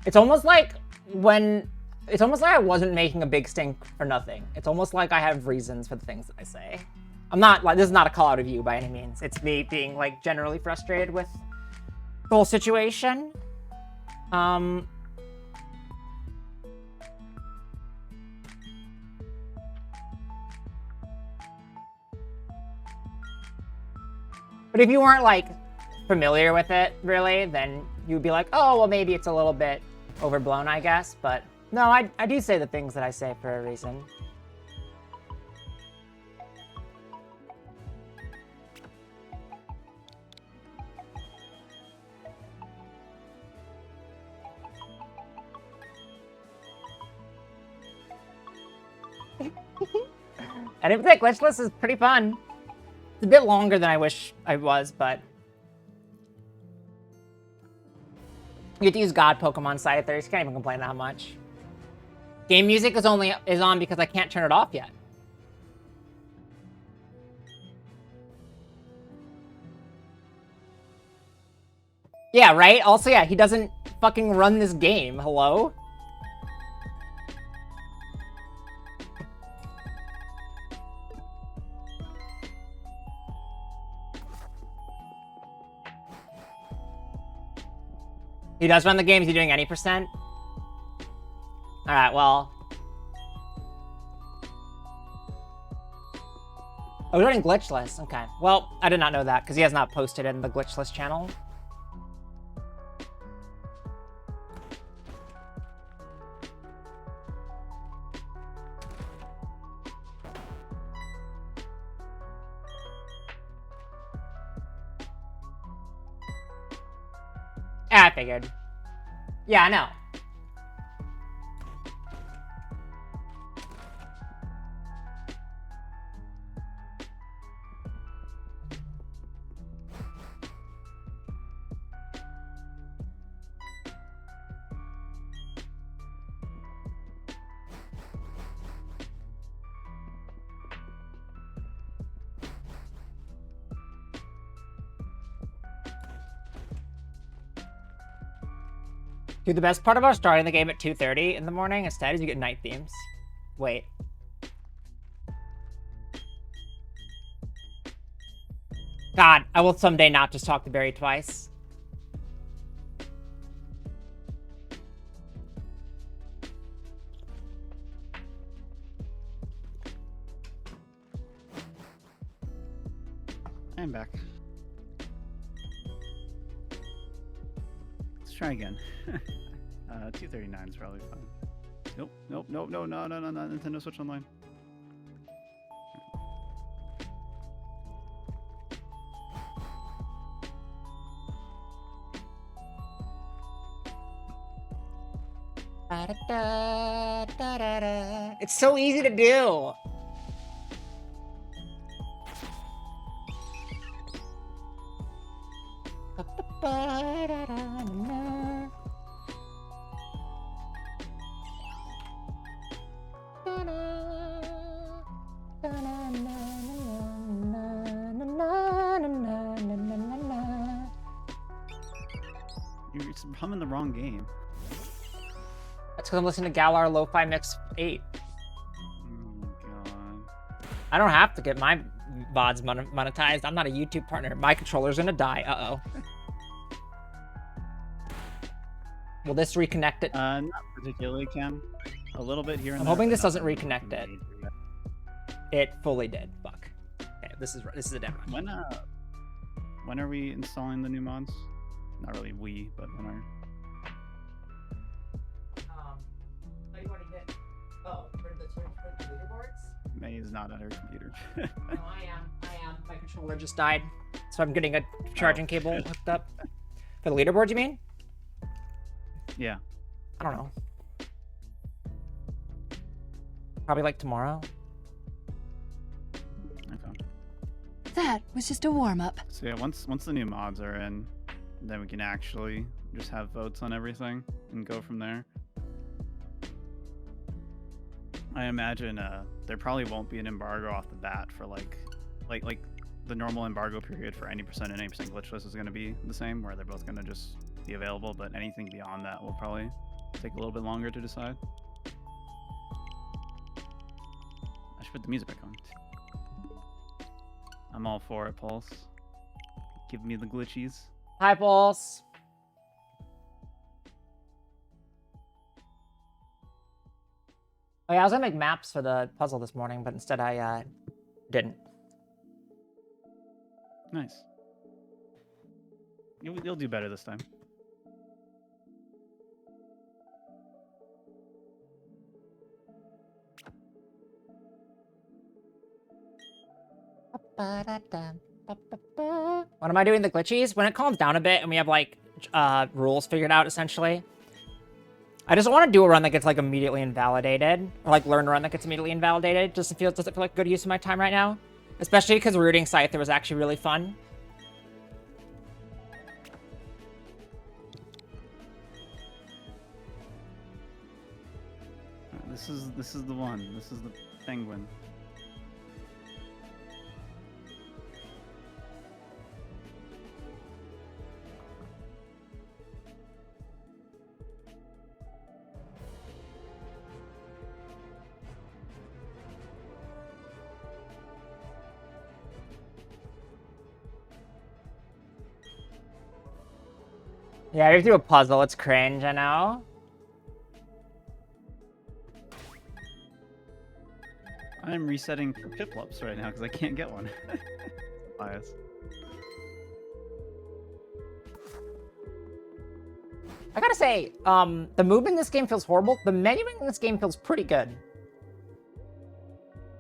It's almost like it's almost like I wasn't making a big stink for nothing. It's almost like I have reasons for the things that I say. I'm not like, this is not a call out of you by any means. It's me being like generally frustrated with the whole situation. But if you weren't like familiar with it really, then you'd be like, oh, well, maybe it's a little bit overblown, I guess. But no, I do say the things that I say for a reason. And if that Glitchless is pretty fun. It's a bit longer than I wish I was, but you get to use God Pokemon Scythers. Can't even complain that much. Game music is on because I can't turn it off yet. Yeah, right? Also, yeah, he doesn't fucking run this game. Hello? He does run the game. Is he doing any percent? Alright, well. Oh, we're running Glitchless. Okay. Well, I did not know that because he has not posted in the Glitchless channel. Yeah, I figured. Yeah, I know. Dude, the best part about starting the game at 2:30 in the morning instead is you get night themes. Wait. God, I will someday not just talk to Barry twice. I'm back. Let's try again. 239 is probably fine. Nope, nope, nope, no, Nintendo Switch Online. It's so easy to do. You're humming the wrong game. That's because I'm listening to Galar Lo-Fi Mix 8. Oh god. I don't have to get my VODs monetized. I'm not a YouTube partner. My controller's gonna die. Uh-oh. Will this reconnect it? Not particularly, Cam. A little bit here and I'm there. hoping this doesn't reconnect it. It fully did. Fuck. Okay, this is a dead run. When are we installing the new mods? Not really we, but when are? You already did. Oh, for the leaderboards? May is not on her computer. No, I am. My controller just died, so I'm getting a charging cable hooked up. For the leaderboard, you mean? Yeah. I don't know. Probably like tomorrow. Okay. That was just a warm-up. So yeah, once the new mods are in, then we can actually just have votes on everything and go from there. I imagine there probably won't be an embargo off the bat for like the normal embargo period for 90% and 80% glitchless is going to be the same, where they're both going to just be available, but anything beyond that will probably take a little bit longer to decide. I should put the music back on. I'm all for it, Pulse. Give me the glitchies. Hi, Pulse. Oh yeah, I was gonna make maps for the puzzle this morning, but instead I didn't. Nice. You'll do better this time. What am I doing the glitchies? When it calms down a bit and we have like rules figured out essentially, I just want to do a run that gets like immediately invalidated, or like learn a run that gets immediately invalidated. Doesn't feel like good use of my time right now, especially because rooting Scyther was actually really fun. This is the one. This is the penguin. Yeah, we have to do a puzzle. It's cringe, I know. I'm resetting for Piplups right now because I can't get one. Bias. I gotta say, the movement in this game feels horrible. The menuing in this game feels pretty good.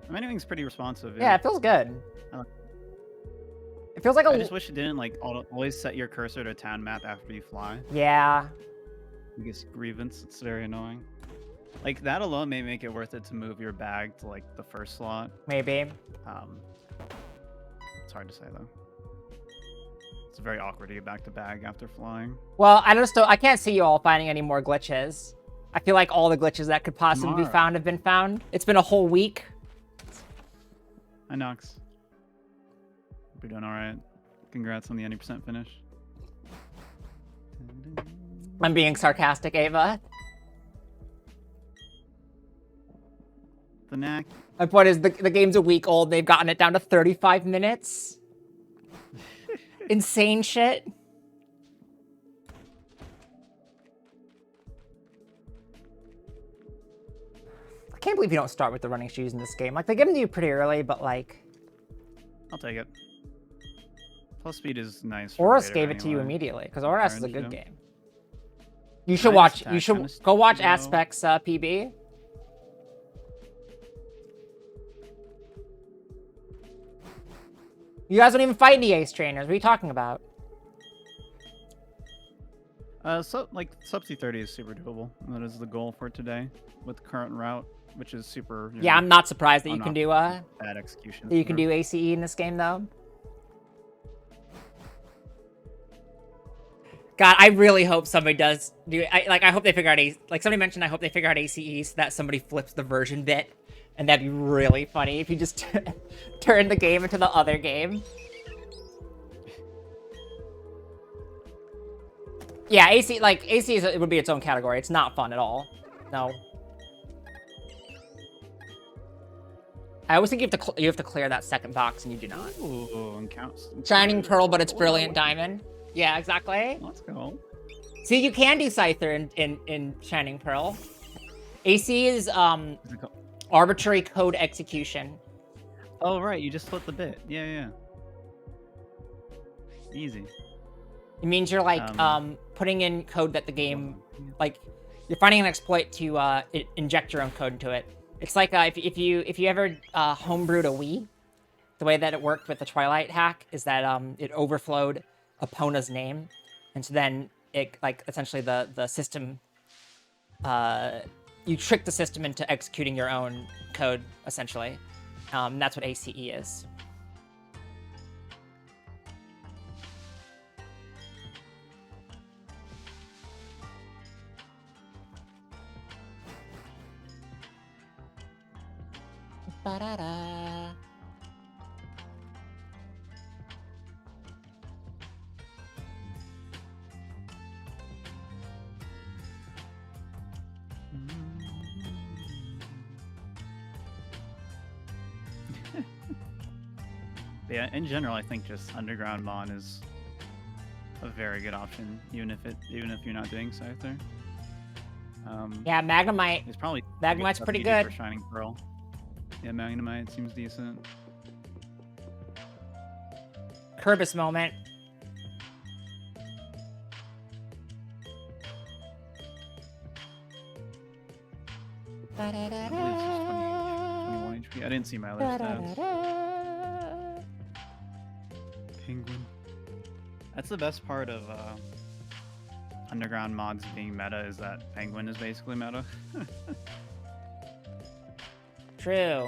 The menuing's pretty responsive. Yeah, it feels good. It feels like I just wish it didn't like always set your cursor to town map after you fly. Yeah. Biggest grievance. It's very annoying. Like that alone may make it worth it to move your bag to like the first slot. Maybe. It's hard to say though. It's very awkward to get back to bag after flying. Well, I can't see you all finding any more glitches. I feel like all the glitches that could possibly be found have been found. It's been a whole week. Hi, Nox. Hope you're doing all right. Congrats on the 90% finish. I'm being sarcastic, Ava. The knack. My point is the game's a week old. They've gotten it down to 35 minutes. Insane shit. I can't believe you don't start with the running shoes in this game. Like, they give them to you pretty early, but like... I'll take it. Plus speed is nice. Horus gave it to you immediately, because Horus is a good game. You should Nice watch, you should go watch Aspects PB. You guys don't even fight any ace trainers. What are you talking about? So like sub C30 is super doable. That is the goal for today with the current route, which is super. Yeah, I'm not surprised that you can do bad execution. that you can do ACE in this game though. God, I really hope somebody does do. I hope they figure out somebody mentioned. I hope they figure out ACE so that somebody flips the version bit. And that'd be really funny if you just turn the game into the other game. Yeah, AC it would be its own category. It's not fun at all. No. I always think you have to clear that second box, and you do not. Ooh, and counts. Shining Pearl, but it's Brilliant Diamond. Yeah, exactly. Let's go. See, you can do Scyther in Shining Pearl. AC is arbitrary code execution. Oh, right. You just flip the bit. Yeah. Easy. It means you're like putting in code that the game, like you're finding an exploit to inject your own code into it. It's like if you ever homebrewed a Wii, the way that it worked with the Twilight hack is that it overflowed Epona's name, and so then it like essentially the system you trick the system into executing your own code, essentially. That's what ACE is. Ba-da-da. But yeah, in general, I think just underground mon is a very good option, even if you're not doing Scyther. Yeah, Magnemite. It's probably Magnemite's pretty good. for Shining Pearl. Yeah, Magnemite seems decent. Kerbis moment. I believe it's 21 HP. I didn't see my other stats. Penguin. That's the best part of underground mods being meta, is that Penguin is basically meta. True.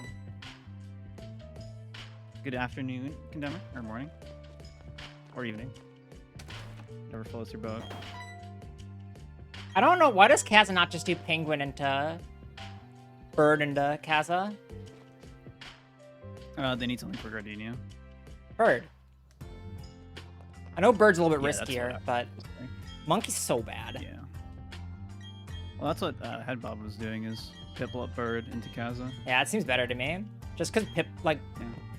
Good afternoon, Condemner, or morning, or evening. Whatever floats your boat. I don't know, why does Kaza not just do Penguin into Bird into Kaza? They need something for Gardenia. Bird. I know Bird's a little bit Yeah, that's riskier, what but Monkey's so bad. Yeah. Well, that's what Headbob was doing, is pipple up Bird into Kaza. Yeah, it seems better to me. Just because Yeah.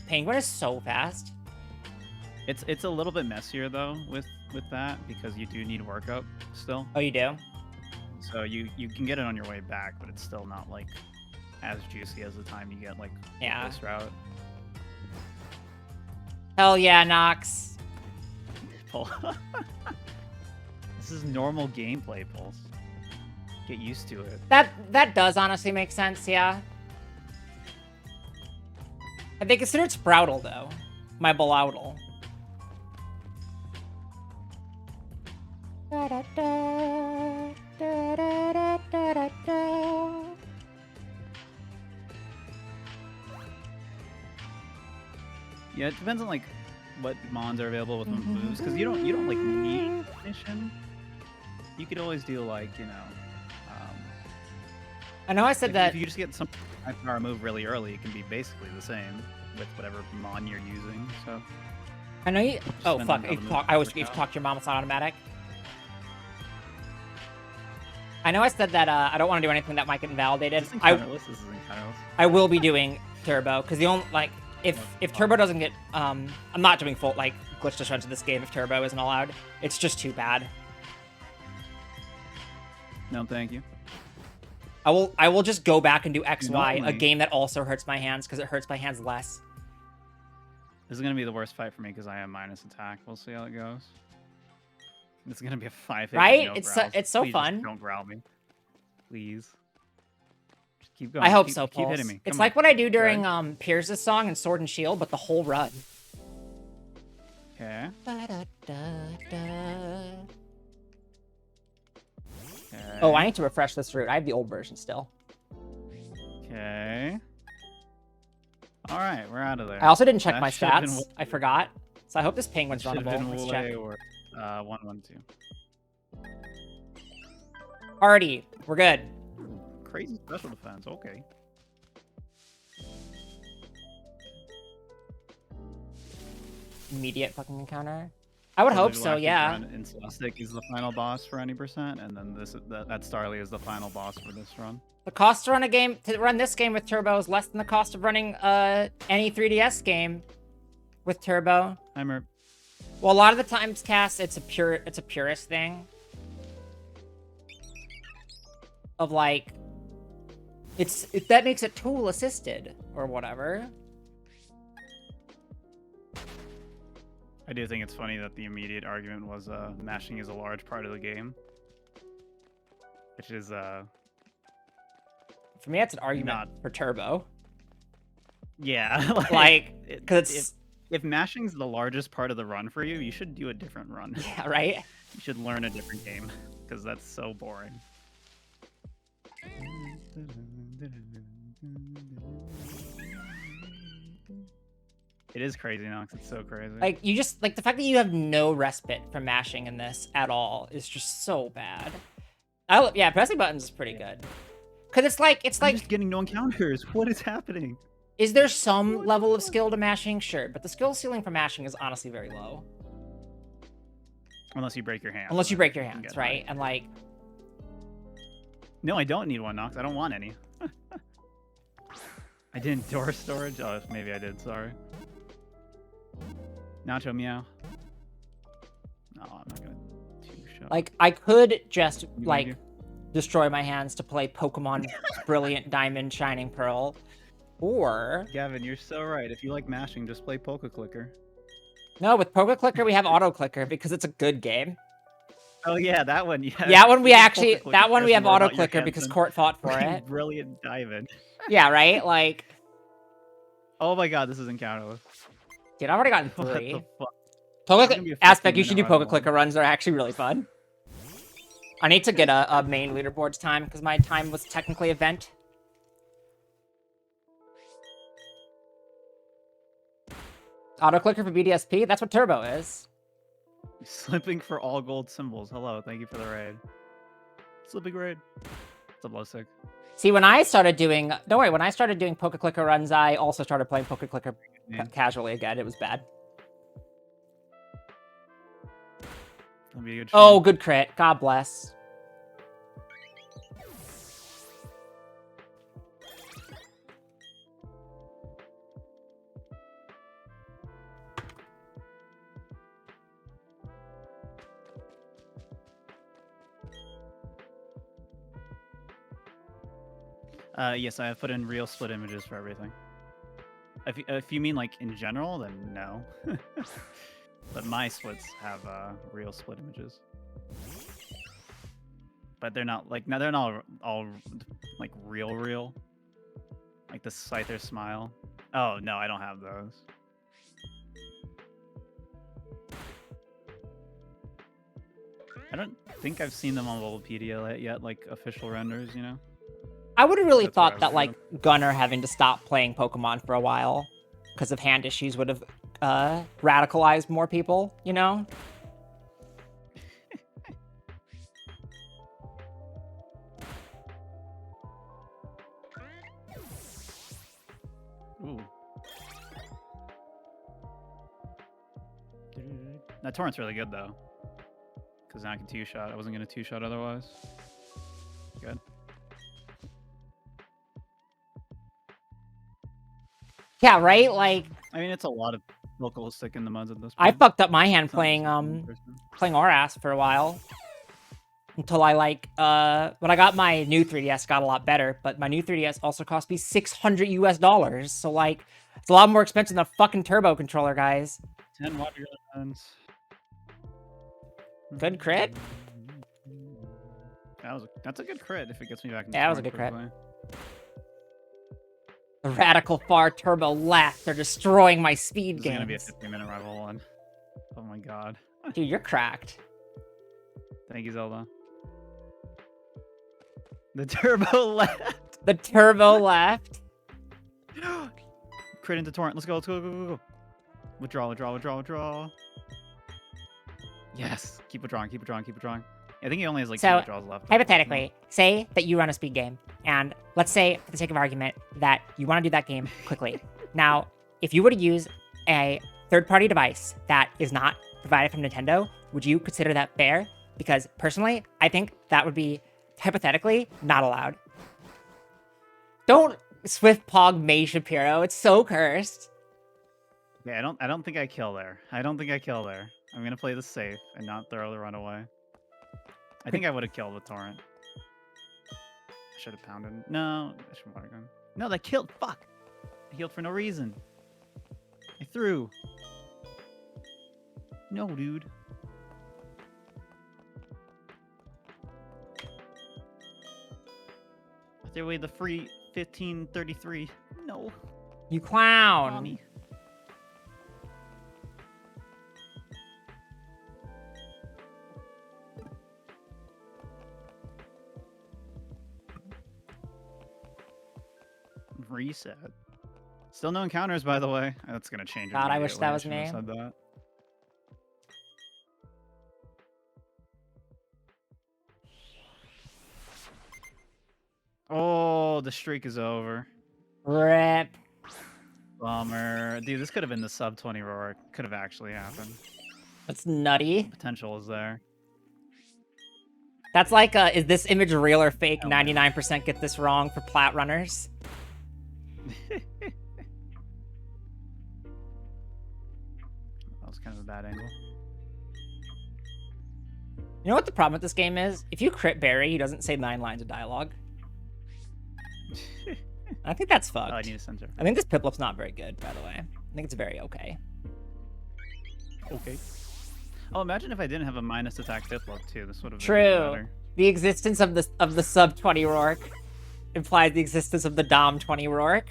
Penguin is so fast. It's a little bit messier though with that, because you do need workup still. Oh, you do? So you can get it on your way back, but it's still not like as juicy as the time you get like Yeah. this route. Hell yeah, Nox. This is normal gameplay, Pulse. Get used to it. That does honestly make sense, yeah. Have they considered Sprouttle, though? My Bloudle. Yeah, it depends on like what mons are available with moves, because you don't like need mission. You could always do like, you know, I know I said like, that. if you just get some power move really early, it can be basically the same with whatever mon you're using. So I know you. Oh depends fuck! on how the moves I always work if you out. talk to your mom, it's not automatic. I know I said that I don't want to do anything that might get invalidated. This is encounterless. This is encounterless. I will be doing Turbo because the only like if Turbo doesn't get I'm not doing full like Glitchless runs in this game if Turbo isn't allowed. It's just too bad. No, thank you. I will just go back and do XY, a Normally- game that also hurts my hands because it hurts my hands less. This is gonna be the worst fight for me because I have minus attack. We'll see how it goes. It's gonna be a 5-hit. Right? No It's growls. it's so Please just fun. don't growl me, please. Just keep going. I hope keep, so, Keep Pulse. hitting me. It's Come like on. what I do during Good. Pierce's song and Sword and Shield, but the whole run. Okay. Oh, I need to refresh this route. I have the old version still. Okay. All right, we're out of there. I also didn't check That my should've been stats. way- I forgot. So I hope this penguin's Should have runnable. been Let's way check. worse. 1-1-2. Alrighty, we're good. Crazy special defense. Okay. Immediate fucking encounter. I would hope so, yeah. Inslastic is the final boss for any percent, and then that Starly is the final boss for this run. The cost to run this game with Turbo is less than the cost of running any 3DS game with Turbo. Well, a lot of the times, Cass, it's a purist thing. Of like, that makes it tool assisted or whatever. I do think it's funny that the immediate argument was mashing is a large part of the game, which is For me, that's an argument for Turbo. yeah, Like, because if mashing's the largest part of the run for you, you should do a different run. yeah, right. You should learn a different game because that's so boring. It is crazy, Nox. It's so crazy. Like, you just, like, the fact that you have no respite from mashing in this at all is just so bad. Yeah, pressing buttons is pretty good. Because it's I'm like, just getting no encounters. What is happening? is there some level of skill to mashing? Sure, but the skill ceiling for mashing is honestly very low. Unless you break your hands. Unless you break your can hands, get right? And like, No, I don't need one, Nox. I don't want any. I didn't door storage? Oh, maybe I did. Sorry. Nacho meow. No, I'm not gonna two-shot. Like, I could just, You gonna like, do? destroy my hands to play Pokemon Brilliant Diamond Shining Pearl. Or... Gavin, you're so right. If you like mashing, just play Poke Clicker. No, with Poke Clicker, we have Auto Clicker because it's a good game. Oh yeah, that one. Yeah. That one we Even actually... Poke Clicker That one we cares have more Auto about your Clicker hands because than Court fought for playing it. Brilliant Diamond. Yeah, right? Like... Oh my god, this is encounterless. Dude, I've already gotten What 3. the fuck? Poke It's gonna be a Aspect, you should do 15-minute Poke run Clicker runs. They're actually really fun. I need to get a main leaderboards time because my time was technically event. Auto Clicker for BDSP? That's what Turbo is. Slipping for all gold symbols. Hello, thank you for the raid. Slipping raid. It's a blow sick. See, when I started doing... Don't worry, when I started doing Poke Clicker runs, I also started playing Poke Clicker casually again. It was bad. That'll be a good Oh, good crit. God bless. Yes, I have put in real split images for everything. If you mean like in general, then no. But my splits have real split images. But they're not like they're not all like real. Like the Scyther smile. Oh no, I don't have those. I don't think I've seen them on Wikipedia yet, like official renders, you know? I would have really That's what I thought was that, like, Gunner having to stop playing Pokemon for a while because of hand issues would have radicalized more people, you know? Ooh. That torrent's really good though. Because now I can two-shot. I wasn't gonna two-shot otherwise. Good. Yeah, right? Like, I mean, it's a lot of local stick in the muds at this point. I fucked up my hand It's not playing, just one person. playing Oras for a while. Until I, like, when I got my new 3DS, got a lot better, but my new 3DS also cost me $600 US. So, like, it's a lot more expensive than a fucking Turbo controller, guys. 10 water guns. Good crit? That's a good crit if it gets me back into Yeah, that was a torrent good crit. quickly. The radical far Turbo left. They're destroying my speed This is gonna be a games. 15-minute rival one. Oh my god. Dude, you're cracked. Thank you, Zelda. The turbo left. The Turbo left. Crit into torrent. Let's go. Go. Withdraw. Yes. Keep withdrawing. I think he only has like 2 So, withdrawals left. hypothetically, say that you run a speed game, and let's say, for the sake of argument, that you want to do that game quickly. Now, if you were to use a third-party device that is not provided from Nintendo, would you consider that fair? Because, personally, I think that would be, hypothetically, not allowed. Don't Swift Pog May Shapiro. It's so cursed. Yeah, I don't think I kill there. I'm gonna play this safe and not throw the runaway. I think I would have killed the torrent. I should have pounded. No, I should water gun. No, that killed. Fuck. I healed for no reason. I threw. No, dude. I threw away the free 1533. No. You clown. Mommy. Reset. Still no encounters, by the way. That's gonna change. God, I wish that was immediately. I me. shouldn't have said that. Oh, the streak is over. Rip. Bummer. Dude, this could have been the sub 20 roar. Could have actually happened. That's nutty. Potential is there. That's like, is this image real or fake? Oh, man. 99% get this wrong for plat runners. was kind of a bad angle. You know what the problem with this game is? If you crit Barry, he doesn't say 9 lines of dialogue. I think that's fucked. Oh, I need a sensor. I think this Piplup's not very good, by the way. I think it's very okay. Okay. Oh, imagine if I didn't have a minus attack Piplup too. This would have been True. better. The existence of the sub 20 Rourke implies the existence of the Dom 20 Rourke.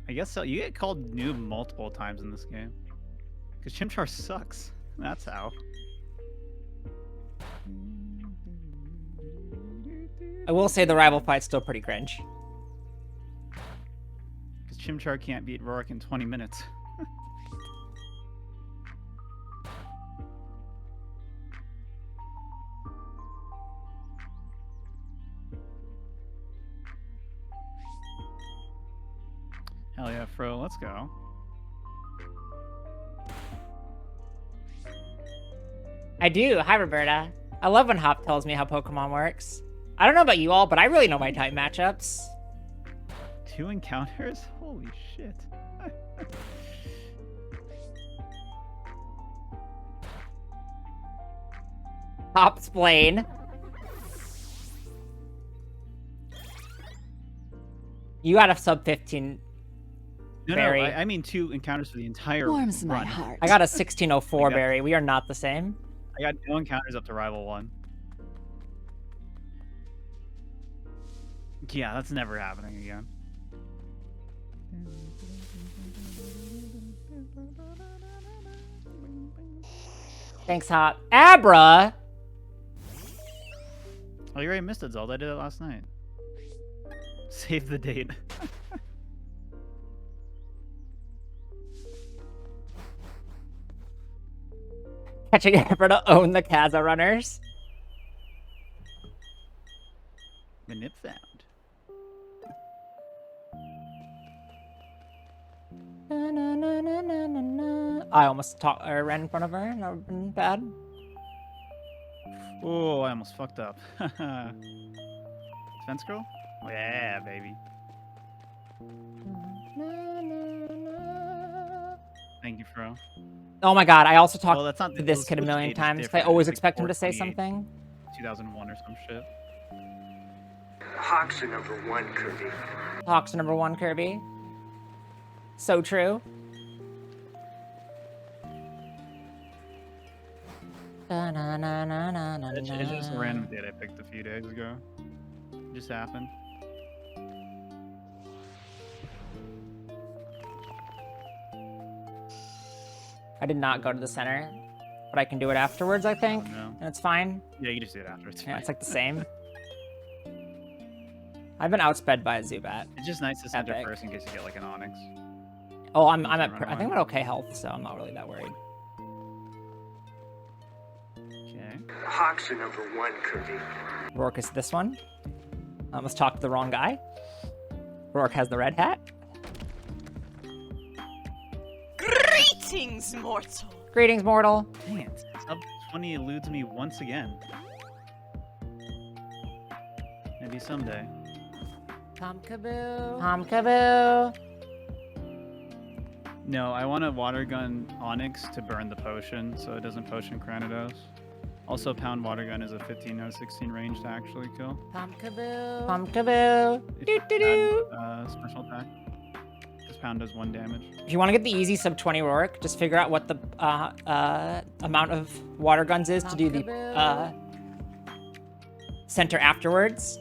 I guess so. You get called noob multiple times in this game. Because Chimchar sucks. That's how. I will say the rival fight's still pretty cringe. Because Chimchar can't beat Rourke in 20 minutes. Hell yeah, Fro, let's go. I do. Hi, Roberta. I love when Hop tells me how Pokemon works. I don't know about you all, but I really know my type matchups. 2 encounters? Holy shit. Hop's Blaine. You got a sub 15. No, Barry. no, I mean 2 encounters for the entire Warms my run. heart. I got a 1604, I got- Barry. We are not the same. I got no encounters up to Rival 1. Yeah, that's never happening again. Thanks, Hop. Abra! Oh, you already missed it, Zelda. I did it last night. Save the date. Catching Abra to own the Kaza runners. Manip found. Na, na, na, na, na, na, na. I almost ran in front of her. That would have been bad. Oh, I almost fucked up. Fence girl? Oh, yeah, baby. Na, na, na. Thank you, Fro. Oh my god, I also talked Well, that's not to the- this the kid a Switch million date is times. I different. always It's like expect him to say 428. something. 2001 or some shit. Hawks are #1, Kirby. Hawks are #1, Kirby. So true. Da, na, na, na, na, na, It's just a na. random date I picked a few days ago. It just happened. I did not go to the center, but I can do it afterwards, I think. Oh, no. And it's fine. Yeah, you can just do it after. It's Yeah, fine. it's like the same. I've been outsped by a Zubat. It's just nice to center Epic. first in case you get like an Onyx. Oh, I'm You at can run I think I'm away. at okay health, so I'm not really that worried. Okay. Hawks are #1, Kirby. Rourke is this one. I almost talked to the wrong guy. Rourke has the red hat. Greetings, mortal. Greetings, mortal. Dang it. Sub 20 eludes me once again. Maybe someday. Tom Kaboo. Tom Kaboo. No, I want a water gun Onyx to burn the potion so it doesn't potion Cranidos. Also, pound water gun is a 15 out of 16 range to actually kill. Tom Kaboo. Tom Kaboo. If Doo you doo doo. add, special attack. Because pound does 1 damage. If you want to get the easy sub 20 Rourke, just figure out what the amount of water guns is to do the center afterwards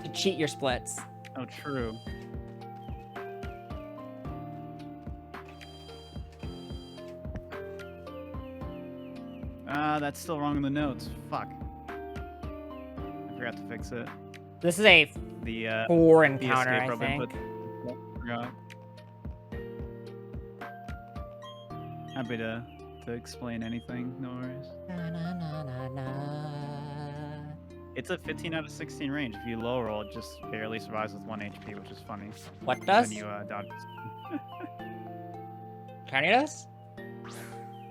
to cheat your splits. Oh, true. That's still wrong in the notes. Fuck. I forgot to fix it. This is a The 4 the encounter, escape I rope think. input. Yep, forgot. Happy to explain anything. No worries. Na, na, na, na, na. It's a 15 out of 16 range. If you low roll, it just barely survives with 1 HP, which is funny. What does? When you dodge. Carnitas?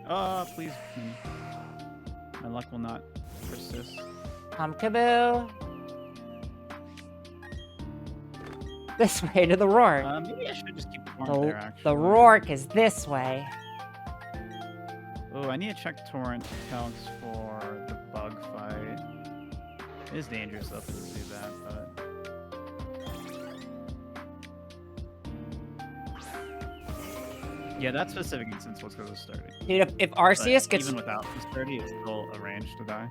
Oh, please. My luck will not persist. Tom Kaboo. This way to the Rourke. Maybe I should just keep Torrent there, actually. The Rourke is this way. Oh, I need to check Torrent counts for the bug fight. It is dangerous though to do that, but... Yeah, that specific instance was because of sturdy. Dude, if Arceus But gets... even without the sturdy, it's still a range to die.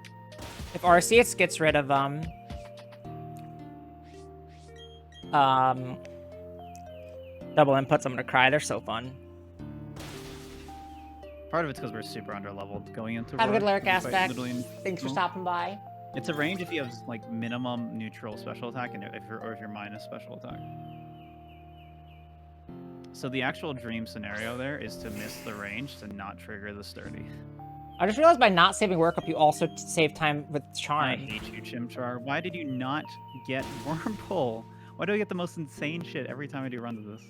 If Arceus gets rid of, double inputs, I'm gonna cry. They're so fun. Part of it's because we're super under-leveled going into Have a good Rourke. lyric We fight aspect. literally Thanks for no. stopping by. It's a range if you have like minimum neutral special attack, and if you're minus special attack. So the actual dream scenario there is to miss the range to not trigger the sturdy. I just realized by not saving workup, you also save time with I Charm. hate you, Chimchar. Why did you not get Worm Pull? Why do I get the most insane shit every time I do runs of this?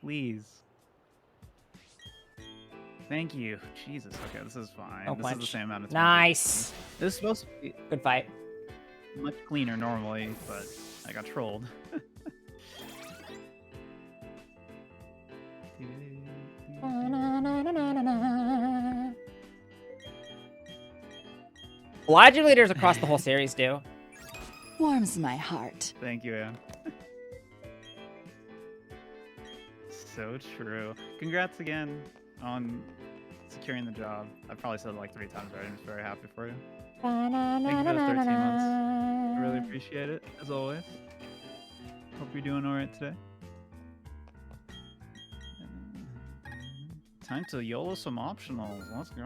Please. Thank you. Jesus. Okay, this is fine. Oh, this is the punch. same amount of time. Nice. This is supposed to be Good fight. much cleaner normally, but I got trolled. A lot of leaders across the whole series do. Warms my heart. Thank you, Anne. So true. Congrats again on securing the job. I've probably said it like 3 times already. I'm just very happy for you. Thank you for those 13 months. I really appreciate it, as always. Hope you're doing alright today. Time to YOLO some optionals. Let's go.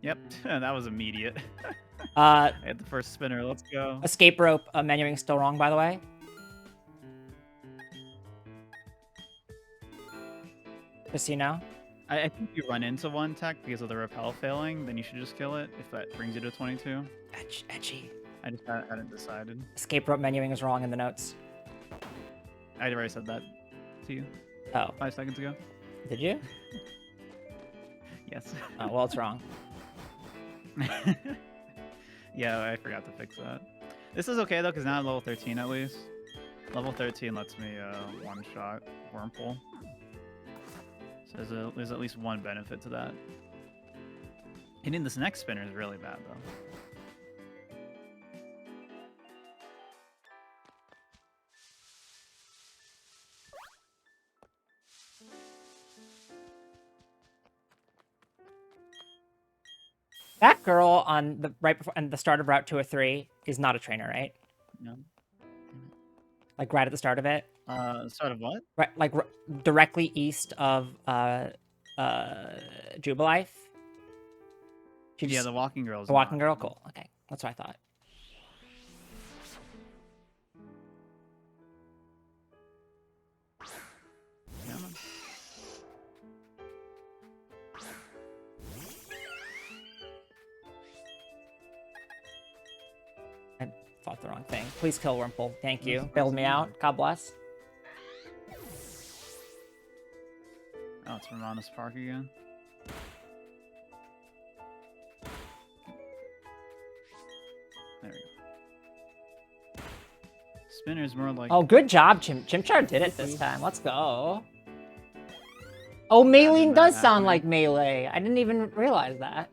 Yep, that was immediate. I hit the first spinner. Let's go. Escape rope menuing still wrong, by the way. Just so you know. I think if you run into one tech because of the repel failing, then you should just kill it if that brings you to 22. Edgy. I just hadn't decided. Escape rope menuing is wrong in the notes. I already said that to you Oh, 5 seconds ago. did you? Yes. Oh, well, it's wrong. Yeah, I forgot to fix that. This is okay though, because now I'm level 13 at least. Level 13 lets me one-shot Wormhole. So there's at least one benefit to that. Hitting this next spinner is really bad though. That girl on the right before and the start of Route 203 is not a trainer, right? No. Like right at the start of it, Start of what? right? Like directly east of Jubilife. She Yeah, just- the walking girl. the walking girl. Cool. Okay, that's what I thought. Yeah, man. I thought the wrong thing. Please kill Wurmple. Thank you. That's Bailed me fine. out. God bless. Oh, it's from Honest Park again. There we go. Spinner's more like. Oh, good job, Chimchar did it this time. Let's go. Oh, Maylene that does sound happening. like Melee. I didn't even realize that.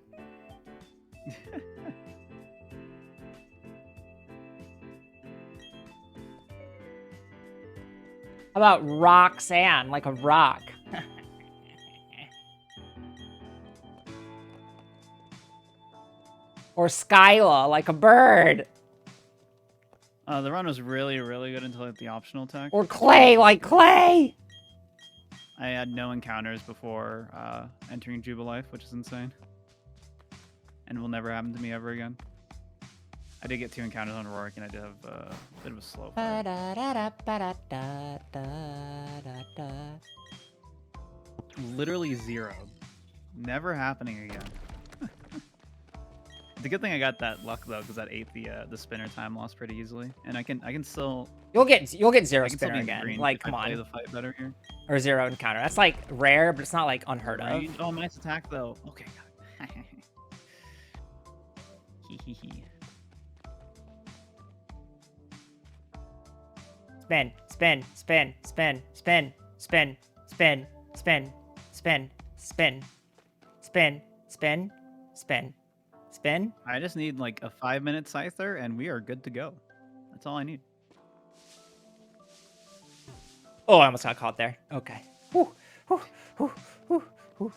How about Roxanne, like a rock? Or Skyla, like a bird. The run was really, really good until the optional tech. Or Clay, like Clay. I had no encounters before entering Jubilife, which is insane. And will never happen to me ever again. I did get 2 encounters on Rourke, and I did have a bit of a slow fight. Literally 0. Never happening again. It's a good thing I got that luck though, because that ate the spinner time loss pretty easily, and I can still You'll get zero I can still spinner be again. green Like, if come I play on. the fight better here. Or 0 encounter. That's like rare, but it's not like unheard of. Range? Oh, nice attack though. Okay, got it. Hee hee hee. spin, spin, spin, spin, spin, spin, spin, spin, spin, spin, spin, spin, spin, spin. I just need like a 5-minute scyther and we are good to go. That's all I need. Oh, I almost got caught there. Okay. Whew, whew, whew, whew, whew.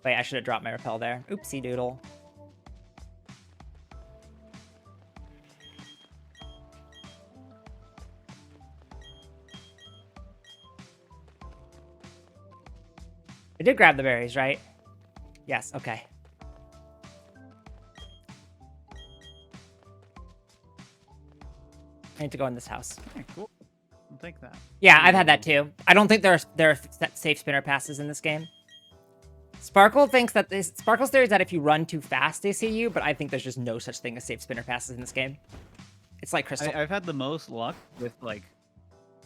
Wait, I should have dropped my repel there. Oopsie doodle. I did grab the berries, right? Yes, okay. I need to go in this house. Okay, cool. I'll take that. Yeah, I've had that too. I don't think there are safe spinner passes in this game. Sparkle thinks that Sparkle's theory is that if you run too fast, they see you, but I think there's just no such thing as safe spinner passes in this game. It's like Crystal. I've had the most luck with like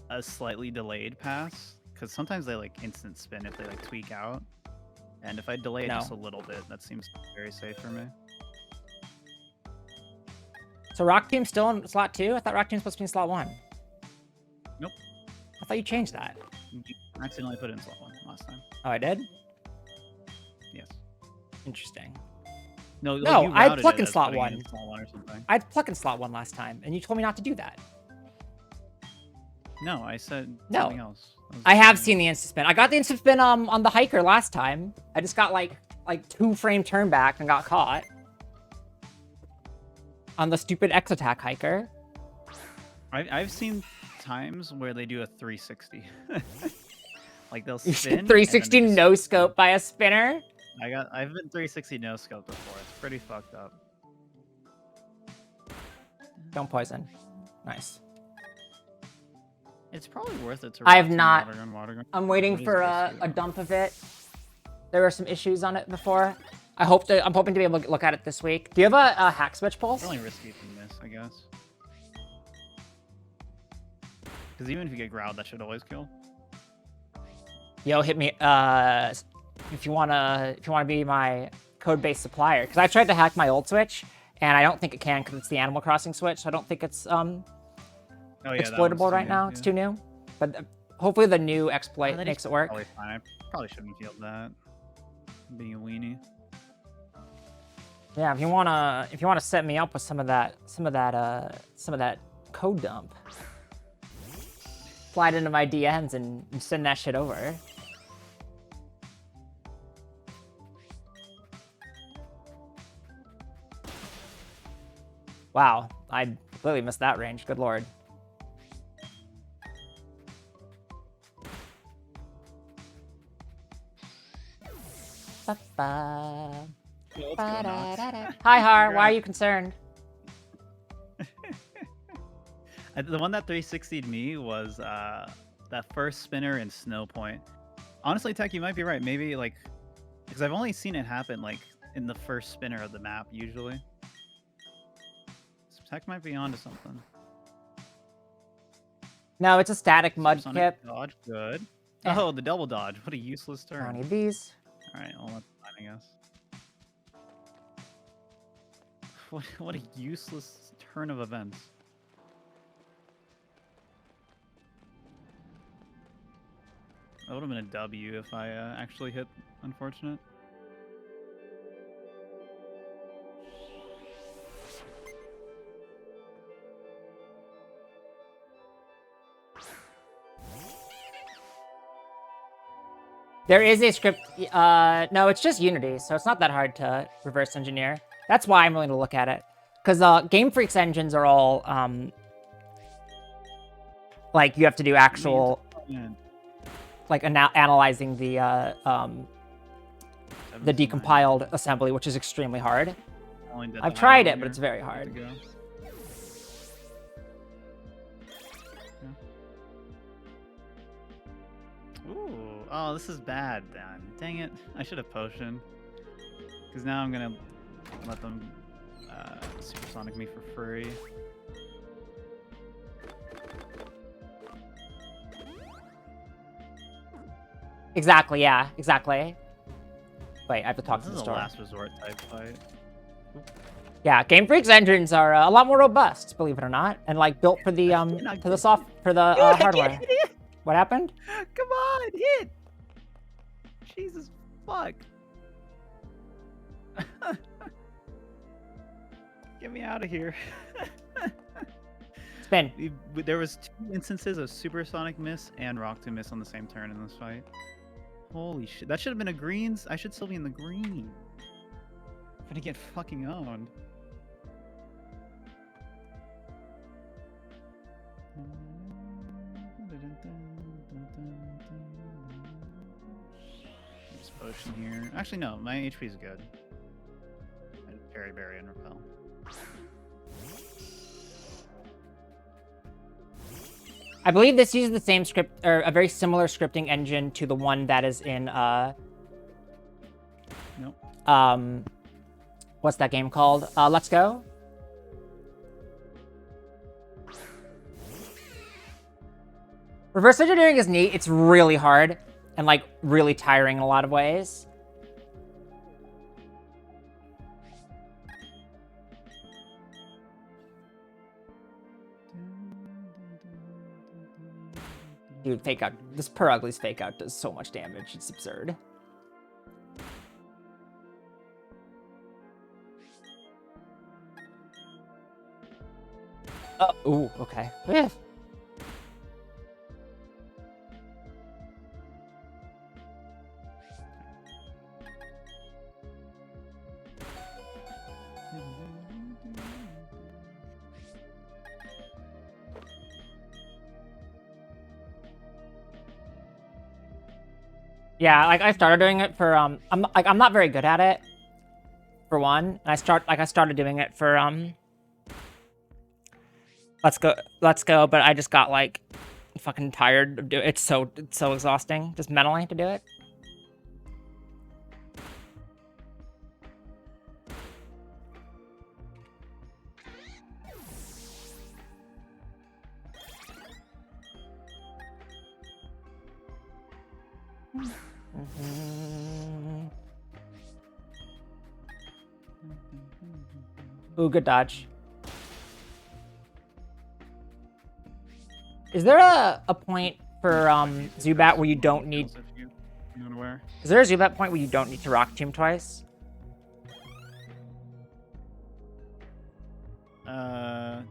a slightly delayed pass, because sometimes they like instant spin if they like tweak out. And if I delay it just a little bit, that seems very safe for me. So Rock Team's still in slot 2? I thought Rock Team's supposed to be in slot 1. Nope. I thought you changed that. I accidentally put it in slot 1 last time. Oh, I did? Yes. Interesting. No, like, No, you I'd routed pluck it in as slot putting it 1. in slot 1 or something. I'd pluck in slot 1 last time, and you told me not to do that. No, I said No. something else. I have seen the instant spin. I got the instant spin on the hiker last time. I just got like 2-frame turn back and got caught. On the stupid X attack hiker. I've seen times where they do a 360. Like they'll spin. 360 no scope by a spinner. I've been 360 no scope before. It's pretty fucked up. Don't poison. Nice. It's probably worth it to. I have rock not. Water gun. I'm waiting What is for this a here? dump of it. There were some issues on it before. I'm hoping to be able to look at it this week. Do you have a hack switch pulse? It's only risky from this, I guess. Because even if you get growled, that should always kill. Yo, hit me. If you wanna be my code-based supplier, because I tried to hack my old switch, and I don't think it can because it's the Animal Crossing switch. So I don't think it's Oh, yeah, that exploitable one's right too now. new, It's yeah. too new. But hopefully the new exploit That is makes it work. Probably fine. I probably shouldn't have healed that. Being a weenie. Yeah, if you wanna set me up with some of that code dump, slide into my DMs and send that shit over. Wow, I completely missed that range. Good lord. Ba-ba. Yeah, let's go nuts. Ba-da-da-da. Hi, Har. Why are you concerned? The one that 360'd me was that first spinner in Snow Point. Honestly, Tech, you might be right. Maybe like, because I've only seen it happen like in the first spinner of the map usually. So Tech might be onto something. No, it's a static mud Supersonic kip. dodge, good. Eh. Oh, the double dodge. What a useless I don't turn. need these. All right, well that's fine, I guess. What a useless turn of events. That would have been a W if I actually hit Unfortunate. There is a script. No, it's just Unity, so it's not that hard to reverse engineer. That's why I'm willing to look at it. Because Game Freak's engines are all, like, you have to do actual, like, analyzing the decompiled assembly, which is extremely hard. I've tried it, but it's very hard. Ooh, oh, this is bad, Dan. Dang it. I should have potion. Because now I'm going to let them supersonic me for free. Exactly, yeah, exactly. Wait, I have to talk This to the is a store. last resort type fight. Oop. Yeah, Game Freak's engines are a lot more robust, believe it or not, and like built for the hardware. What happened? Come on, hit! Jesus fuck. Get me out of here. Spin. There was 2 instances of supersonic miss and rock to miss on the same turn in this fight. Holy shit. That should have been a greens. I should still be in the green. I'm gonna get fucking owned. Use potion here. Actually, no. My HP is good. Fairy Berry and Repel. I believe this uses the same script, or a very similar scripting engine to the one that is in, Nope. What's that game called? Let's Go? Reverse engineering is neat. It's really hard and, like, really tiring in a lot of ways. Dude, fake out. This Per Ugly's fake out does so much damage. It's absurd. Ooh, okay. Yeah, like I started doing it for I'm not very good at it. For one, and I started doing it for Let's go, but I just got like fucking tired of doing it. It's so exhausting just mentally to do it. Ooh, good dodge. Is there a point for Zubat where you don't need? Is there a Zubat point where you don't need to Rock Tomb twice? Well,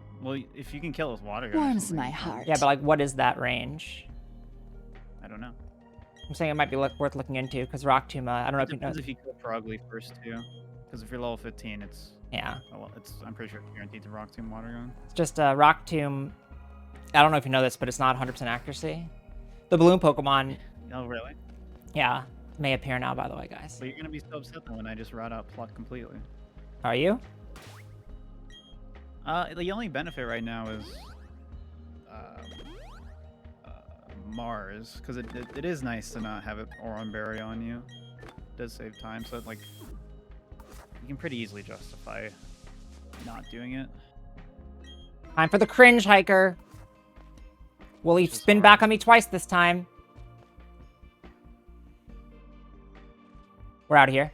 if you can kill it with water. Warms my heart. Yeah, but like, what is that range? I don't know. I'm saying it might be worth looking into because Rock Tomb. I don't know if you know. Depends if you kill Frogly first too. Because if you're level 15, it's yeah. Well, I'm pretty sure it's guaranteed to Rock Tomb water gun. It's just Rock Tomb. I don't know if you know this, but it's not 100% accuracy. The balloon Pokemon. Oh, really? Yeah, may appear now, by the way, guys. But you're gonna be so upset then when I just rot out Pluck completely. Are you? The only benefit right now is Mars, because it is nice to not have it Oron Berry on you. It does save time, so like you can pretty easily justify not doing it. Time for the cringe, Hiker. Will he spin back on me twice this time? We're out of here.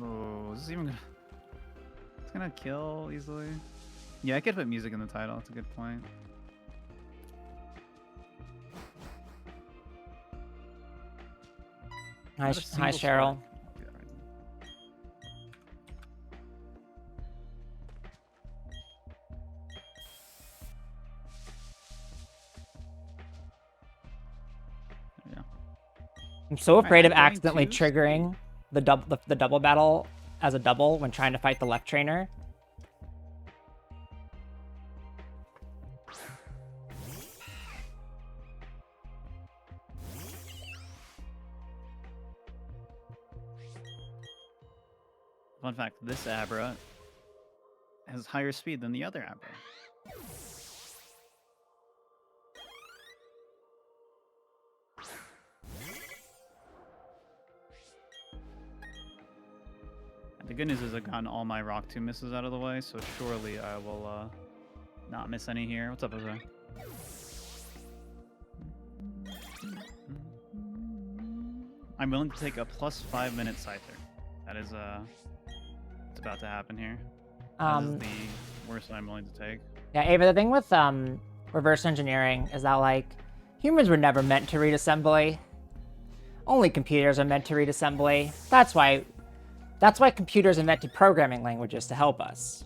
Oh, is this even gonna... It's gonna kill easily. Yeah, I could put music in the title. That's a good point. Hi, Cheryl. I'm so afraid of accidentally triggering the double battle as a double when trying to fight the left trainer. Fun fact, this Abra has higher speed than the other Abra. The good news is I've gotten all my Rock Tomb misses out of the way, so surely I will not miss any here. What's up, Jose? I'm willing to take a +5 minute Scyther. That is it's about to happen here. That is the worst I'm willing to take. Yeah, Ava, the thing with reverse engineering is that, like, humans were never meant to read assembly. Only computers are meant to read assembly. That's why computers invented programming languages to help us.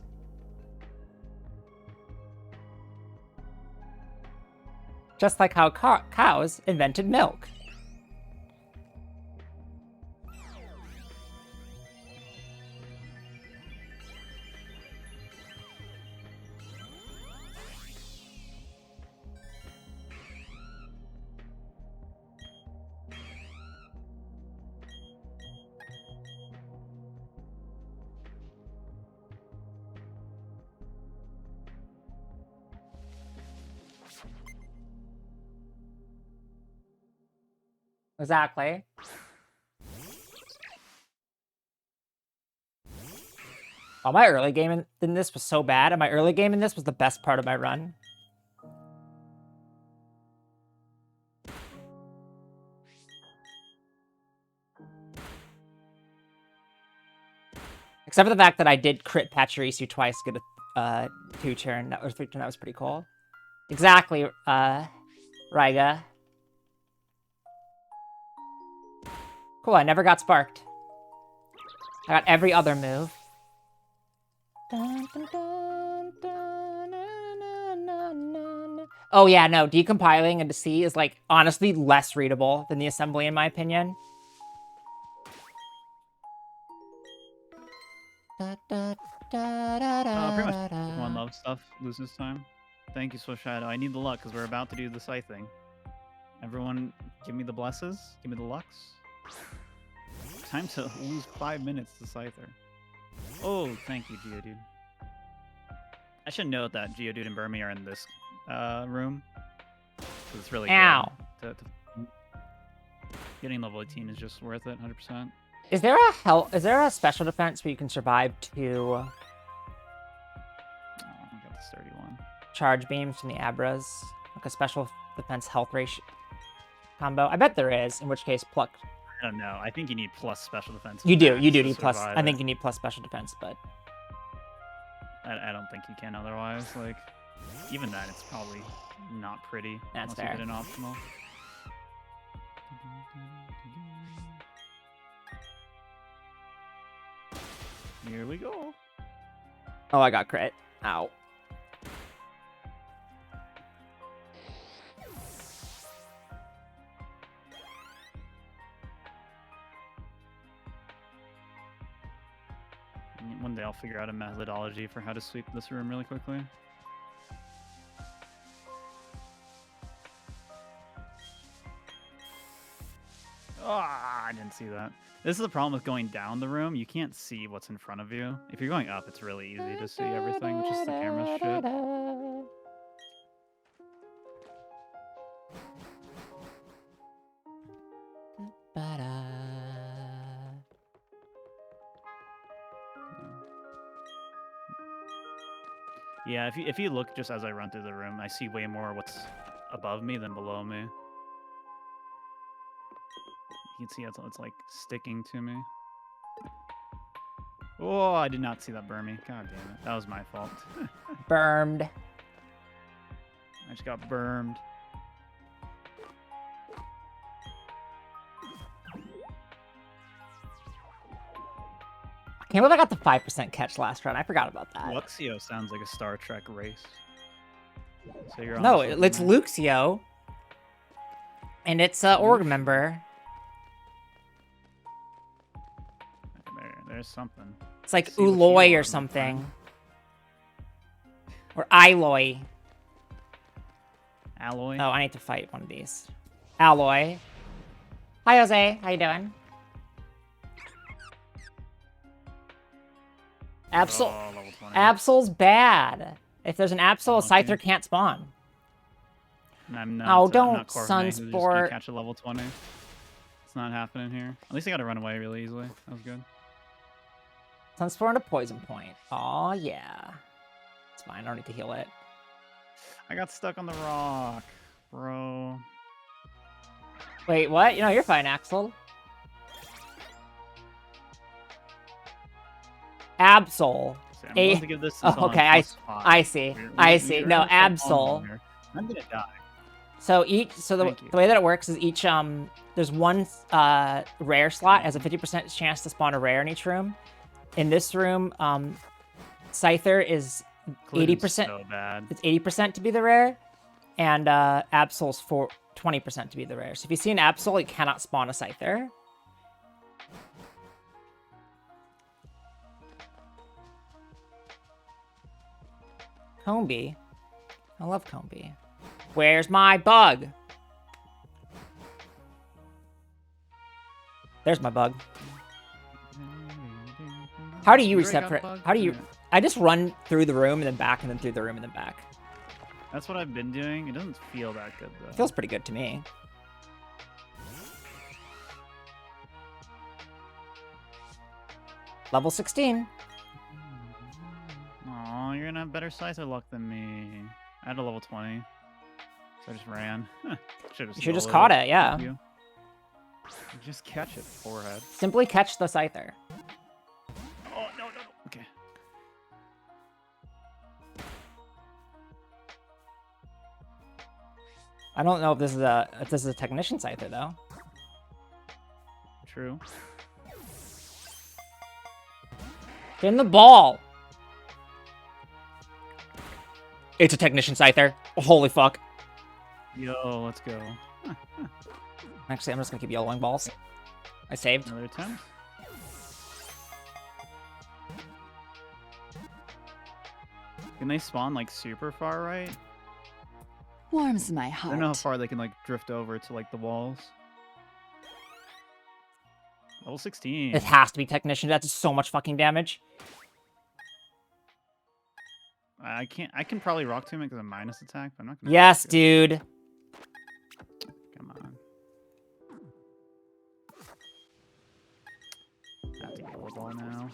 Just like how cows invented milk. Exactly. Oh, my early game in this was so bad, and my early game in this was the best part of my run. Except for the fact that I did crit Pachirisu twice, get a 2-turn, or 3-turn, that was pretty cool. Exactly, Raiga. Cool, I never got sparked. I got every other move. Oh yeah, no, decompiling into C is, like, honestly less readable than the assembly in my opinion. Pretty much Pokemon Love stuff loses time. Thank you, Swift Shadow. I need the luck because we're about to do the scythe thing. Everyone, give me the blesses. Give me the lucks. Time to lose 5 minutes to Scyther. Oh, thank you, Geodude. I should note that Geodude and Burmy are in this room. Because it's really Ow. good. Getting level 18 is just worth it, 100%. Is there a special defense where you can survive 2 Oh, I got this 31. charge beams from the Abras? Like a special defense health ratio combo? I bet there is, in which case pluck. I don't know. I think you need plus special defense. You do to need plus. survive I think it. you need plus special defense, but I don't think you can otherwise. Like, even that, it's probably not pretty. That's unless fair. you get an optimal. Here we go. oh, I got crit. Ow. One day I'll figure out a methodology for how to sweep this room really quickly. Ah, I didn't see that. This is the problem with going down the room. You can't see what's in front of you. If you're going up, it's really easy to see everything, which is the camera shit. Yeah, if you look just as I run through the room, I see way more what's above me than below me. You can see it's like sticking to me. Oh, I did not see that Burmy. God damn it. That was my fault. Burned. I just got burned. I can't believe I got the 5% catch last run. I forgot about that. Luxio sounds like a Star Trek race. So you're on No, this it's one, right? Luxio. And it's org member. Okay, there's something. It's like See what you Uloy want, or my something. friend. Or Iloy. Alloy. Oh, I need to fight one of these. Alloy. Hi, Jose. How you doing? Absol. Oh, level 20. Absol's bad. If there's an Absol, a Okay. Scyther can't spawn. I'm not, Oh, I'm don't not Corvimae, who's just gonna Sunsport. catch a level 20. It's not happening here. At least I got to run away really easily. That was good. Sunspore and a poison point. Aw, yeah. It's fine. I don't need to heal it. I got stuck on the rock, bro. Wait, what? No, you're fine, Axel. Absol. So I'm willing to give this until I'm okay, +5. I see. I see. No, Absol. I'm gonna die. So the way that it works is each there's one rare slot has a 50% chance to spawn a rare in each room. In this room, Scyther is 80%. So bad. It's 80% to be the rare, and Absol's 20% to be the rare. So if you see an Absol, you cannot spawn a Scyther. Combi. I love Combi. Where's my bug? There's my bug. How do you reset for it? How do you... I just run through the room and then back and then through the room and then back. That's what I've been doing. It doesn't feel that good, though. It feels pretty good to me. Level 16. Aw, you're gonna have better Scyther luck than me. I had a level 20. So I just ran. You should just caught it, yeah. You just catch it, forehead. Simply catch the Scyther. Oh, no. Okay. I don't know if this is a technician Scyther though. True. Get in the ball. It's a technician Scyther. Oh, holy fuck. Yo, let's go. Actually, I'm just gonna keep yellowing balls. I saved. Another attempt. Can they spawn like super far right? Warms my I heart. don't know how far they can like drift over to like the walls. Level 16. It has to be technician. That's so much fucking damage. I can probably rock tomb it because I'm minus attack, but I'm not gonna. Yes, dude. Come on. I have to go ball now.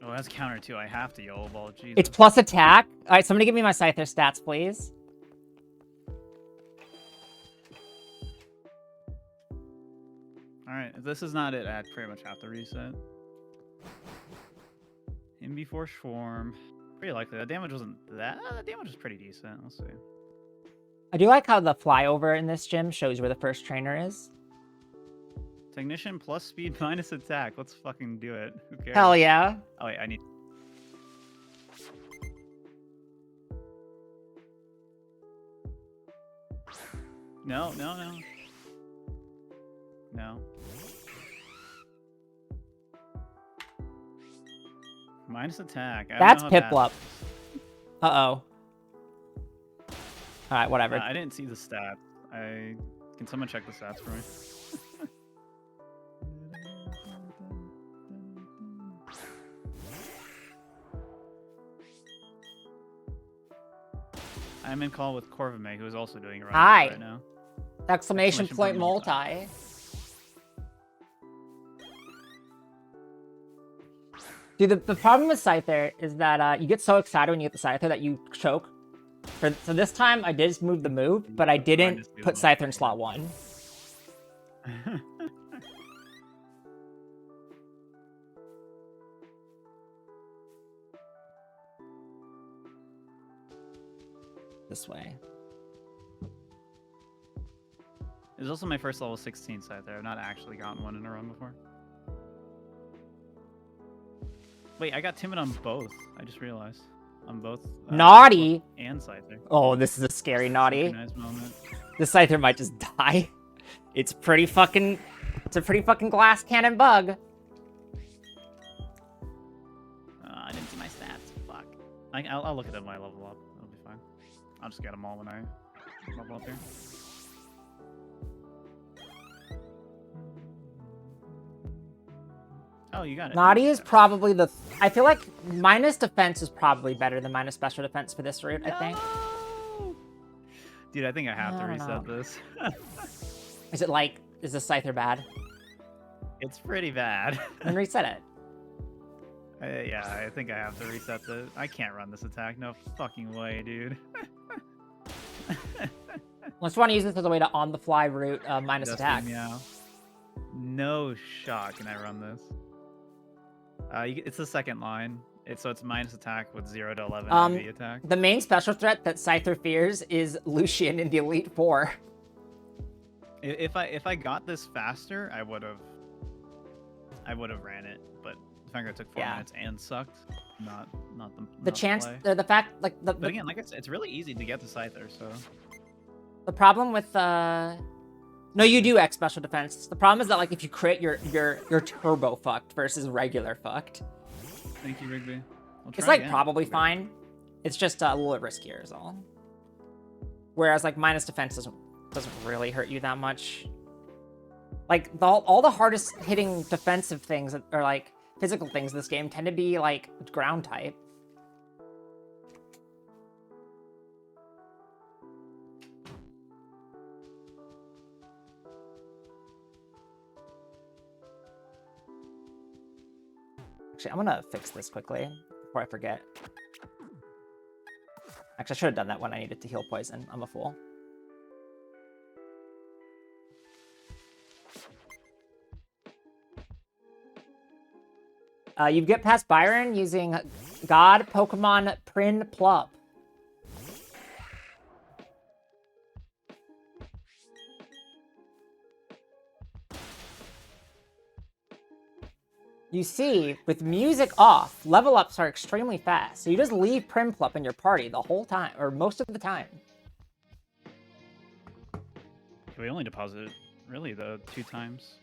Oh, that's counter too. I have to YOLO ball. Jesus. It's plus attack. All right, somebody give me my Scyther stats, please. All right, if this is not it, I'd pretty much have to reset. In before Swarm. Pretty likely. That damage wasn't that. The damage was pretty decent. Let's see. I do like how the flyover in this gym shows where the first trainer is. Technician plus speed minus attack. Let's fucking do it. Who cares? Hell yeah. Oh wait, I need. No. Minus attack. I don't That's know how Piplup. Uh-oh. Alright, whatever. I didn't see the stats. Can someone check the stats for me? I'm in call with Corvimae, who is also doing a run Hi. right now. Exclamation point multi. Dude, the problem with Scyther is that you get so excited when you get the Scyther that you choke. So this time I did move the move, but I didn't put Scyther in slot 1. This way. It was also my first level 16 Scyther. I've not actually gotten one in a run before. Wait, I got timid on both. I just realized. On both. Naughty! And Scyther. Oh, this is a scary naughty. Nice moment. This Scyther might just die. It's a pretty fucking glass cannon bug. I didn't see my stats. Fuck. I'll look at them when I level up. It'll be fine. I'll just get them all when I level up here. Oh, you got it. Naughty is probably the... I feel like minus defense is probably better than minus special defense for this route, I think. Dude, I think I have to reset this. Is it like... Is the Scyther bad? It's pretty bad. Then reset it. Yeah, I think I have to reset this. I can't run this attack. No fucking way, dude. Unless you want to use this as a way to on-the-fly route minus Dusty attack. Meow. No shot can I run this. It's the second line. So it's minus attack with 0 to 11 AV attack. The main special threat that Scyther fears is Lucian in the Elite Four. If I got this faster, I would have ran it. But the fact that it took 4 minutes and sucked, not the chance, the fact, like But again, like I said, it's really easy to get to Scyther. So the problem with no, you do X special defense. The problem is that like if you crit, you're turbo fucked versus regular fucked. Thank you, Rigby. It's like probably fine. It's just a little riskier is all. Whereas like minus defense doesn't really hurt you that much. Like all the hardest hitting defensive things or like physical things in this game tend to be like ground type. Actually, I'm gonna fix this quickly before I forget. Actually, I should have done that when I needed to heal poison. I'm a fool. You get past Byron using God Pokemon Prin Plub. You see, with music off, level ups are extremely fast, so you just leave Primplup in your party the whole time, or most of the time. We only deposited, really, the 2 times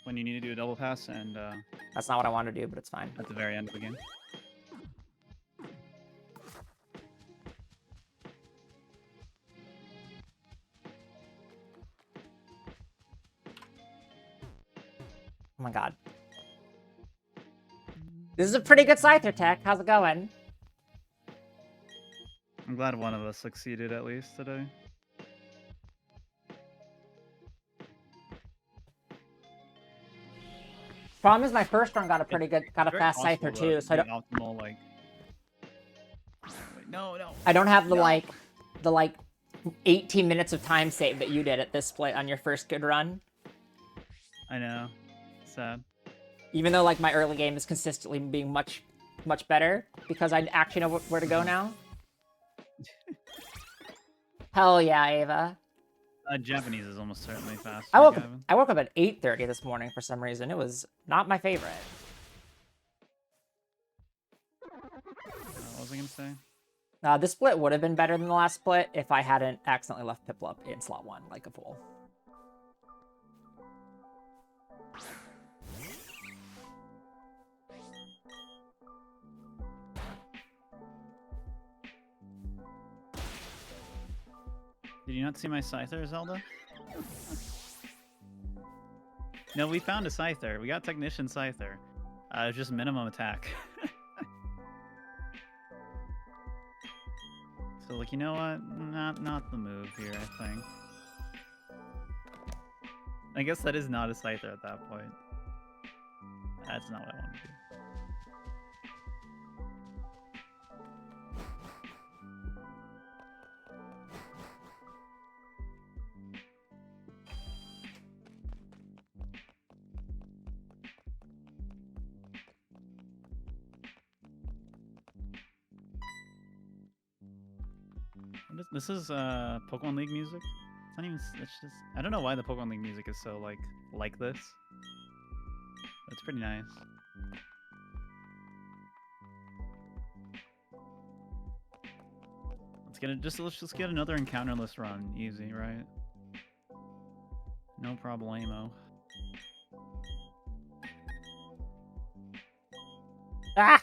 when you need to do a double pass, and That's not what I wanted to do, but it's fine. at the very end of the game. Oh my god. This is a pretty good Scyther tech. How's it going? I'm glad one of us succeeded at least today. Problem is my first run got a Very fast possible, Scyther though, too, so I the don't, optimal, like... Wait, no. I don't have the the 18 minutes of time save that you did at this split on your first good run. I know. Sad. Even though like my early game is consistently being much better because I actually know where to go now. Hell yeah, Ava. Japanese is almost certainly faster. I woke Gavin. up at 8:30 this morning for some reason. It was not my favorite. What was I gonna say? This split would have been better than the last split if I hadn't accidentally left Piplup in slot 1 like a fool. Did you not see my Scyther, Zelda? No, we found a Scyther. We got Technician Scyther. It's just minimum attack. So, like, you know what? Not the move here, I think. I guess that is not a Scyther at that point. That's not what I want to do. This is Pokemon League music. It's not even. It's just. I don't know why the Pokemon League music is so like this. It's pretty nice. Let's just get another encounterless run. Easy, right? No problemo. Ah!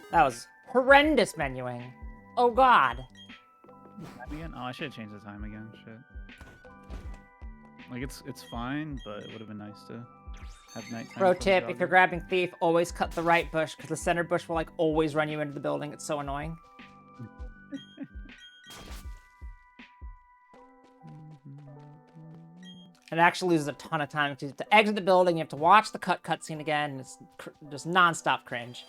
That was horrendous menuing. Oh god. Time again? Oh, I should have changed the time again. Shit. Like it's fine, but it would have been nice to have nighttime. Pro before tip, the if you're dog. grabbing Thief, always cut the right bush, because the center bush will like always run you into the building. It's so annoying. It actually loses a ton of time to exit the building. You have to watch the cutscene again. It's just non-stop cringe.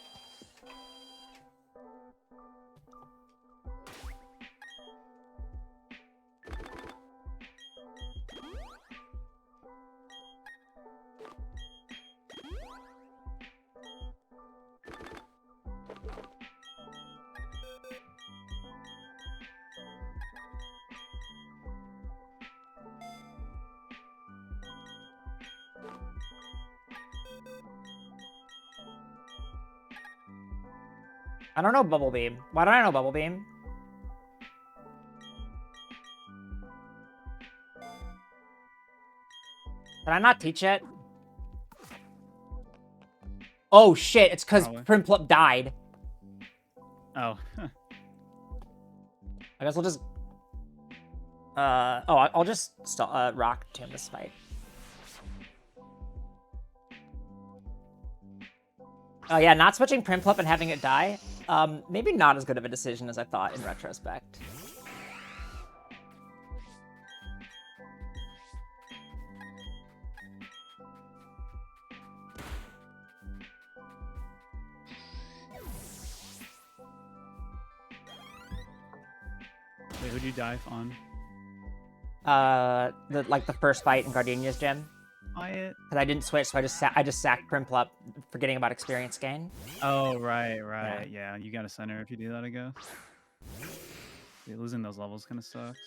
I don't know Bubble Beam. Why don't I know Bubble Beam? Did I not teach it? Oh shit, it's because Probably. Primplup died. Oh. I guess we'll just... I'll just rock Tomb this fight. Oh yeah, not switching Primplup and having it die, maybe not as good of a decision as I thought in retrospect. Wait, who'd you die on? The first fight in Gardenia's gym. Quiet. Because I didn't switch, so I just sacked Primplup, forgetting about experience gain. Oh, right. Yeah, you got a center if you do that, I guess. Yeah, losing those levels kind of sucks.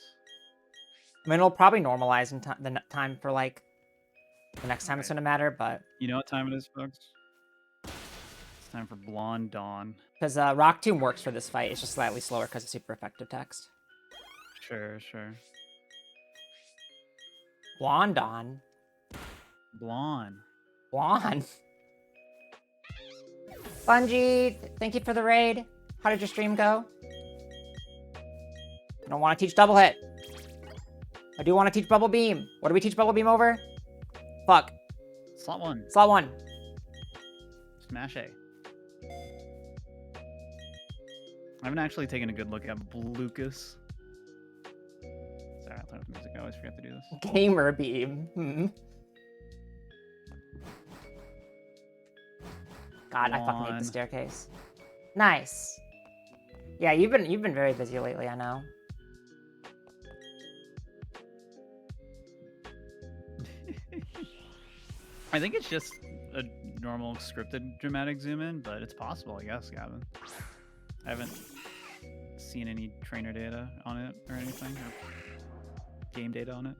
I mean, it'll probably normalize in the time for, like, the next time it's gonna matter, but... You know what time it is, folks? It's time for Blonde Dawn. Because Rock Tomb works for this fight, it's just slightly slower because of super effective text. Sure. Blondon. Blonde. Blonde. Bungie, thank you for the raid. How did your stream go? I don't want to teach double hit. I do want to teach Bubble Beam. What do we teach Bubble Beam over? Fuck. Slot 1. Slot 1. Smash A. I haven't actually taken a good look at Lucas. Sorry, I'll turn off the music. I always forget to do this. Gamer Beam. God, I fucking hate the staircase. Nice. Yeah, you've been very busy lately, I know. I think it's just a normal scripted dramatic zoom in, but it's possible, I guess, Gavin. I haven't seen any trainer data on it or anything, or game data on it.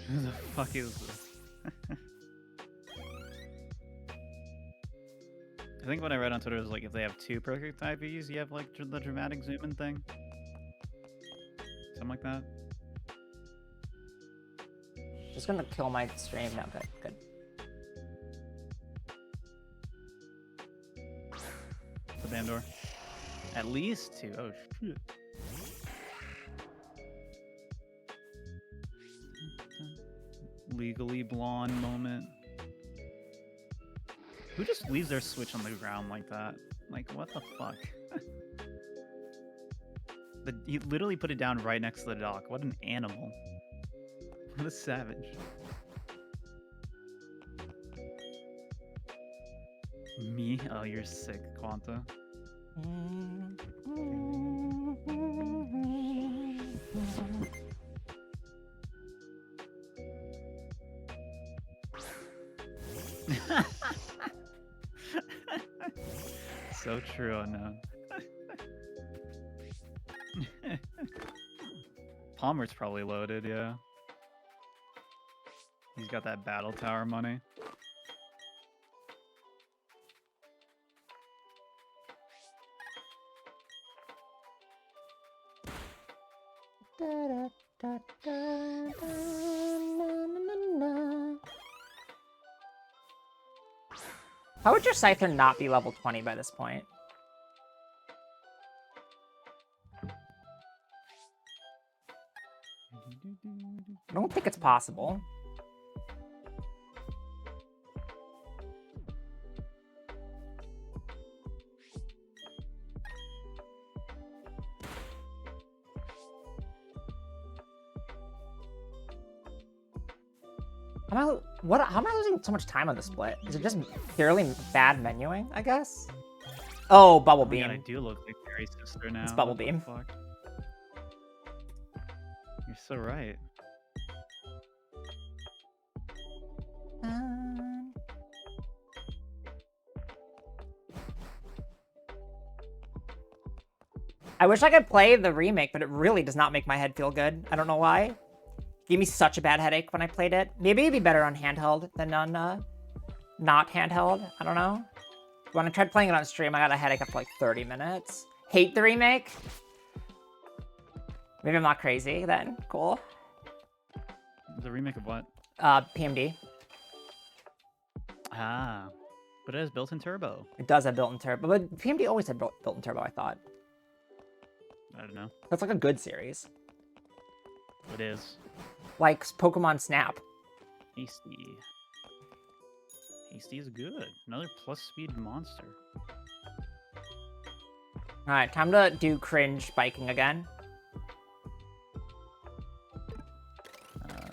Who the fuck is this? I think what I read on Twitter is like if they have 2 perfect IVs, you have like the dramatic zoom in thing. Something like that. Just gonna kill my stream. No, good. The Bandor. At least 2. Oh shit. Legally blonde moment. Who just leaves their Switch on the ground like that? Like, what the fuck? He literally put it down right next to the dock. What an animal. What a savage. Me? Oh, you're sick, Quanta. So true, unknown. Palmer's probably loaded, yeah. He's got that battle tower money. How would your Scyther not be level 20 by this point? I don't think it's possible. How am I losing so much time on the split? Is it just purely bad menuing, I guess? Oh, Bubble Oh my Beam. God, I do look like Fairy Sister now. It's Bubble What the Beam. fuck? You're so right. I wish I could play the remake, but it really does not make my head feel good. I don't know why. It gave me such a bad headache when I played it. Maybe it'd be better on handheld than on not handheld. I don't know. When I tried playing it on stream, I got a headache after like 30 minutes. Hate the remake. Maybe I'm not crazy then. Cool. The remake of what? PMD. Ah, but it has built-in turbo. It does have built-in turbo, but PMD always had built-in turbo, I thought. I don't know. That's like a good series. It is. Like Pokemon Snap. Hasty. Hasty is good. Another plus speed monster. Alright, time to do cringe biking again.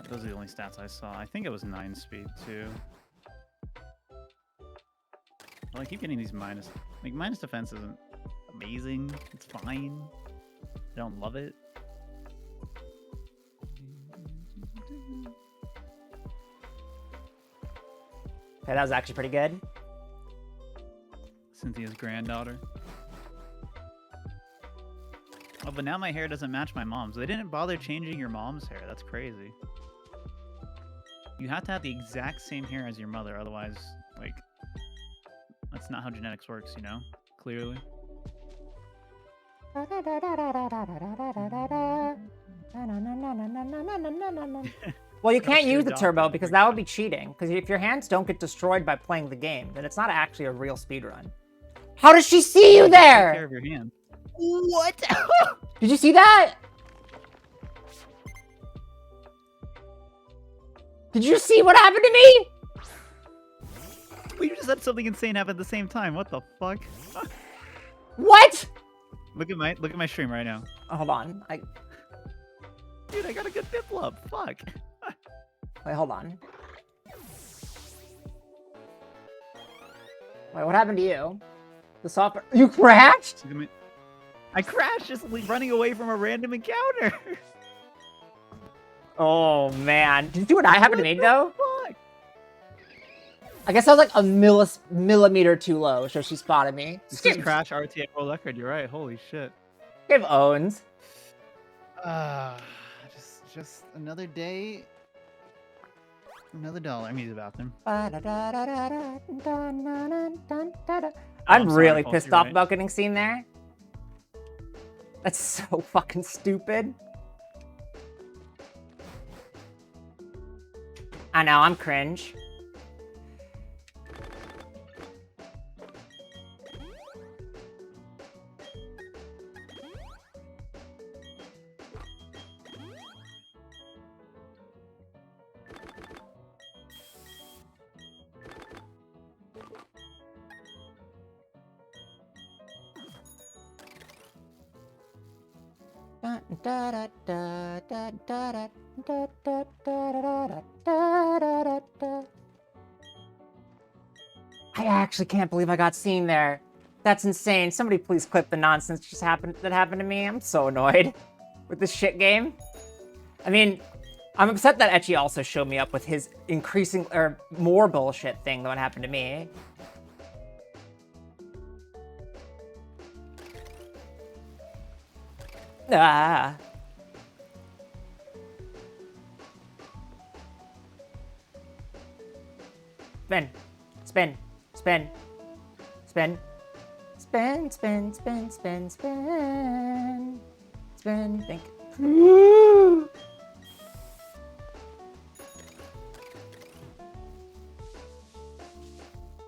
Those are the only stats I saw. I think it was 9 speed too. Well, I keep getting these minus. Like, minus defense isn't amazing. It's fine. I don't love it. Okay, that was actually pretty good. Cynthia's granddaughter. Oh, but now my hair doesn't match my mom's. They didn't bother changing your mom's hair. That's crazy. You have to have the exact same hair as your mother, otherwise, like, that's not how genetics works, you know? Clearly. Well, you can't That's your use the dog turbo dog because break. that would be cheating. Because if your hands don't get destroyed by playing the game, then it's not actually a real speedrun. How does she see you Take care there? of your hand. What? Did you see that? Did you see what happened to me? We just had something insane happen at the same time. What the fuck? What? Look at my stream right now. Oh, hold on. Dude, I got a good diplo up. Fuck. Wait, hold on. Wait, what happened to you? The software. You crashed? I crashed just running away from a random encounter. Oh man. Did you see what happened to me though? Fuck. I guess I was like a millimeter too low, so she spotted me. This is crash RTA world record. You're right. Holy shit. Give owns. Just another day. Another dollar. I'm using the bathroom. I'm sorry, really Pulse, pissed you're off right. about getting seen there. That's so fucking stupid. I know, I'm cringe. I actually can't believe I got seen there. That's insane. Somebody please clip the nonsense that happened to me. I'm so annoyed with this shit game. I mean, I'm upset that Ecchi also showed me up with his increasing or more bullshit thing than what happened to me. Ah. Spin. Spin. Spin. Spin. Spin, spin, spin, spin, spin. Spin. Think.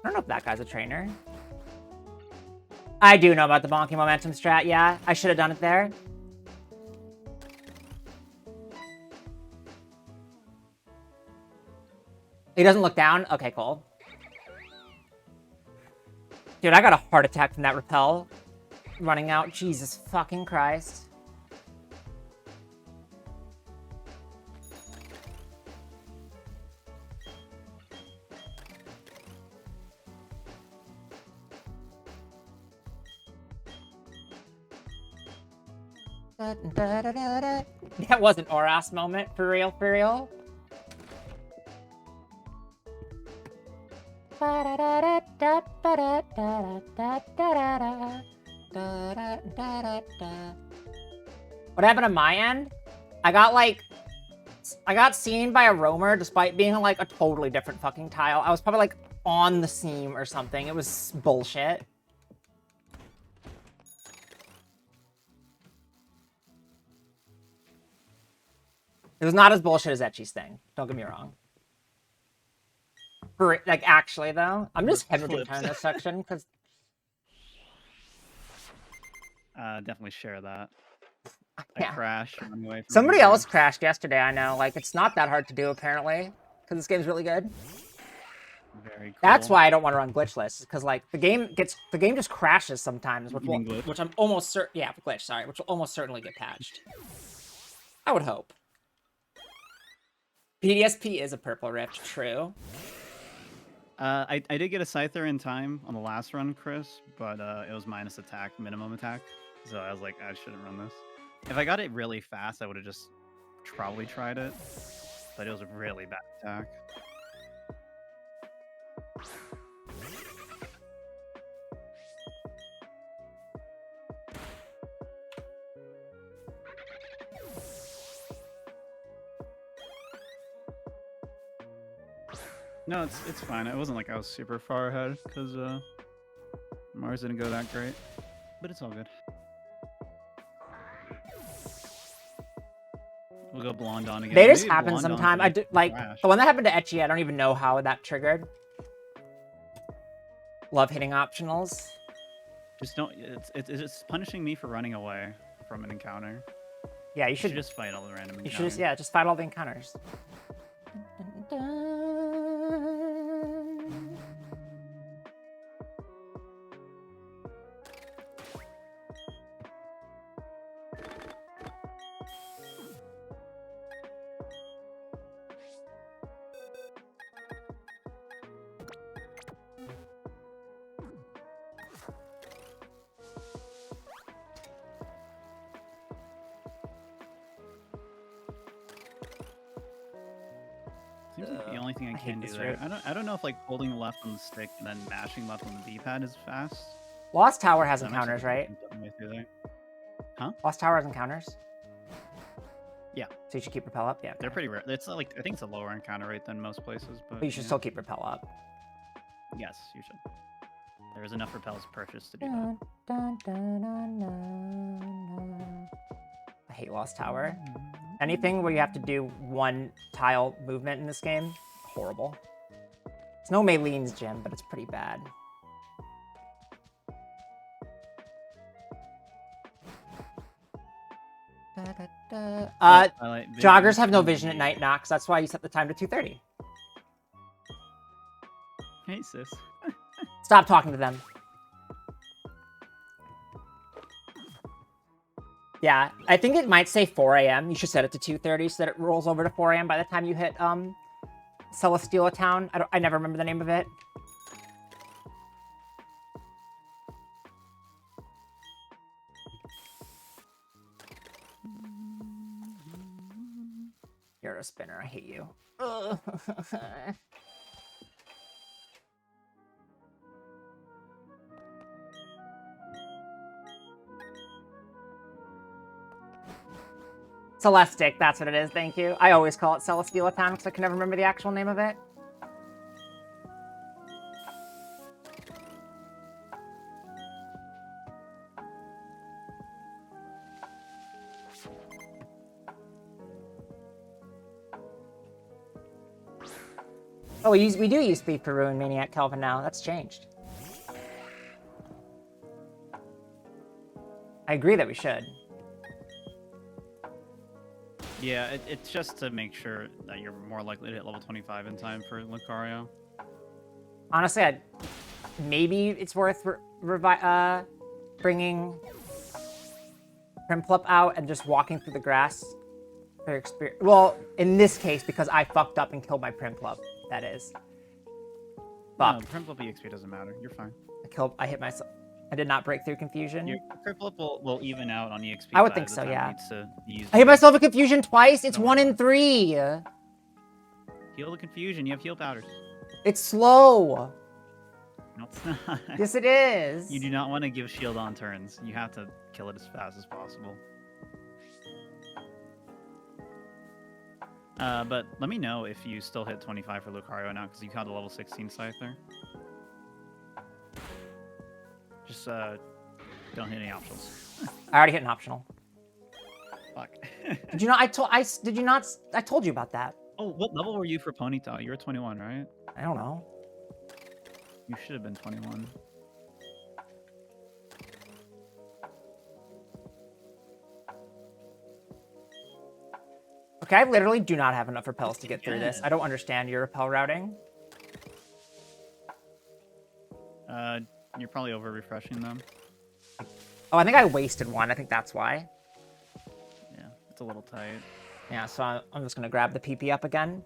I don't know if that guy's a trainer. I do know about the bonking momentum strat, yeah. I should have done it there. He doesn't look down? Okay, cool. Dude, I got a heart attack from that rappel running out. Jesus fucking Christ. That was an Oras moment, for real, for real. What happened on my end? I got seen by a roamer despite being on like a totally different fucking tile. I was probably like on the seam or something. It was bullshit. It was not as bullshit as Etchy's thing. Don't get me wrong. For, like, actually, though, I'm just hemorrhaging in this section, because... Definitely share that. Yeah. I crashed. Run away from Somebody you. else crashed yesterday, I know. Like, it's not that hard to do, apparently, because this game's really good. Very cool. That's why I don't want to run Glitchless, because, like, the game just crashes sometimes, which I'm almost certain... Yeah, glitch, sorry, which will almost certainly get patched. I would hope. PDSP is a purple rift, true. I did get a Scyther in time on the last run, Chris, but it was minus attack, minimum attack. So I was like, I shouldn't run this. If I got it really fast, I would have just probably tried it. But it was a really bad attack. No, it's fine. It wasn't like I was super far ahead because Mars didn't go that great, but it's all good. We'll go blonde on again. They just Maybe happen blonde on sometime. for I do, like crash. the one that happened to Etchy. I don't even know how that triggered. Love hitting optionals. Just don't. It's punishing me for running away from an encounter. Yeah, you You should should just fight all the random encounters. You should just fight all the encounters. Seems like the only thing I I hate can do this there. route. I don't know if like holding left on the stick and then mashing left on the D-pad is fast. Lost Tower has That makes encounters, it right? way through there. Lost Tower has encounters. Yeah. So you should keep repel up. Yeah. They're okay. pretty rare. It's not like I think it's a lower encounter rate than most places, but But you should yeah. still keep repel up. Yes, you should. There is enough repels purchased to do Dun, dun, dun, dun, dun, dun. I hate Lost Tower. Anything where you have to do one tile movement in this game, horrible. It's no Maylene's gym, but it's pretty bad. Joggers have no vision at night, Nox. That's why you set the time to 2:30. Hey, sis. Stop talking to them. Yeah, I think it might say 4 a.m. You should set it to 2:30 so that it rolls over to 4 a.m. by the time you hit Celestial Town. I never remember the name of it. You're a spinner. I hate you. Ugh. Celestic, that's what it is, thank you. I always call it Celestial Town because I can never remember the actual name of it. Oh, we do use Thief for Ruin Maniac Kelvin now. That's changed. I agree that we should. Yeah, it's just to make sure that you're more likely to hit level 25 in time for Lucario. Honestly, maybe it's worth bringing Primplup out and just walking through the grass for experience. Well, in this case, because I fucked up and killed my Primplup, that is. Fuck. No, Primplup EXP doesn't matter. You're fine. I hit myself. I did not break through confusion. Your Primplup will even out on EXP. I would think so, yeah. I hit myself with confusion twice. It's 1 in 3. Heal the confusion. You have heal powders. It's slow. No, it's not. Yes, it is. You do not want to give shield on turns. You have to kill it as fast as possible. But let me know if you still hit 25 for Lucario now, because you had the level 16 Scyther. Just don't hit any optionals. I already hit an optional. Fuck. Did you not? Did you not? I told you about that. Oh, what level were you for Ponyta? You were 21, right? I don't know. You should have been 21. Okay, I literally do not have enough repels to get through this. I don't understand your repel routing. You're probably over refreshing them. Oh, I think I wasted one. I think that's why. Yeah, it's a little tight. Yeah, so I'm just gonna grab the PP up again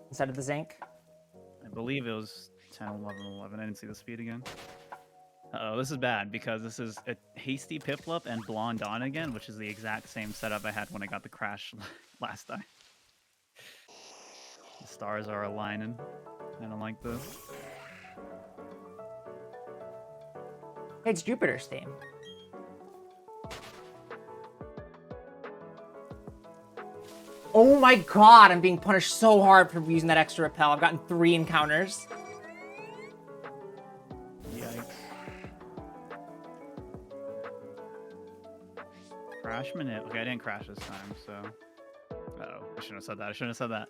instead of the zinc. I believe it was 10, 11, 11. I didn't see the speed again. Uh-oh, this is bad because this is a Hasty Piplup and Blonde on again, which is the exact same setup I had when I got the crash last time. The stars are aligning. I don't like this. Hey, it's Jupiter's theme. Oh my god, I'm being punished so hard for using that extra repel. I've gotten 3 encounters. Yikes. Crash minute. Okay, I didn't crash this time, so... Uh-oh, I shouldn't have said that. I shouldn't have said that.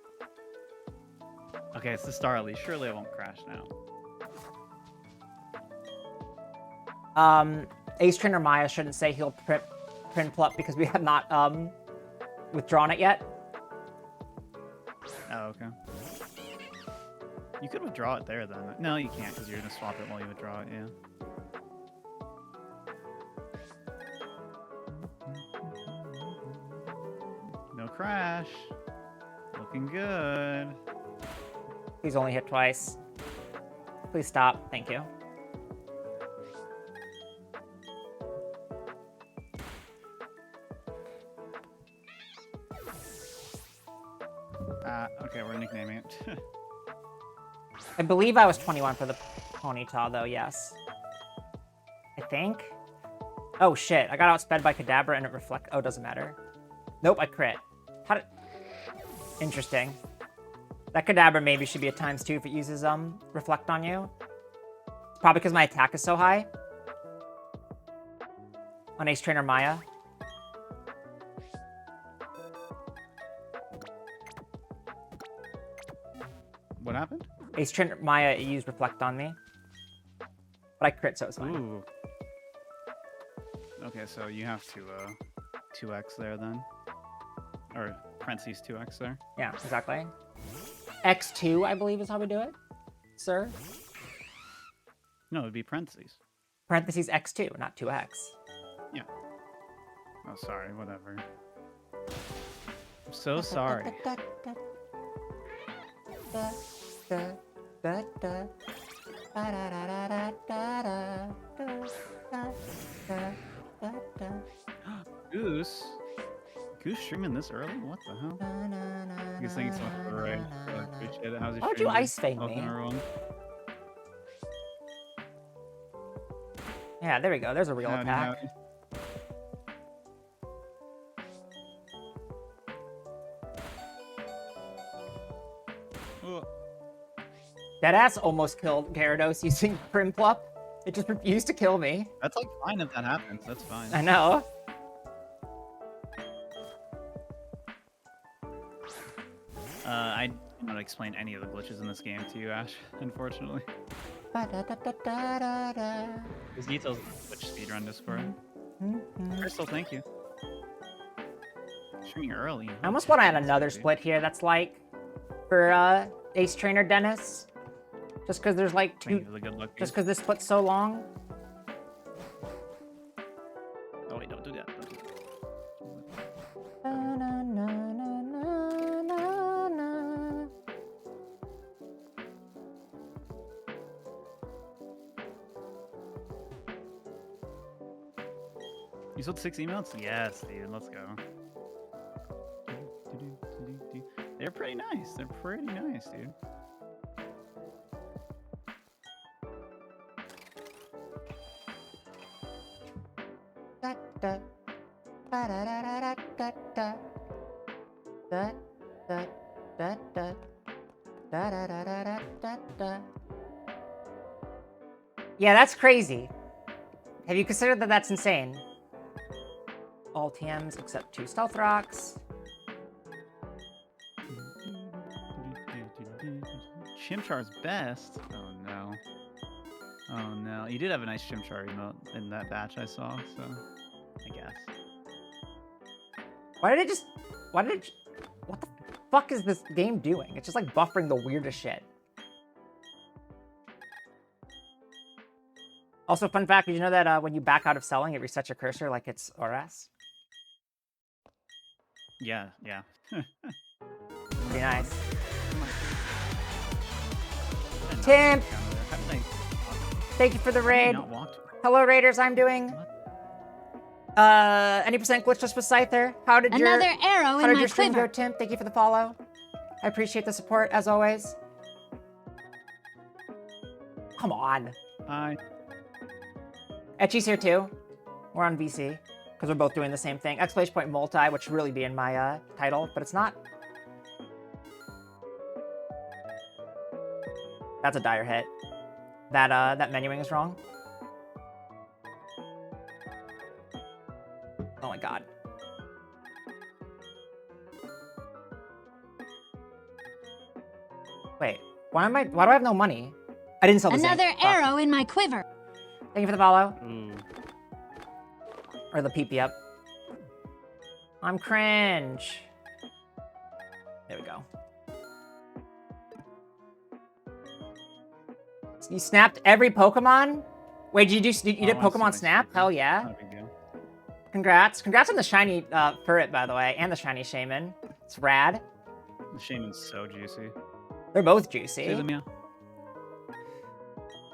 Okay, it's the Starly. Surely I won't crash now. Ace Trainer Maya shouldn't say he'll Primplup because we have not withdrawn it yet. Oh, okay. You could withdraw it there then. No, you can't because you're gonna swap it while you withdraw it. Yeah. No crash. Looking good. He's only hit twice. Please stop. Thank you. Okay, we're nicknaming it. I believe I was 21 for the Ponyta, though, yes. I think? Oh, shit. I got outsped by Kadabra and it reflect... Oh, doesn't matter. Nope, I crit. How did... Interesting. That Kadabra maybe should be a ×2 if it uses, reflect on you. It's probably because my attack is so high. On Ace Trainer Maya. What happened? Ace Trainer Maya used reflect on me. But I crit, so it's fine. Ooh. Okay, so you have to 2x there then. Or parentheses 2x there. Yeah, exactly. X2, I believe, is how we do it, sir. No, it'd be parentheses. Parentheses X2, not 2x. Yeah. Oh, sorry, whatever. I'm so sorry. Goose? Goose streaming this early? What the hell? He's thinking so much for the raid. I appreciate it. How's he Why'd you ice fade me? Welcome, everyone. Yeah, there we go. There's a real Howdy, attack. howdy. Oh. Deadass almost killed Gyarados using Primplup. It just refused to kill me. That's like fine if that happens. That's fine. I know. I I cannot explain any of the glitches in this game to you, Ash, unfortunately. Ba-da-da-da-da-da-da. There's details in the Twitch speedrun Discord. Crystal, thank you. Streaming early. I almost want to add another Maybe. split here that's like for Ace Trainer Dennis. Just because there's like Thank two. you for the good luck. Just because this split's so long. Oh wait, don't do that. Don't do that. Na-na-na-na-na-na-na. You sold 6 emails? Yes, dude. Let's go. They're pretty nice. They're pretty nice, dude. Da, da. Ba-da-da-da-da-da-da. Da, da, da, da. Da-da-da-da-da-da-da. Yeah, that's crazy. Have you considered that that's insane? All TMs except 2 stealth rocks. Chimchar's best? Oh no. Oh no. You did have a nice Chimchar emote in that batch I saw, so I guess. What the fuck is this game doing? It's just like buffering the weirdest shit. Also, fun fact, did you know that when you back out of selling, it resets your cursor like it's RS? Yeah, yeah. Pretty nice. Tim, thank you for the raid. Hello, Raiders, I'm doing any percent glitchless with Scyther. How did your Another arrow how in did my your stream quiver. go, Tim? Thank you for the follow. I appreciate the support as always. Come on. Hi. Etchy's here too. We're on VC because we're both doing the same thing. Exclamation point multi, which should really be in my title, but it's not. That's a dire hit. That menuing is wrong. Oh my god. Wait, why do I have no money? I didn't sell the zinc. Another Fuck. arrow in my quiver. Thank you for the follow. Ooh. Or the PP up. I'm cringe. There we go. You snapped every Pokemon? Wait, did you did I Pokemon see Snap? my Hell yeah. Not a big deal. Congrats. Congrats on the shiny Furret, by the way, and the shiny Shaman. It's rad. The Shaman's so juicy. They're both juicy. Say them, yeah.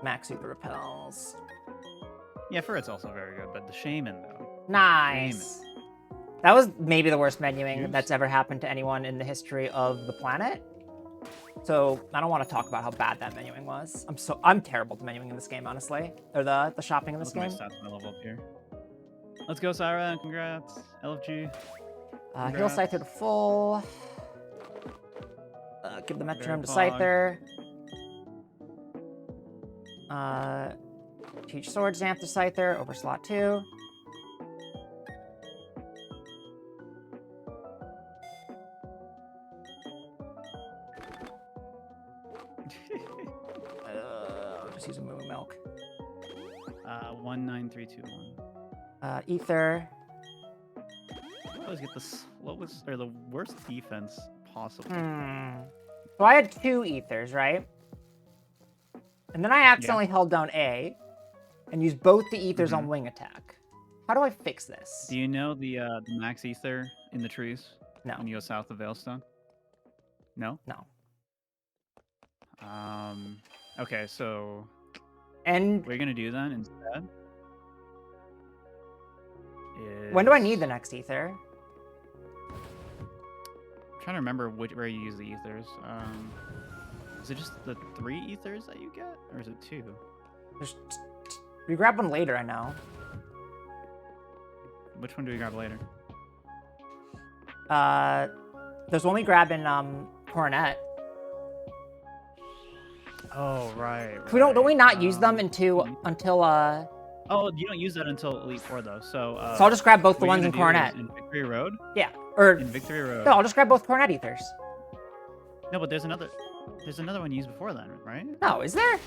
Max Super Repels. Yeah, Furret's also very good, but the Shaman, though. Nice. That was maybe the worst menuing Juice. that's ever happened to anyone in the history of the planet. So I don't want to talk about how bad that menuing was. I'm terrible at menuing in this game, honestly. Or the shopping in this Look at game. my stats when I level up here. Let's go, Syra. Congrats. LFG. Heal Congrats. Scyther to full. Give the Metronome to Very Scyther. Teach Sword Zamp to Scyther over slot 2. I'll just use a Moo Milk. 19321. Ether. I always get the slowest or the worst defense possible. So I had 2 Ethers, right? And then I accidentally held down A and used both the Ethers on Wing Attack. How do I fix this? Do you know the max ether in the trees? No. When you go south of Veilstone? No? No. Okay, so And what you're gonna do then instead is... when do I need the next Ether? I'm trying to remember where you use the ethers. Is it just the 3 ethers that you get? Or is it 2? We grab one later, I know. Which one do we grab later? There's one we grab in Coronet. Oh, right. We don't we not use them until Oh, you don't use that until Elite 4 though. So so I'll just grab both the what ones you're in gonna do Coronet. is in Victory Road. Yeah. Or In Victory Road. no, I'll just grab both Coronet Ethers. No, but there's another one you used before then, right? No, is there?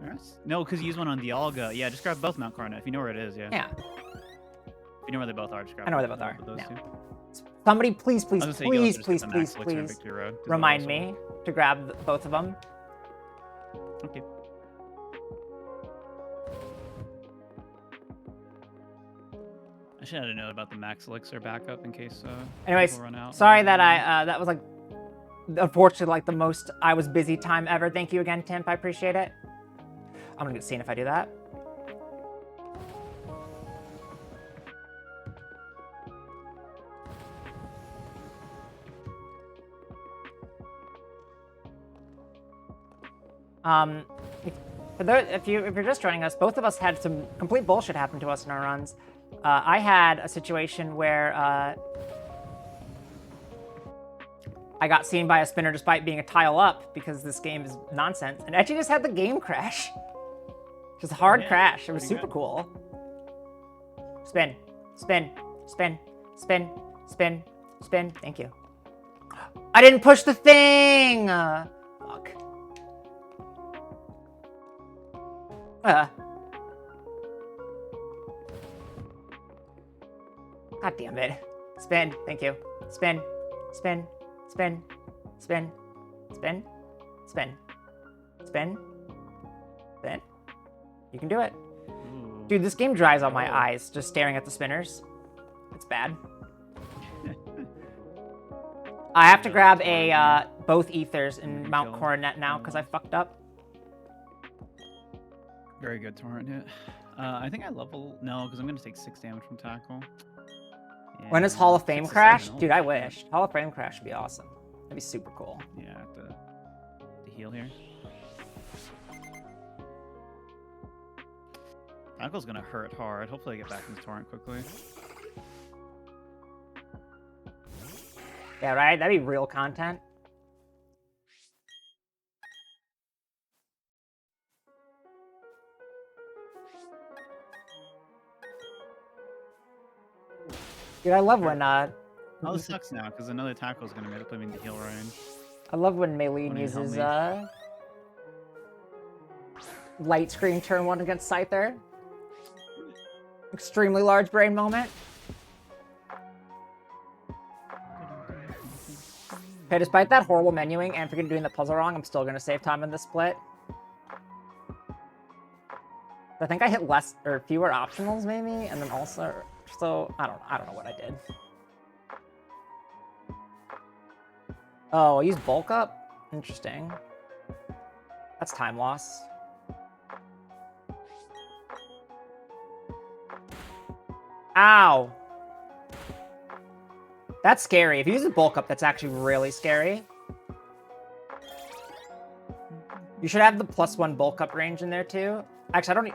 Yes. No, because you used one on Dialga. Yeah, just grab both Mount Carna if you know where it is. Yeah. Yeah. If you know where they both are, just grab. I know where they both are. Those No. two. Somebody, please, please, I was gonna say, you also please, just please, hit the please, Max Elixir in please Victory Road, 'cause that'll remind also me work. to grab both of them. Okay. I should add a note about the Max Elixir backup in case. Anyways, people run out. sorry that that was like, unfortunately, like the most I was busy time ever. Thank you again, Timp. I appreciate it. I'm gonna get seen if I do that. If you're just joining us, both of us had some complete bullshit happen to us in our runs. I had a situation where I got seen by a spinner despite being a tile up because this game is nonsense, and actually just had the game crash. Just a hard crash. It was super cool. Spin, spin, spin, spin, spin, spin. Thank you. I didn't push the thing. Fuck. God damn it. Spin. Thank you. Spin. Spin. Spin. Spin. Spin. Spin. Spin. Spin. You can do it. Dude, this game dries out my eyes just staring at the spinners. It's bad. I have to grab a both ethers in Mount Coronet now because I fucked up. Very good torrent hit. I think I level no, because I'm gonna take 6 damage from tackle. Yeah, When does Hall of Fame 6 to crash? 7, Dude, I wish. Hall of Fame crash would be awesome. That'd be super cool. Yeah, I have to heal here. Tackle's gonna hurt hard. Hopefully I get back into torrent quickly. Yeah, right? That'd be real content. Dude, I love when Oh, this sucks now because another tackle's gonna put me into heal range. I love when Melee Wanna help uses me? light screen turn 1 against Scyther. Extremely large brain moment. Okay, despite that horrible menuing and forgetting doing the puzzle wrong, I'm still gonna save time in this split. I think I hit less or fewer optionals maybe, and then also, so I don't know what I did. Oh, I used bulk up? Interesting. That's time loss. Ow! That's scary. If you use a bulk up, that's actually really scary. You should have the +1 bulk up range in there too. Actually,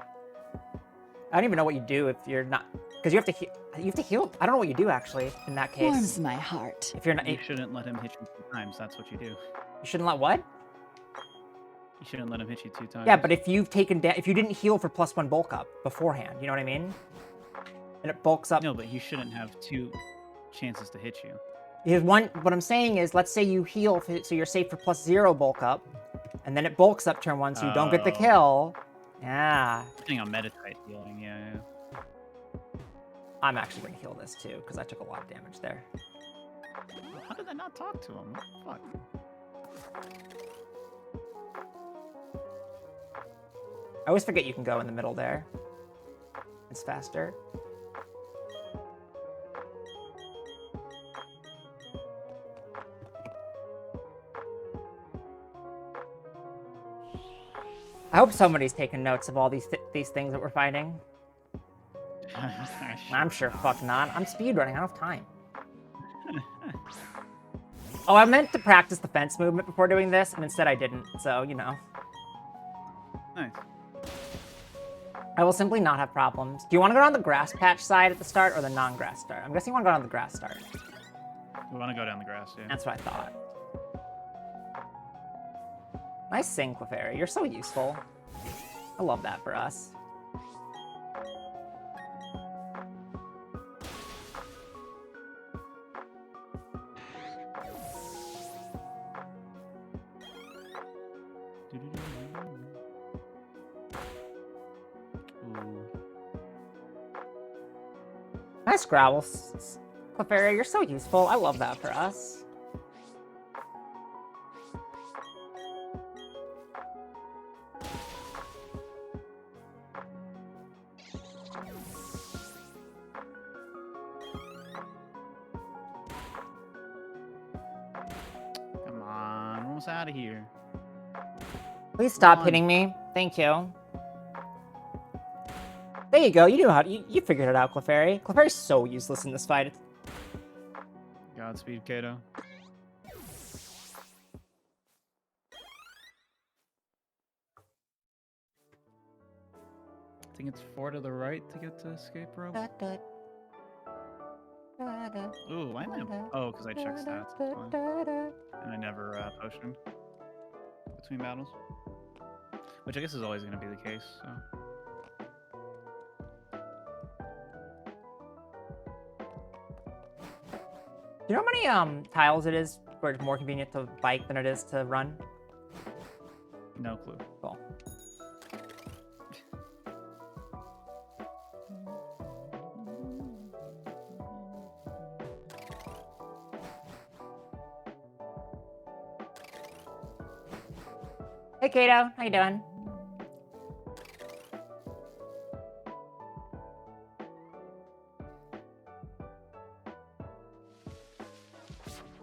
I don't even know what you do if you're not, because you have to heal. I don't know what you do actually in that case. Warms my heart. If you're not, You shouldn't let him hit you 2 times. That's what you do. you shouldn't let what? You shouldn't let him hit you 2 times. Yeah, but if you've taken if you didn't heal for +1 bulk up beforehand, you know what I mean? And it bulks up. No, but you shouldn't have 2 chances to hit you. Because what I'm saying is, let's say you heal, so you're safe for +0 bulk up, and then it bulks up turn 1, so you don't get the kill. Yeah. Depending on meta-type healing, yeah. I'm actually going to heal this too, because I took a lot of damage there. How did I not talk to him? What the fuck? I always forget you can go in the middle there. It's faster. I hope somebody's taking notes of all these things that we're fighting. I'm sure fuck not. I'm speedrunning. I don't have time. Oh, I meant to practice the fence movement before doing this, and instead I didn't. So, you know. Nice. I will simply not have problems. Do you want to go down the grass patch side at the start or the non-grass start? I'm guessing you want to go down the grass start. We want to go down the grass, yeah. That's what I thought. Nice sing, Clefairy. You're so useful. I love that for us. Ooh. Nice growl, Clefairy. You're so useful. I love that for us. Come on, we're almost out of here. Please stop on. hitting me. Thank you. There you go. You knew how. You figured it out, Clefairy. Clefairy's so useless in this fight. Godspeed, Kato. I think it's 4 to the right to get to escape rope. Ooh, why am I? Oh, because I checked stats. That's why. And I never potioned between battles, which I guess is always going to be the case. So. Do you know how many tiles it is where it's more convenient to bike than it is to run? No clue. Cool. Hey, Kato. How you doing?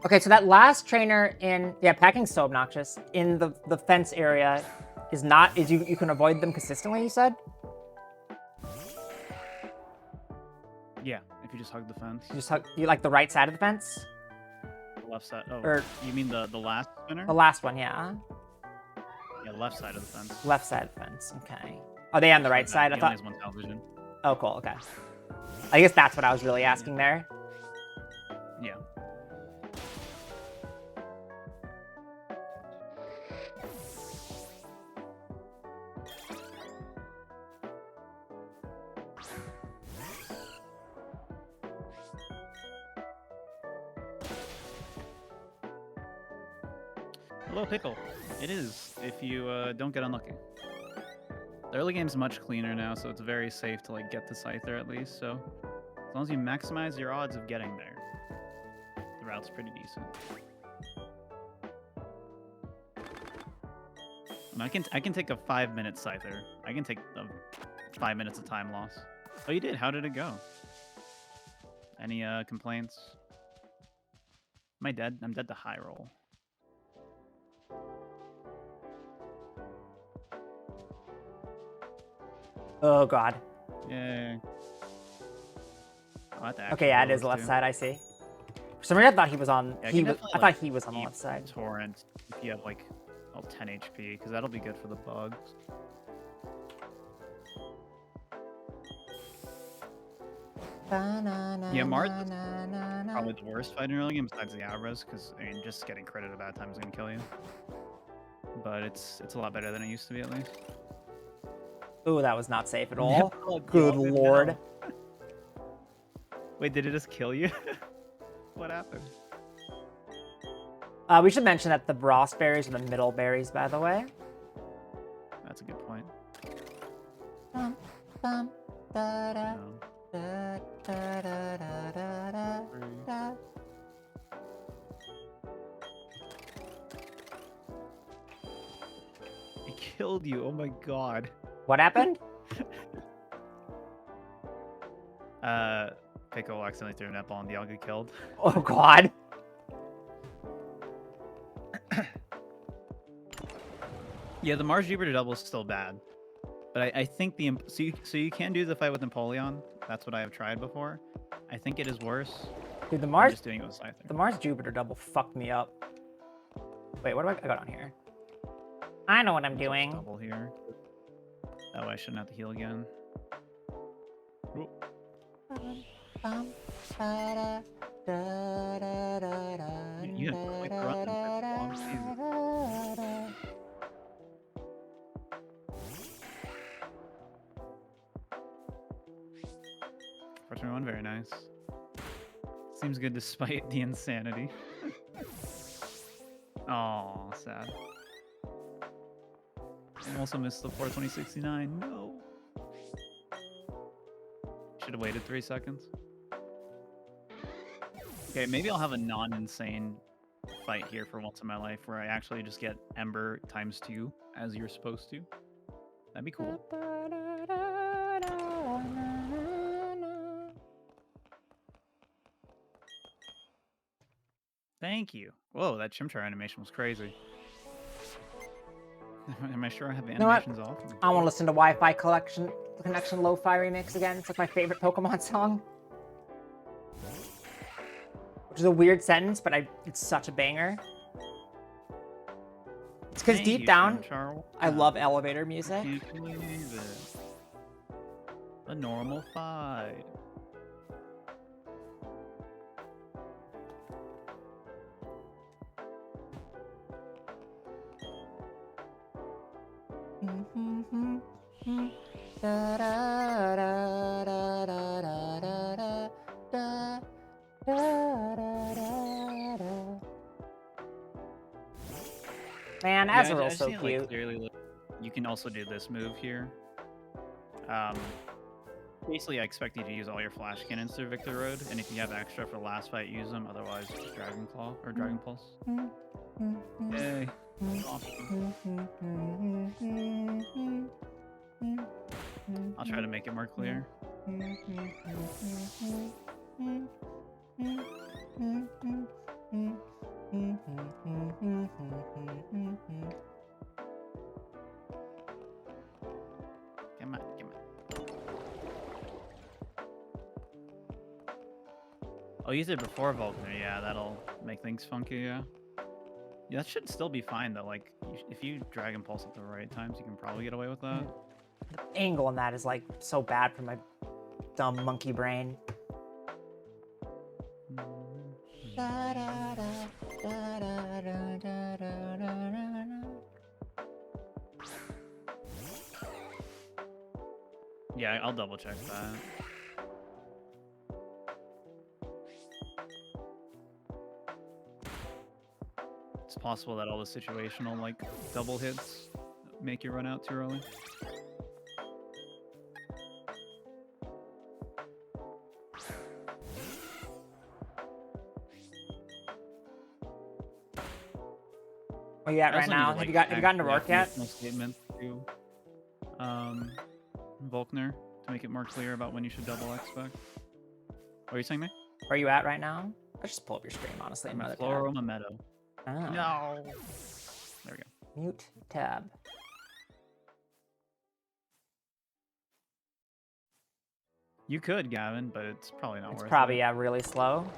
Okay, so that last trainer in packing's so obnoxious. In the fence area is you can avoid them consistently, you said? Yeah, if you just hug the fence. You like the right side of the fence? The left side. Oh, Or you mean the last spinner? the last one, yeah. Yeah, left side of the fence. Left side of the fence, okay. Are they on the right side? I He thought. only has one television. Oh, cool, okay. I guess that's what I was really asking there. Yeah. Hello, Pickle. It is, if you don't get unlucky. The early game's much cleaner now, so it's very safe to like get the Scyther at least, so as long as you maximize your odds of getting there, the route's pretty decent. And I can take a 5-minute Scyther. I can take the 5 minutes of time loss. Oh, you did? How did it go? Any complaints? Am I dead? I'm dead to high roll. Oh god. Yay. Oh, Okay, yeah, it is the left side. I see. For some reason, I thought he was on. Yeah, I thought he was on the left side. Torrent if you have like 10 HP, because that'll be good for the bugs. Yeah, Mars is probably the worst fight in early game besides the Abras, because I mean, just getting crit at a bad time is gonna kill you. But it's a lot better than it used to be at least. Ooh, that was not safe at all. Good lord. Wait, did it just kill you? What happened? We should mention that the Ross berries are the middle berries, by the way. That's a good point. It killed you. Oh my god. What happened? Pickle accidentally threw a netball and the all get killed. Oh god. Yeah, the Mars Jupiter double is still bad, but I think so you can do the fight with Napoleon. That's what I have tried before. I think it is worse. Dude, the I'm Mars just doing it with Scyther. the Mars Jupiter double fucked me up. Wait, what do I go down here? I know what I'm doing. Double here. Oh, I shouldn't have to heal again. Ooh. You had quick run and long season. Fortune 1, very nice. Seems good despite the insanity. Oh, sad. I also missed the 42069. No. Should have waited 3 seconds. Okay, maybe I'll have a non-insane fight here for once in my life where I actually just get Ember ×2 as you're supposed to. That'd be cool. Thank you. Whoa, that Chimchar animation was crazy. Am I sure I have the You know what? animations off? I want to listen to Wi-Fi Connection Lo-Fi Remix again. It's like my favorite Pokemon song. Which is a weird sentence, but it's such a banger. It's because deep down, I love elevator music. Can't believe it. A normal fight. Man, Yeah, Azrael's so seen it, cute. like, clearly look, you can also do this move here. Basically, I expect you to use all your flash cannons through Victor Road, and if you have extra for the last fight, use them. Otherwise, just Dragon Claw or Dragon Pulse. Yay! Awesome. I'll try to make it more clear. Come on, come on. I'll use it before Vulcan. Yeah, that'll make things funky, yeah. Yeah, that should still be fine, though. Like, if you Dragon Pulse at the right times, you can probably get away with that. The angle on that is like so bad for my dumb monkey brain. Yeah, I'll double check that. It's possible that all the situational, like, double hits make you run out too early. Where you at right now? Have you gotten to Rourke yet? Statement to Volkner to make it more clear about when you should double expect. What are you saying, man? Where are you at right now? Let's just pull up your stream, honestly. I'm Another at tab. Floroma Meadow. Oh. No. There we go. Mute tab. You could, Gavin, but it's probably not worth it. It's probably, yeah, really slow.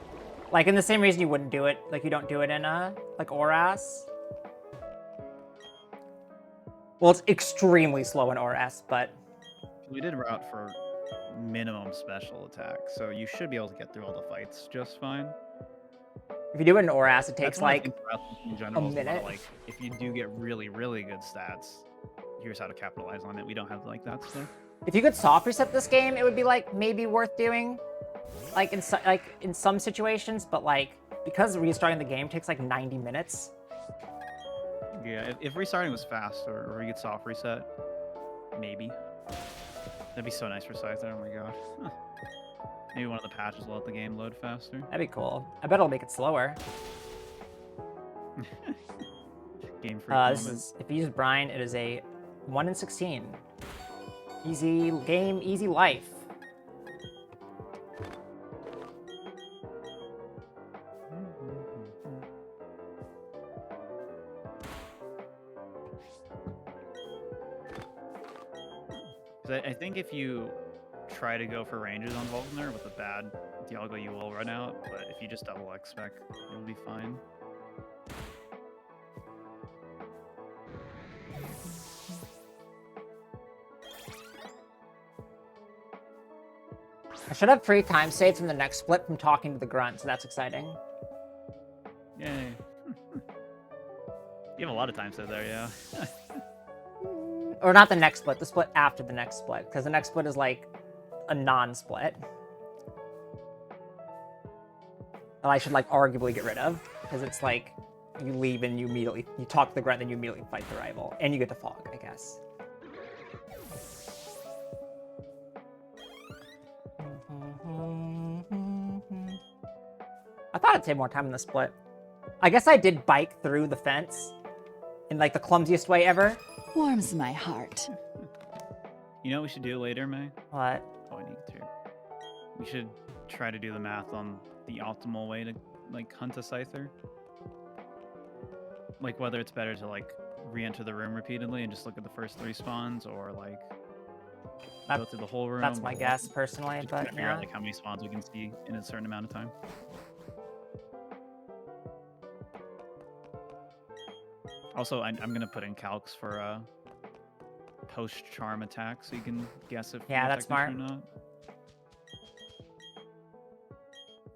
Like, in the same reason you wouldn't do it, like, you don't do it in, like, Oras. Well, it's extremely slow in Oras, but... We did route for minimum special attack, so you should be able to get through all the fights just fine. If you do it in Oras, it takes, That's one I like, think routes in general a is a lot minute. of, like, if you do get really, really good stats, here's how to capitalize on it. We don't have, like, that stuff. If you could soft reset this game, it would be, like, maybe worth doing. Like, in some situations, but, like, because restarting the game takes, like, 90 minutes. Yeah, if restarting was fast or we could soft reset, maybe. That'd be so nice for Scyther, oh my god. Maybe one of the patches will let the game load faster. That'd be cool. I bet it'll make it slower. Game freak This is, if you use Brine, it is a 1 in 16. Easy game, easy life. I think if you try to go for ranges on Volkner with a bad Dialga, you will run out, but if you just double expect, you'll be fine. I should have free time saved from the next split from talking to the grunt, so that's exciting. Yay. You have a lot of time saved there, yeah. Or not the next split, the split after the next split, because the next split is like a non-split. That I should like arguably get rid of, because it's like you leave and you talk to the grunt, then you immediately fight the rival, and you get the fog, I guess. I thought I'd save more time in the split. I guess I did bike through the fence in like the clumsiest way ever. Warms my heart. You know what we should do later, May? What? Oh, I need to. We should try to do the math on the optimal way to like hunt a Scyther. Like whether it's better to like re-enter the room repeatedly and just look at the first 3 spawns, or like go through the whole room. That's my guess personally, Just but figure yeah. out like how many spawns we can see in a certain amount of time. Also, I'm gonna put in calcs for post charm attack, so you can guess if Yeah, you're that's effective smart. or not.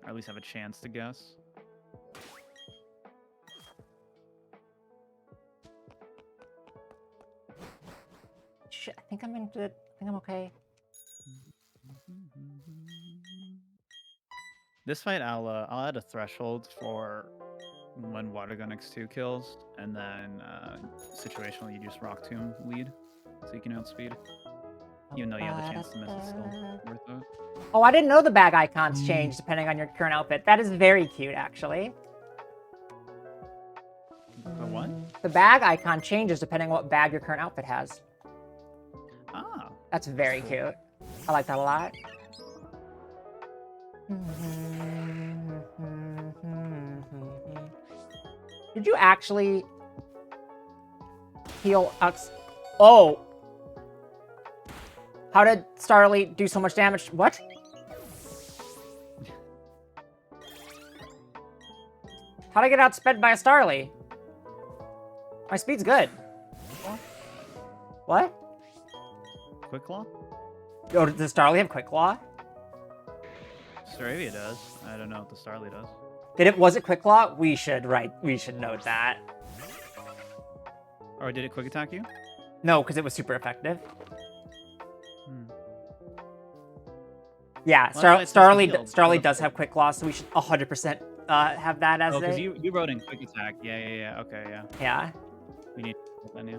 Or at least have a chance to guess. Shit, I think I'm into it. I think I'm okay. This fight, I'll add a threshold for when Water Gun X2 kills, and then situationally you just Rock Tomb lead, so you can outspeed. Even though you have the chance to miss, it's still worth it. Oh, I didn't know the bag icons change depending on your current outfit. That is very cute, actually. The what? The bag icon changes depending on what bag your current outfit has. Ah. That's very cute. I like that a lot. Did you actually heal Ux? Oh! How did Starly do so much damage? What? How'd I get outsped by a Starly? My speed's good. What? Quick Claw? Oh, does Starly have Quick Claw? Staravia does. I don't know what the Starly does. Was it Quick Claw? We should note that. Or did it quick attack you? No, because it was super effective. Hmm. Yeah, Well, Starly does have Quick Claw, so we should 100% have that as because a... you wrote in quick attack. Yeah. Okay, yeah. Yeah. We need to then, yeah.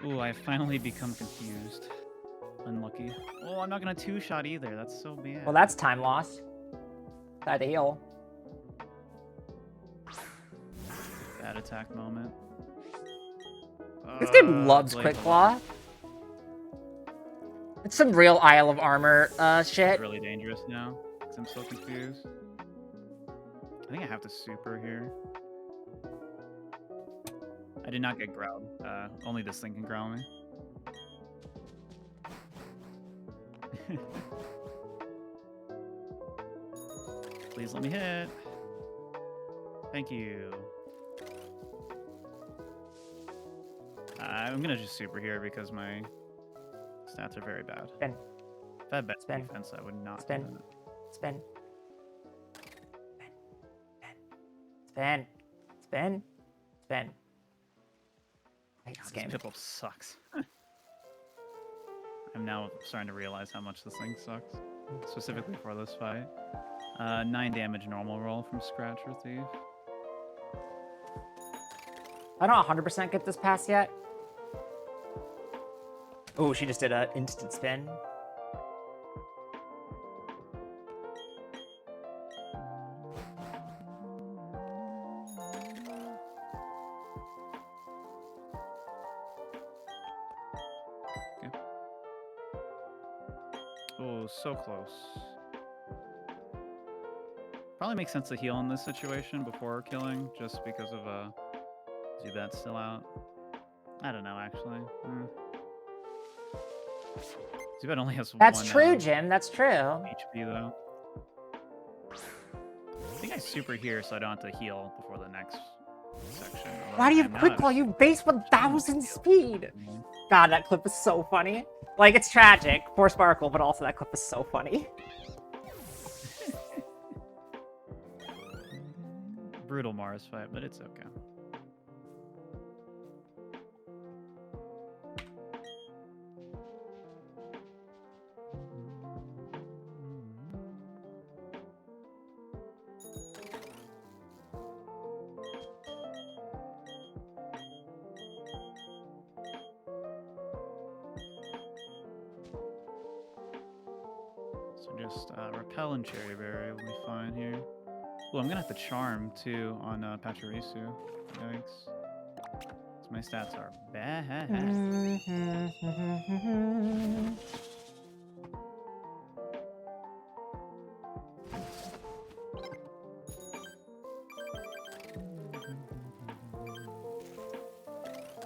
Ooh, I finally become confused. Unlucky. Oh, I'm not gonna 2-shot either. That's so bad. Well, that's time lost. I had to heal. Bad attack moment. This game loves Blade Quick Blade. Claw. It's some real Isle of Armor shit. It's really dangerous now, because I'm so confused. I think I have to super here. I did not get growled. Only this thing can growl me. Please let me hit. Thank you. I'm gonna just super here because my stats are very bad. Spin. If I had best Spin. defense, I would not. Spin. do that. Spin. Spin. Spin. Spin. I hate this God, game. this Piplup sucks. I'm now starting to realize how much this thing sucks, specifically for this fight. 9 damage normal roll from Scratch or Thief. I don't 100% get this pass yet. Oh, she just did an instant spin. Oh, so close. Probably makes sense to heal in this situation before killing, just because of Zubat's still out. I don't know, actually. Zubat only has That's one true, Jim. That's true. HP though. I think I super here so I don't have to heal before the next section. Why do you have Quick Claw? You have base 1000 speed. God, that clip is so funny. Like, it's tragic for Sparkle, but also that clip is so funny. Brutal Mars fight, but it's okay. just repel and cherry berry will be fine here. Well, I'm gonna have to charm too on Pachirisu. Yikes. So my stats are bad.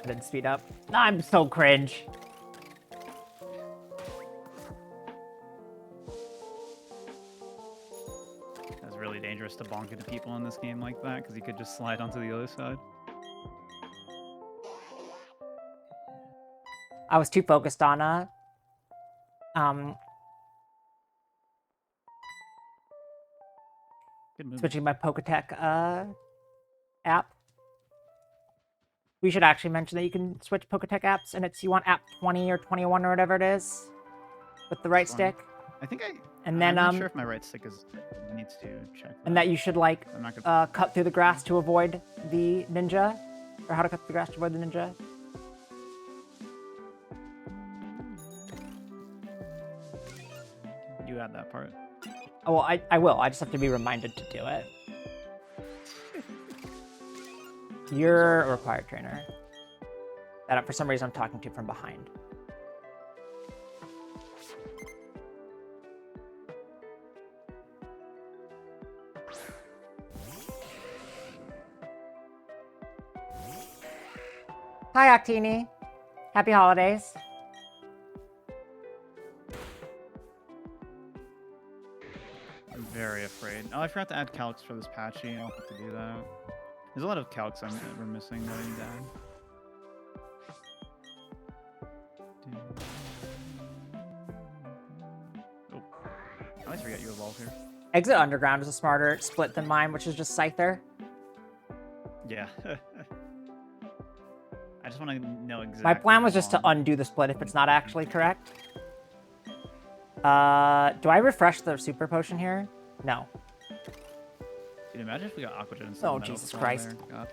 I didn't speed up. I'm so cringe. It's really dangerous to bonk into people in this game like that because you could just slide onto the other side. I was too focused on Good move. switching my Poketech app. We should actually mention that you can switch Poketech apps, and it's you want app 20 or 21 or whatever it is with the right 20. stick. I think And then I'm not sure if my right stick is needs to check. and that you should like I'm not gonna. cut through the grass to avoid the ninja, or how to cut through the grass to avoid the ninja. You add that part. Oh, well, I will. I just have to be reminded to do it. You're a required trainer. That for some reason I'm talking to from behind. Hi, Octini. Happy holidays. I'm very afraid. Oh, I forgot to add calcs for this patchy. I'll have to do that. There's a lot of calcs we're missing that I'm down. Oh, I always forget you evolve here. Exit Underground is a smarter split than mine, which is just Scyther. Yeah. I just want to know exactly. My plan was how just to long. undo the split if it's not actually correct. Do I refresh the super potion here? No. Dude, imagine if we got Aquagen instead Oh, of Metal Jesus Ball Christ. there. God.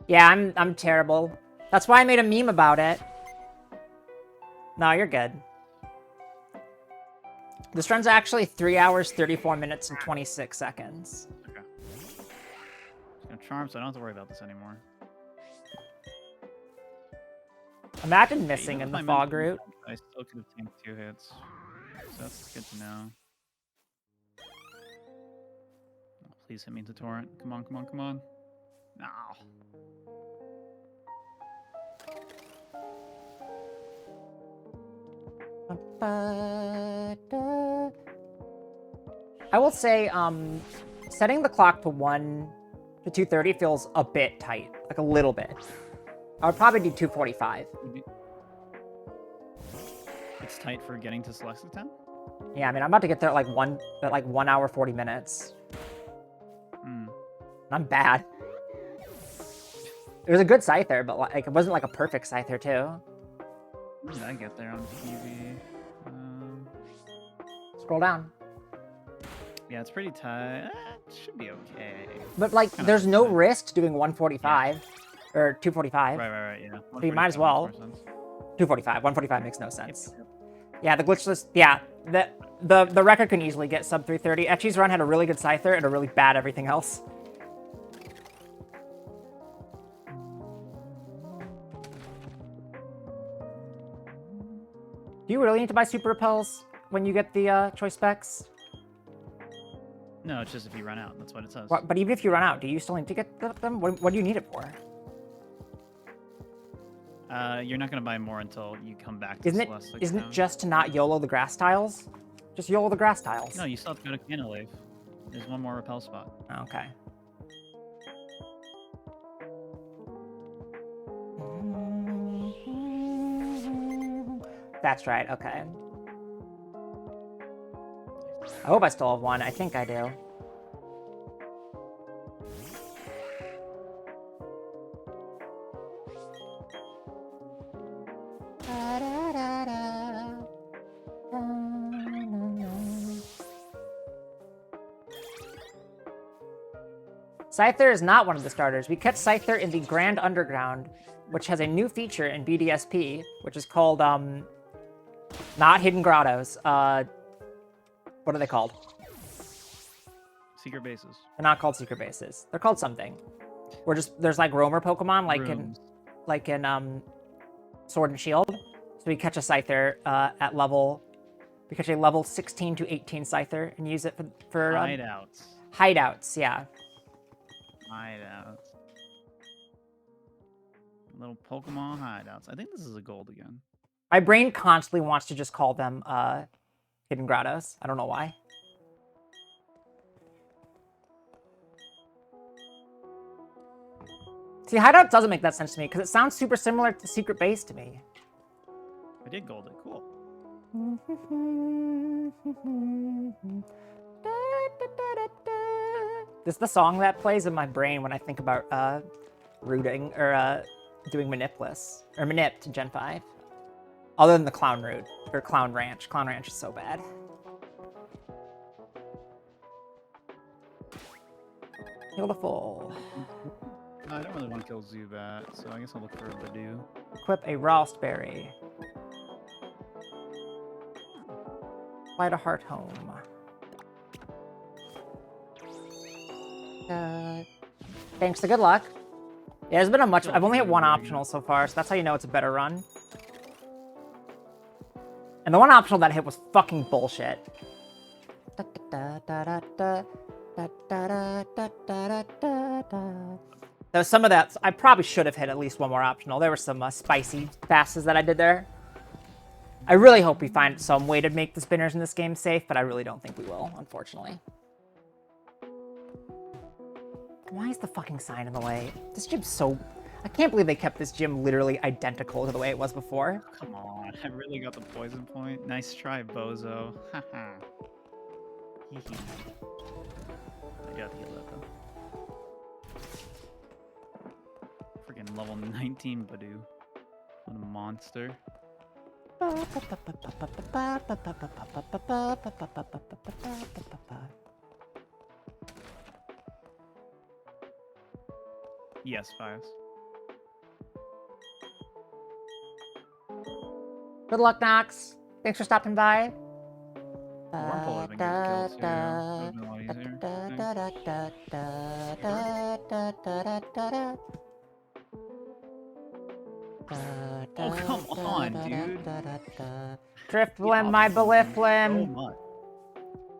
Yeah, I'm terrible. That's why I made a meme about it. No, you're good. This run's actually 3 hours, 34 minutes, and 26 seconds. Okay. Just gonna charm, so I don't have to worry about this anymore. Imagine Yeah, missing even in with the my fog mental route. health, I still could have taken 2 hits. So that's good to know. Oh, please hit me into torrent. Come on, come on, come on. No. I will say, setting the clock to 2:30 feels a bit tight, like a little bit. I would probably do 2:45. It's tight for getting to Celeste 10? Yeah, I mean, I'm about to get there at like 1 hour 40 minutes. Hmm. I'm bad. It was a good Scyther, but like it wasn't like a perfect Scyther too. When did I get there on TV? Scroll down. Yeah, it's pretty tight. It should be okay. But like, Kinda there's no tight. risk doing 145 or 245. Right, yeah. So you might as 145 well. makes more sense. 245. 145 makes no sense. Yep. Yeah, the glitchless. Yeah, the record can easily get sub 330. Etchy's run had a really good Scyther and a really bad everything else. Do you really need to buy super repels when you get the choice specs? No, it's just if you run out. That's what it says. But even if you run out, do you still need to get them? What do you need it for? You're not gonna buy more until you come back to Isn't Celeste. it just to not YOLO the grass tiles? Just YOLO the grass tiles. No, you still have to go to Canalave. There's one more repel spot. Okay. That's right, okay. I hope I still have one. I think I do. Scyther is not one of the starters. We catch Scyther in the Grand Underground, which has a new feature in BDSP, which is called, not Hidden Grottos. What are they called? Secret bases. They're not called secret bases. They're called something. There's like roamer Pokemon, like in Sword and Shield. So we catch a Scyther we catch a level 16 to 18 Scyther and use it for Hideouts. Hideouts, yeah. Hideouts. Little Pokemon hideouts. I think this is a gold again. My brain constantly wants to just call them Hidden Grottos. I don't know why. See, Hideout doesn't make that sense to me because it sounds super similar to Secret Base to me. I did gold it. Cool. This is the song that plays in my brain when I think about rooting or doing Manipless or Manip to Gen 5. Other than the Clown Route or Clown Ranch. Clown Ranch is so bad. Beautiful. I don't really want to kill Zubat, so I guess I'll look for a Badoo. Equip a Ralstberry. Fly to Heart Home. Thanks to good luck. Yeah, there's been I've only hit one optional so far, so that's how you know it's a better run. And the one optional that I hit was fucking bullshit. There was some of that, I probably should have hit at least one more optional. There were some spicy passes that I did there. I really hope we find some way to make the spinners in this game safe, but I really don't think we will, unfortunately. Why is the fucking sign in the way? This gym's so... I can't believe they kept this gym literally identical to the way it was before. Come on, I really got the poison point. Nice try, bozo. Haha. I got healed up though. Freaking level 19 Badoo. What a monster. Yes, Fives. Good luck, Nox. Thanks for stopping by. Wormhole have been getting kills too. That would've been a lot easier. Oh, come on, dude. Driftblim, my Beliflim. So much.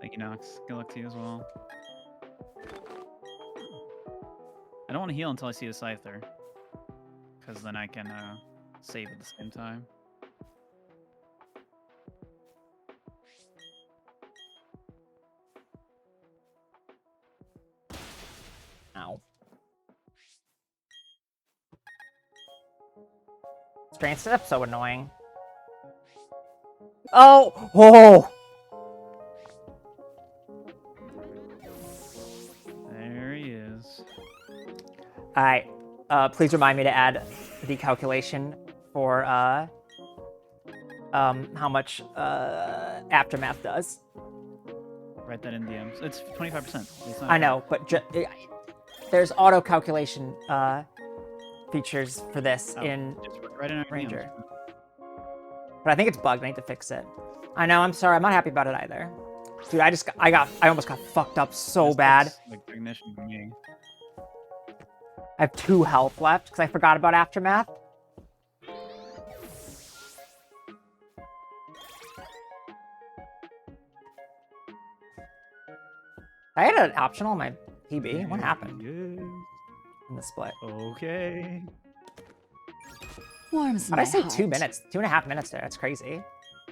Thank you, Nox. Good luck to you as well. I don't want to heal until I see a Scyther, because then I can save at the same time. Ow. Strain Step, so annoying. Oh! Whoa! There he is. Alright. Please remind me to add the calculation for how much Aftermath does. Write that in DMs. It's 25%. I know, but there's auto calculation features for this in right in Ranger. But I think it's bugged. I need to fix it. I know. I'm sorry. I'm not happy about it either. Dude, I almost got fucked up so bad. Like ignition for me. I have 2 health left because I forgot about Aftermath. I had an optional on my PB. What happened in the split? Okay. Warms How'd my I say heart. 2 minutes? 2.5 minutes there. That's crazy.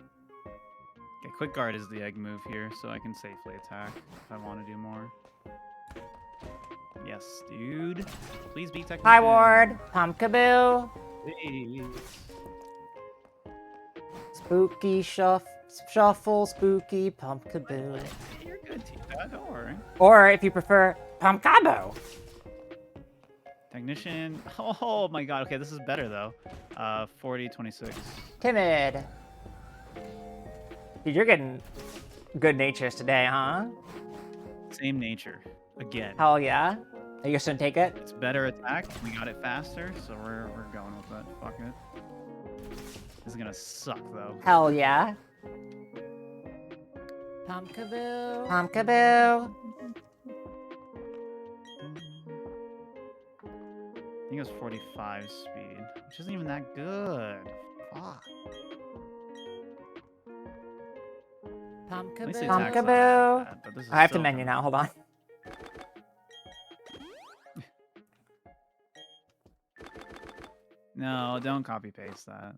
Okay, quick guard is the egg move here, so I can safely attack if I want to do more. Yes, dude. Please be technical. Hi, Ward. Pumpkaboo. Please. Spooky shuffle, spooky pumpkaboo. You're good, Tika. Don't worry. Or if you prefer, pumpkaboo. Technician. Oh my god. Okay, this is better though. 40, 26. Timid. Dude, you're getting good natures today, huh? Same nature. Again. Hell yeah. Are you just gonna take it? It's better attack. We got it faster, so we're going with it. Fuck it. This is gonna suck though. Hell yeah. Pumpkaboo. Pumpkaboo. I think it was 45 speed, which isn't even that good. Fuck. At least the Pumpkaboo. attack's not Pumpkaboo. bad, but this is I have to still menu now. Hold on. No, don't copy paste that.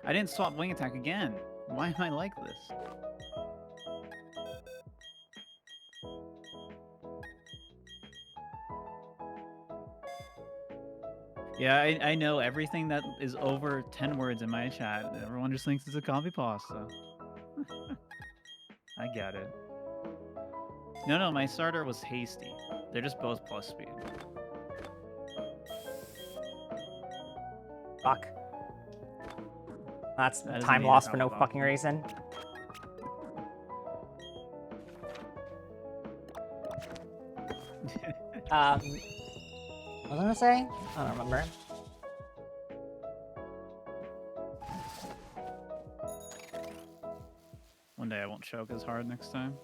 I didn't swap wing attack again. Why am I like this? Yeah, I know everything that is over 10 words in my chat. Everyone just thinks it's a copy pasta. I get it. No, my starter was hasty. They're just both plus speed. Fuck. That's That doesn't time mean lost it's for no not fucking reason. What was I gonna say? I don't remember. One day I won't choke as hard next time.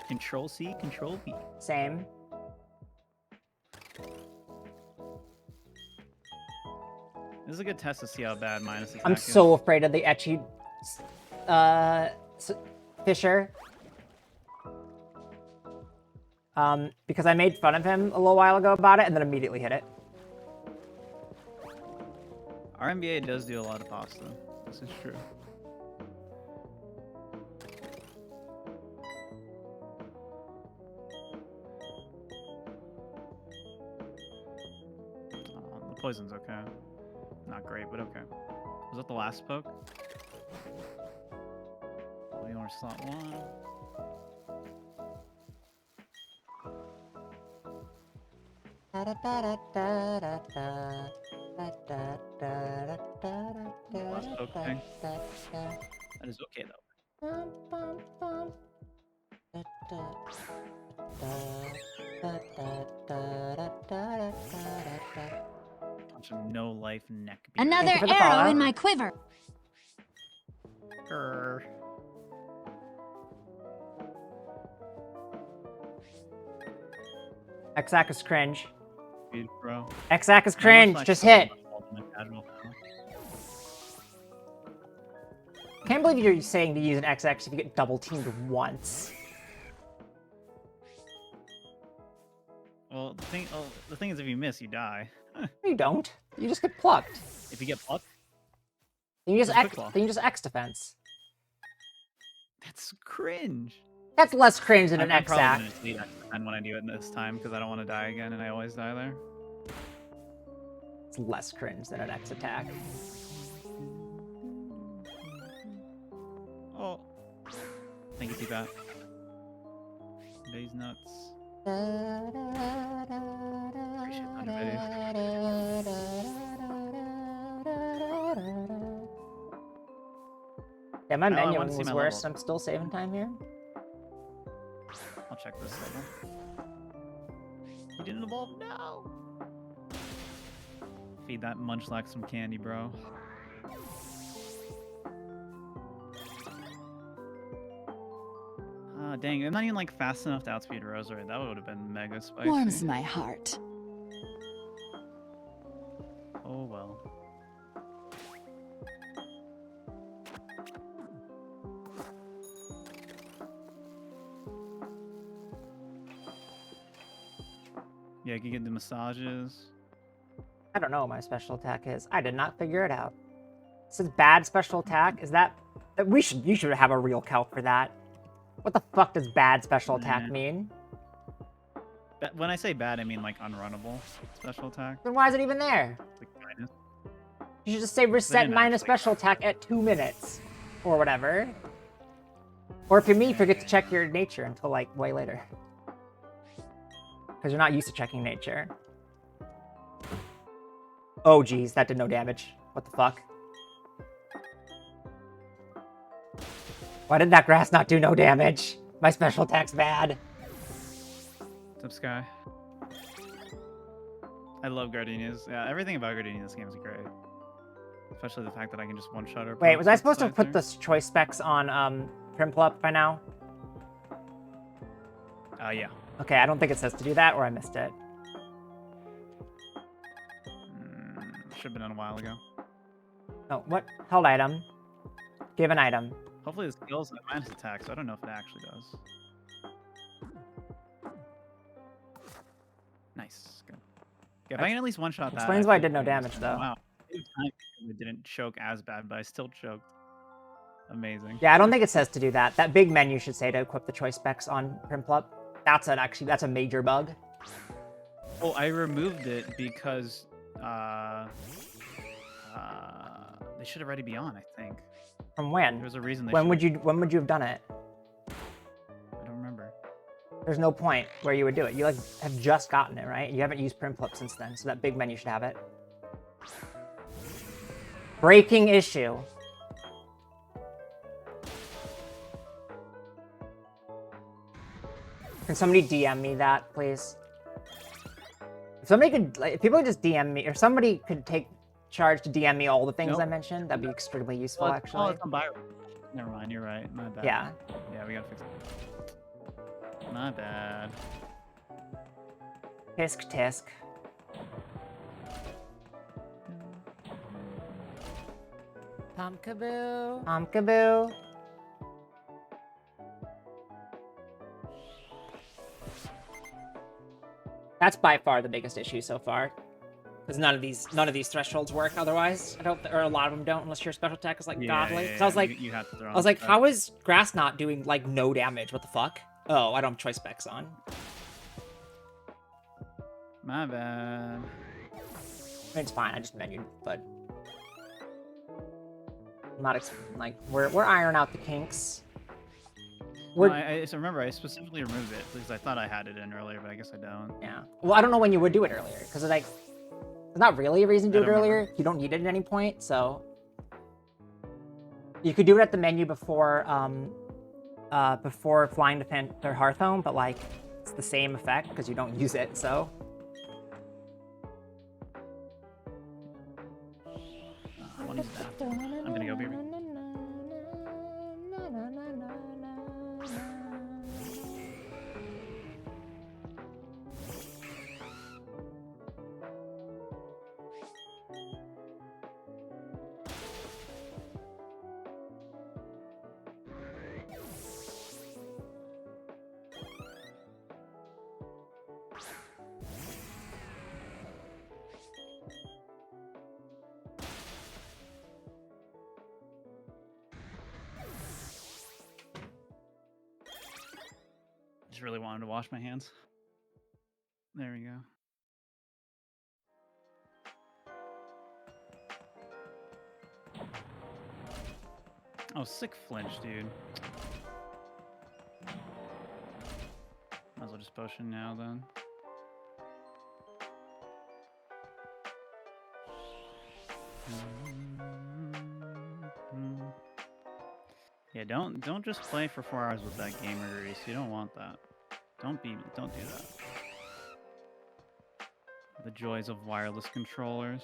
Control C, Control V. Same. This is a good test to see how bad minus attack I'm is. so afraid of the etchy Fisher. Because I made fun of him a little while ago about it and then immediately hit it. Our NBA does do a lot of pasta. This is true. The poison's okay. Not great, but okay. Was that the last poke? We are slot 1. Last poke thing. That is okay though. Bunch of no life neck beard. Another you for the arrow follow. in my quiver. Grr. Exac is cringe. Speed, bro. Exac is cringe. Just hit. Can't believe you're saying to use an XX if you get double teamed once. Well, the thing is, if you miss, you die. You don't. You just get plucked. If you get plucked, Then you just That's X. quick claw. Then you just X defense. that's cringe. That's less cringe than an I'm probably X-Ac. gonna just lead X-Men when I do it this time because I don't want to die again, and I always die there. It's less cringe than an X attack. Oh, thank you, T-Bat. Today's nuts. Appreciate that, Yeah, my Oh, I menu wanna see was my worse. level. I'm still saving time here. I'll check this level. You didn't evolve? No! Feed that Munchlax some candy, bro. Ah, dang, I'm not even like fast enough to outspeed Roserade. That would have been mega spicy. Warms my heart. Oh well. Yeah, you can get the massages. I don't know what my special attack is. I did not figure it out. It says bad special attack. Is that... You should have a real calc for that. What the fuck does bad special attack Nah. mean? When I say bad, I mean like unrunnable special attack. Then why is it even there? Like minus. You should just say reset didn't minus actually- special attack at 2 minutes. Or whatever. Or if you're me, forget to check your nature until like way later. Because you're not used to checking nature. Oh geez, that did no damage. What the fuck? Why did that grass not do no damage? My special attack's bad. What's up, Sky? I love Gardenias. Yeah, everything about Gardenia in this game is great. Especially the fact that I can just one-shot her. Wait, was I supposed to have put the choice specs on Primplup by now? Yeah. Okay, I don't think it says to do that, or I missed it. Should have been done a while ago. Oh, what? Held item. Give an item. Hopefully the skills have minus attack, so I don't know if it actually does. Nice. Good. Yeah, if I can at least one-shot that. Explains why I did no damage, though. Wow. It didn't choke as bad, but I still choked. Amazing. Yeah, I don't think it says to do that. That big menu should say to equip the choice specs on Primplup. That's a major bug. Oh, I removed it because they should already be on, I think. From when? There was a reason they when would should've- you have done it? I don't remember. There's no point where you would do it. You like have just gotten it, right? You haven't used Primplup since then, so that big menu should have it. Breaking issue. Can somebody DM me that, please? If somebody could, like, if people could just DM me, or somebody could take charge to DM me all the things Nope. I mentioned, that'd be extremely useful, Oh, actually. it's on bio. Never mind, you're right. My bad. Yeah. Yeah, we gotta fix it. My bad. Tisk tisk. Pumpkaboo. Pumpkaboo. That's by far the biggest issue so far. Because none of these thresholds work otherwise. I don't, or a lot of them don't, unless your special attack is like godly. So I was like, you have to throw I was like, on how is grass not doing like no damage? What the fuck? Oh, I don't have choice specs on. My bad. I mean, it's fine. I just menued, but I'm not like we're ironing out the kinks. No, I remember I specifically removed it because I thought I had it in earlier, but I guess I don't. Yeah. Well, I don't know when you would do it earlier because it's like there's not really a reason to do it I don't earlier. You don't need it at any point, so you could do it at the menu before before flying to their Hearth Home, but like it's the same effect because you don't use it. So What is that? I'm gonna go, baby. Just really wanted to wash my hands. There we go. Oh, sick flinch, dude. Might as well just potion now then. Yeah, don't just play for 4 hours with that gamer grease. You don't want that. Don't do that. The joys of wireless controllers.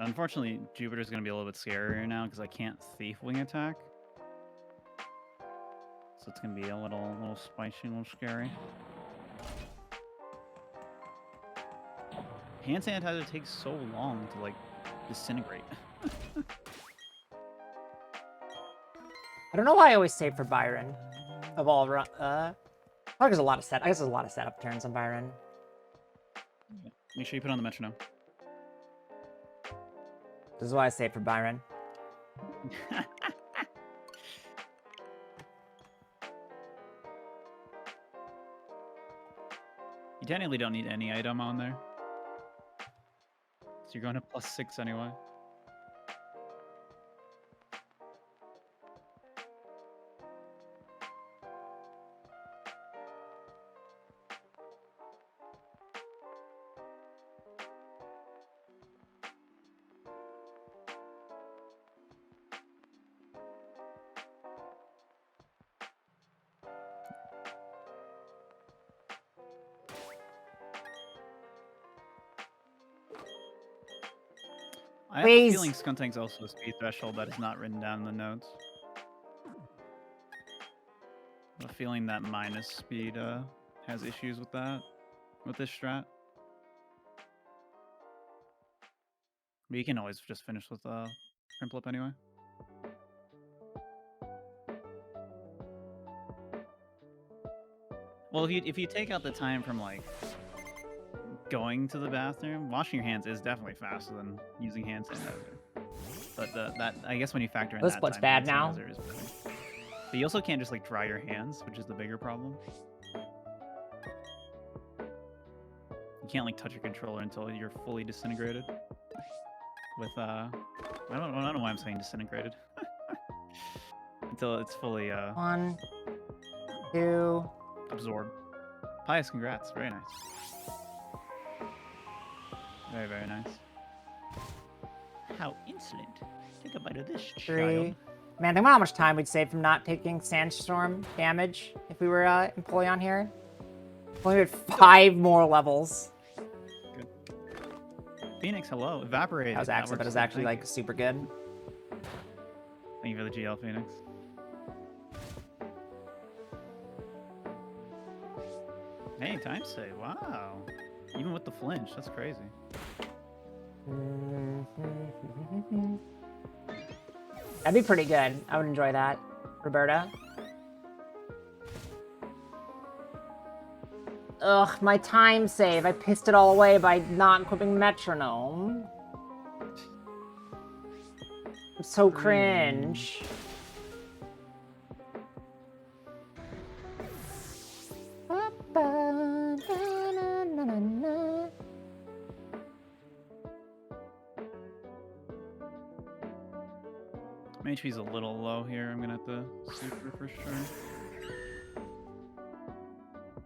Unfortunately, Jupiter's going to be a little bit scarier now because I can't Thief Wing attack. So it's going to be a little spicy, a little scary. Hand sanitizer takes so long to, like, disintegrate. I don't know why I always save for Byron. Of all, probably there's a lot of I guess there's a lot of setup turns on Byron. Make sure you put on the metronome. This is why I save for Byron. You technically don't need any item on there. So you're going to +6 anyway. I have a Please. feeling Skuntang's also a speed threshold that is not written down in the notes. I have a feeling that minus speed has issues with that, with this strat. But you can always just finish with Crimplip anyway. Well, if you take out the time from like going to the bathroom, washing your hands is definitely faster than using hand sanitizer. But that I guess when you factor in This that split's time, bad hand now. sanitizer is better. But you also can't just like dry your hands, which is the bigger problem. You can't like touch your controller until you're fully disintegrated. With I don't know why I'm saying disintegrated. Until it's fully 1, 2. absorbed. Pius, congrats. Very nice. Very, very nice. How insolent. Take a bite of this, 3. Man, think about how much time we'd save from not taking sandstorm damage if we were Empoleon here. Only had 5 more levels. Good. Phoenix, hello. Evaporated. That was accident, but works it's too. actually Thank like super good. you. Thank you for the GL, Phoenix. Hey, time save. Wow. Even with the flinch, that's crazy. That'd be pretty good. I would enjoy that, Roberta. Ugh, my time save. I pissed it all away by not equipping Metronome. I'm so cringe. My HP's a little low here. I'm gonna have to super for sure.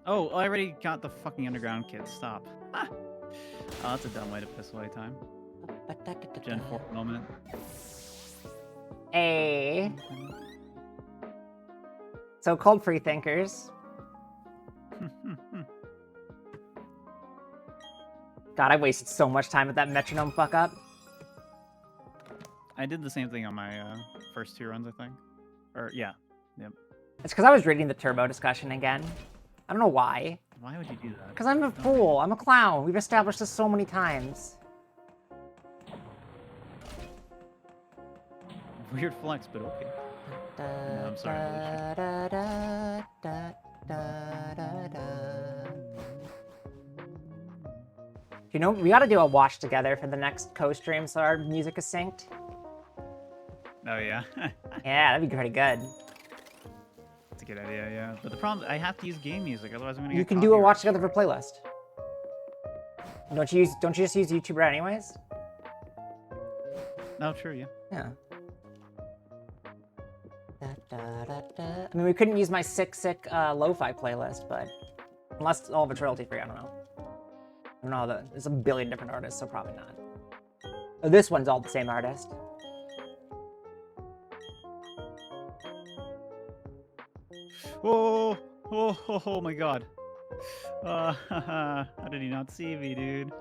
Oh, I already got the fucking underground kit. Stop. Ah. Oh, that's a dumb way to piss away time. Gen 4 moment. A. So called free thinkers. God, I wasted so much time with that metronome fuck up. I did the same thing on my first 2 runs, I think. Or, yeah. Yep. It's because I was reading the turbo discussion again. I don't know why. Why would you do that? Because I'm a fool. I'm a clown. We've established this so many times. Weird flex, but okay. No, I'm sorry. You know, we gotta do a watch together for the next co-stream so our music is synced. Oh, yeah. Yeah, that'd be pretty good. That's a good idea, yeah. But the problem, I have to use game music, otherwise I'm gonna You get can do a watch copyright together for playlist. Don't you just use YouTube Red anyways? No, true, yeah. Yeah. I mean, we couldn't use my sick lo-fi playlist, but unless all of it's royalty free, I don't know. I don't know. There's a billion different artists, so probably not. Oh, this one's all the same artist. Oh, oh my god. How did he not see me, dude?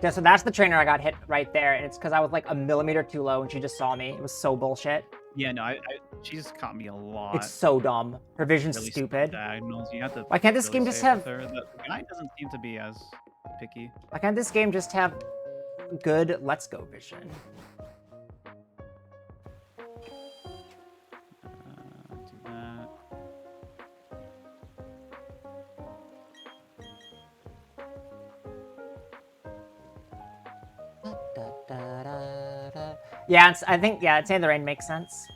Yeah, so that's the trainer I got hit right there, and it's because I was like a millimeter too low and she just saw me. It was so bullshit. Yeah, no, she just caught me a lot. It's so dumb. Her vision's Really stupid. diagonals. You have to Why can't this really game just stay have... with her. The guy doesn't seem to be as picky. Why can't this game just have good let's go vision? Do that. Yeah, I think, yeah, Insane in the Rain makes sense.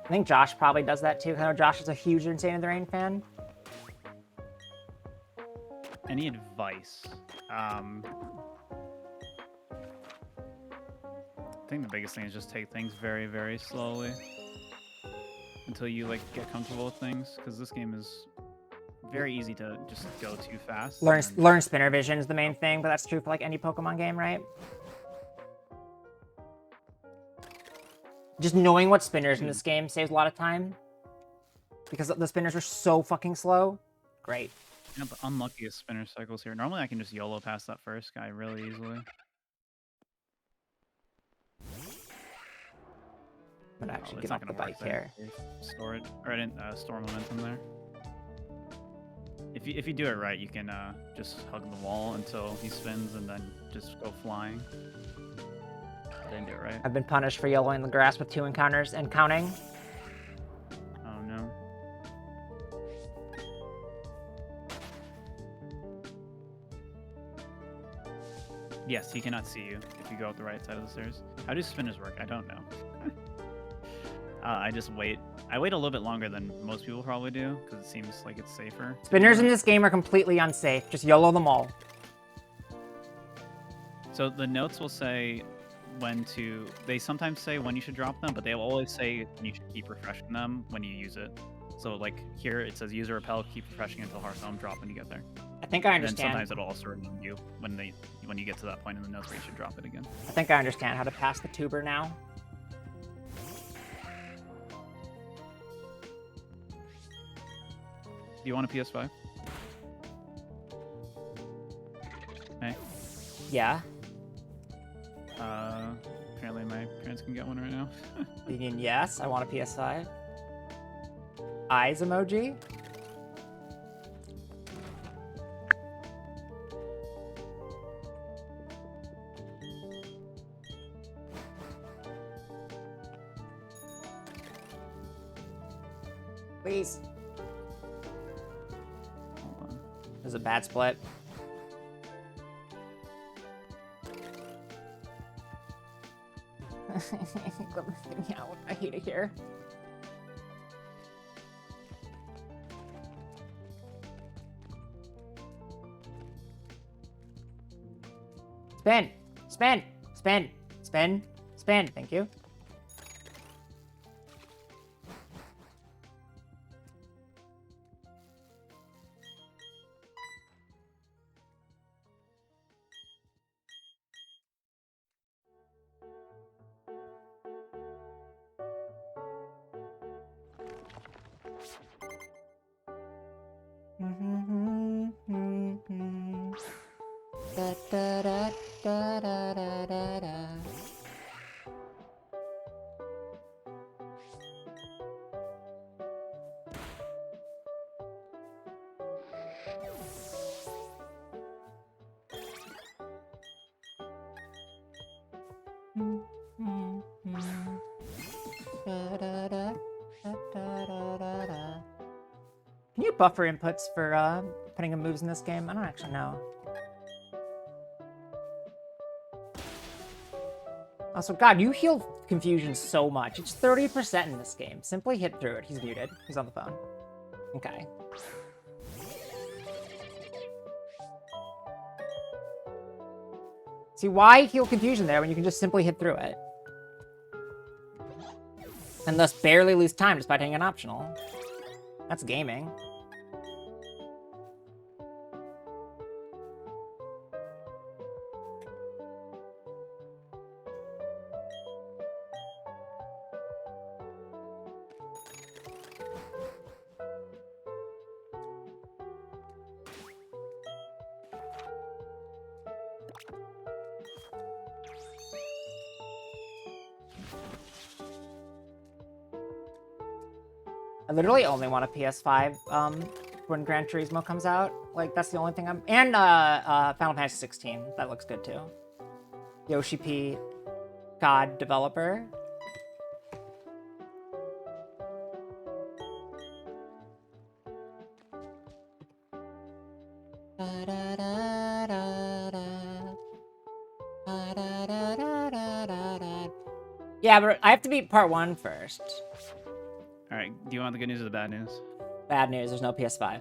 I think Josh probably does that too. I know Josh is a huge Insane in the Rain fan. Any advice? think the biggest thing is just take things very, very slowly until you like get comfortable with things, because this game is very easy to just go too fast. Learn spinner vision is the main thing, but that's true for like any Pokemon game, right? Just knowing what spinners in this game saves a lot of time. Because the spinners are so fucking slow. Great. Yeah, but unluckiest spinner cycles here. Normally I can just YOLO past that first guy really easily. But actually it's get not off the gonna work bike there. here. Store it, or I didn't store momentum there. If you do it right, you can just hug the wall until he spins and then just go flying. I didn't do it right. I've been punished for YOLOing the grass with 2 encounters and counting. Oh no. Yes, he cannot see you if you go up the right side of the stairs. How do spinners work? I don't know. I just wait. I wait a little bit longer than most people probably do, because it seems like it's safer. Spinners in this game are completely unsafe. Just YOLO them all. So the notes will say when to... They sometimes say when you should drop them, but they'll always say you should keep refreshing them when you use it. So like here it says use a repel, keep refreshing until Heart Helm, drop when you get there. I think I And then understand. sometimes it'll also remind you when you get to that point in the notes where you should drop it again. I think I understand how to pass the tuber now. Do you want a PS5? Hey. Yeah. Apparently my parents can get one right now. You mean yes, I want a PS5. Eyes emoji. Please. Hold on. There's a bad split. Get me out. I hate it here. Spin! Spin! Spin! Spin! Spin! Thank you. Da, da, da, da, da, da, da, da. Da, da, da, da, da, da, da, da. Can you buffer inputs for putting in moves in this game? I don't actually know. Also, God, you heal confusion so much. It's 30% in this game. Simply hit through it. He's muted. He's on the phone. Okay. See, why heal confusion there when you can just simply hit through it? And thus barely lose time just by taking an optional. That's gaming. I literally only want a PS5 when Gran Turismo comes out. Like, that's the only thing I'm... And Final Fantasy 16. That looks good, too. Yoshi P. God developer. Yeah, but I have to beat part 1 first. All right, do you want the good news or the bad news? Bad news, there's no PS5.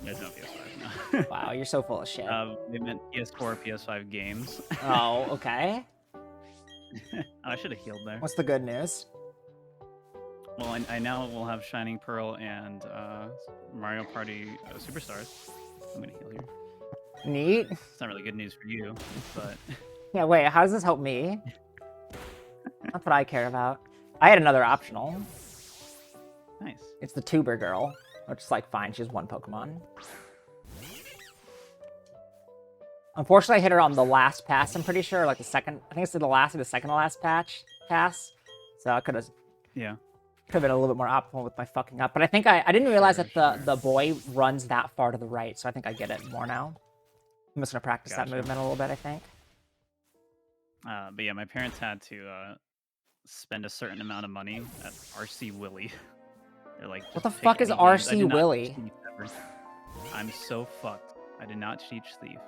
There's no PS5. No. Wow, you're so full of shit. They meant PS4, PS5 games. Oh, okay. Oh, I should have healed there. What's the good news? Well, I now will have Shining Pearl and Mario Party Superstars. I'm gonna heal here. Neat. It's not really good news for you, but Yeah, wait, how does this help me? That's what I care about. I had another optional. nice. It's the Tuber Girl, which is like fine, she's one Pokemon. Unfortunately, I hit her on the last pass, I'm pretty sure, like the second, I think it's the last or the second to last pass. So I could have Yeah. been a little bit more optimal with my fucking up. But I think I didn't realize Sure, that the boy runs that far to the right, so I think I get it more now. I'm just gonna practice that Gotcha. movement a little bit, I think. But yeah, my parents had to spend a certain amount of money at RC Willie. They're like, What "Just the pick fuck is any games." I RC did not Willie? cheat ever. I'm so fucked. I did not teach Thief.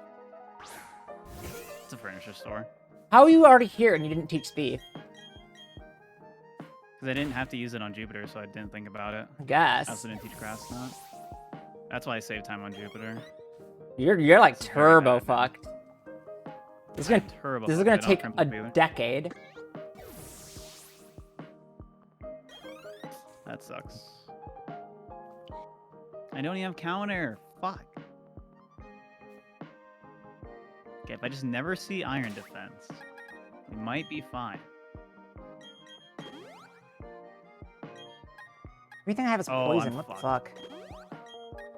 It's a furniture store. How are you already here and you didn't teach Thief? Because I didn't have to use it on Jupiter, so I didn't think about it. I I guess. also didn't teach Grass Knot. That's why I saved time on Jupiter. You're like This is very turbo bad, man. fucked. This is I'm gonna turbo this is fucked. gonna I don't take crimp a up either. decade. That sucks. I don't even have counter. Fuck. Okay, if I just never see Iron Defense, we might be fine. Everything I have is Oh, poison. I'm What the fucked. fuck?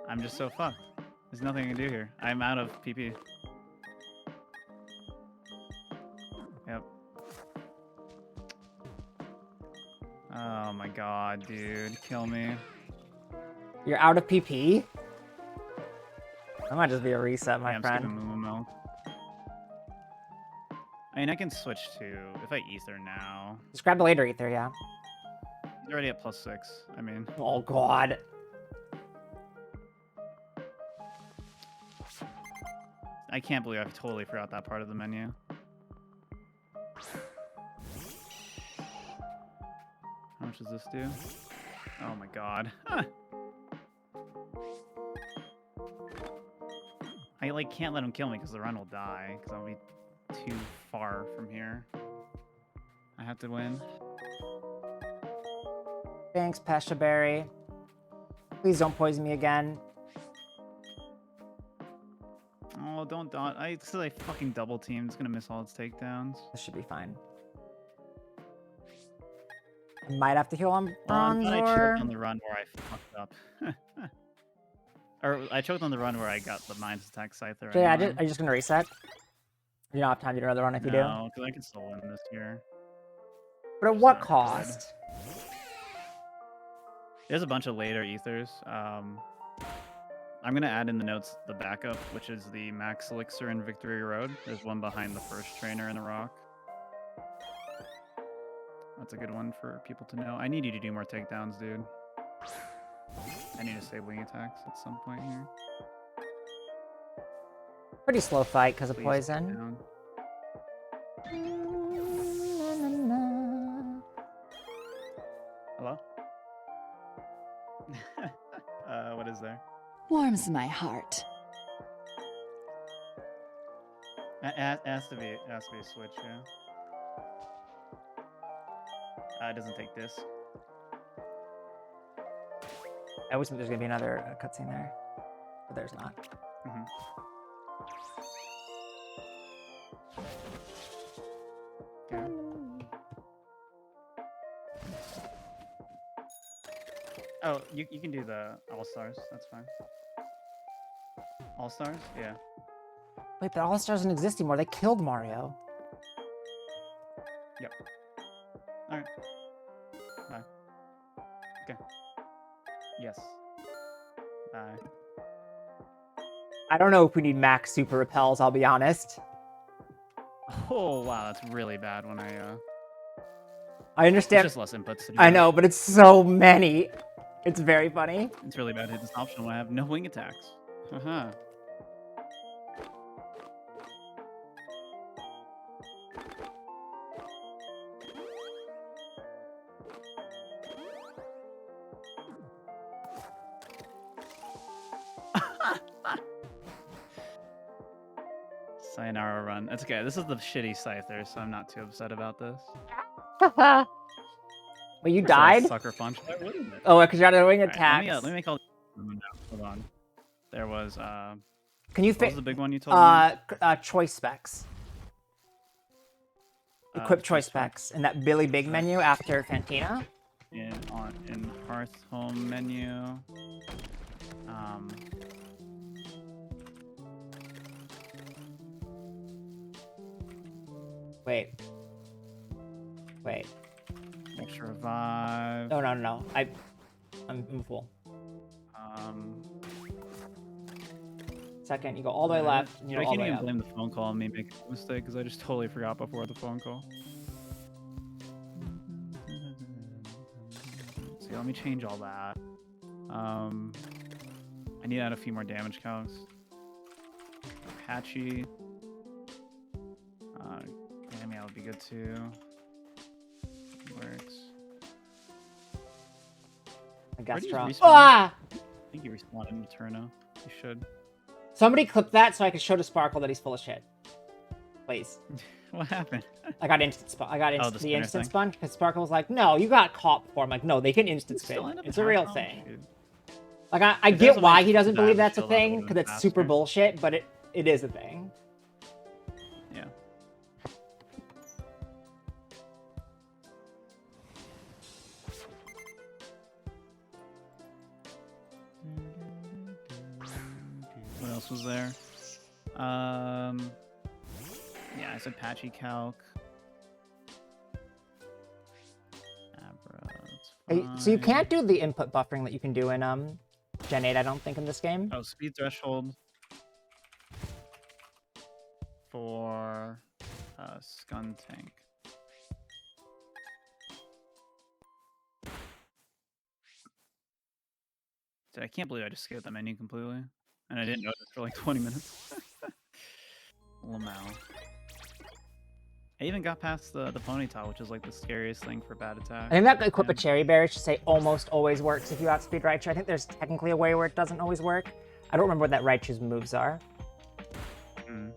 I'm just so fucked. There's nothing I can do here. I'm out of PP. Yep. Oh my god, dude. Kill me. You're out of PP? That might just be a reset, my Yeah, I'm friend. skipping Moo Moo Milk. I mean, I can switch to... If I Ether now... Just grab the later ether, yeah. He's already at +6. I mean... Oh god. I can't believe I totally forgot that part of the menu. How much does this do? Oh my god. I like can't let him kill me because the run will die because I'll be too far from here. I have to win. Thanks, Pesha Berry. Please don't poison me again. Oh, don't dot. I said I fucking double team. It's gonna miss all its takedowns. This should be fine. I might have to heal on Oh, I thought I Bronzor. choked on the run where I fucked up. Or I choked on the run where I got the Mind's Attack Scyther. So yeah, anyway. are you just gonna reset? You don't have time to do another run if you do. No, because I can still win this year. But at It's what not good. cost? There's a bunch of later ethers. I'm gonna add in the notes the backup, which is the Max Elixir in Victory Road. There's one behind the first trainer in the rock. That's a good one for people to know. I need you to do more takedowns, dude. I need to save wing attacks at some point here. Pretty slow fight because of Please poison. down. Hello? What is there? Warms my heart. Has to be a switch, yeah. It doesn't take this. I always think there's gonna be another cutscene there, but there's not. Mhm. Okay. Oh, you can do the All-Stars. That's fine. All-Stars? Yeah. Wait, but All Stars doesn't exist anymore. They killed Mario. Yep. Alright. Bye. Okay. Yes. Bye. I don't know if we need max super repels, I'll be honest. Oh, wow, that's really bad when I I It's understand. just less inputs to do I that. know, but it's so many. It's very funny. It's really bad hidden option when I have no wing attacks. Haha. Sayonara run. It's okay. This is the shitty Scyther, so I'm not too upset about this. Well, you Of course I died? Sucker punch. Why wouldn't it? Oh, because you're doing Alright, attacks. let me make all. Hold on. There was Can you what was fit the big one you told me? choice specs? Equip choice specs in that Billy Big menu after Fantina. In Hearth home menu. Wait. Extra revive. No. I'm a fool. Second, you go all the way left. And you I go all can't the way even up. blame the phone call on me making a mistake because I just totally forgot before the phone call. So let me change all that. I need to add a few more damage counts. Apache. That would be good too. Works. I Where guess do you drop. respawn? Ah! I think you respawned in Eterno. You should. Somebody clip that so I can show to Sparkle that he's full of shit. Please. What happened? I got instant spun. I got the the spinner instant thing? sponge because Sparkle was like, "No, you got caught before." I'm like, "No, they can instant Still spin. end up It's in a real half thing." round? Dude. Like I If get there's why only he doesn't believe damage that's a shield, that thing would've because been it's super faster. bullshit, but it is a thing. Yeah. What else was there? Yeah, I said Patchy Calc. Abra, it's So you fine. can't do the input buffering that you can do in Gen 8, I don't think, in this game. Oh, speed threshold for Scun Tank. Dude, I can't believe I just skipped that menu completely. And I didn't notice for like 20 minutes. Lamau. I even got past the ponytail, which is like the scariest thing for bad attack. I think that equip a Yeah. cherry berry should say almost always works if you outspeed Raichu. I think there's technically a way where it doesn't always work. I don't remember what that Raichu's moves are. Mm.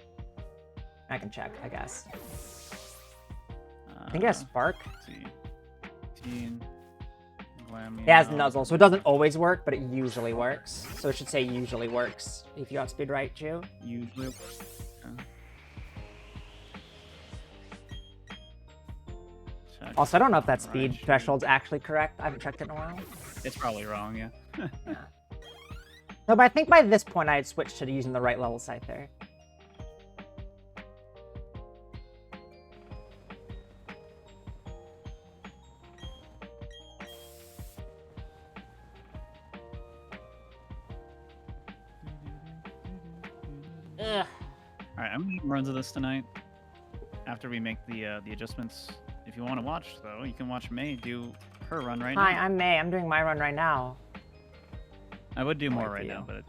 I can check, I guess. I think it has Spark. Let's see. Teen. Glammy. It has Nuzzle, so it doesn't always work, but it usually works. So it should say usually works if you outspeed Raichu. Usually. Yeah. Check. Also, I don't know if that speed Raichu. threshold's actually correct. I haven't checked it in a while. It's probably wrong, yeah. Yeah. No, but I think by this point I had switched to using the right level Scyther. Ugh. Alright, I'm gonna runs of this tonight. After we make the adjustments. If you want to watch, though, you can watch May do her run right Hi, now. I'm May. I'm doing my run right now. I would do more Wait for right you. now, but it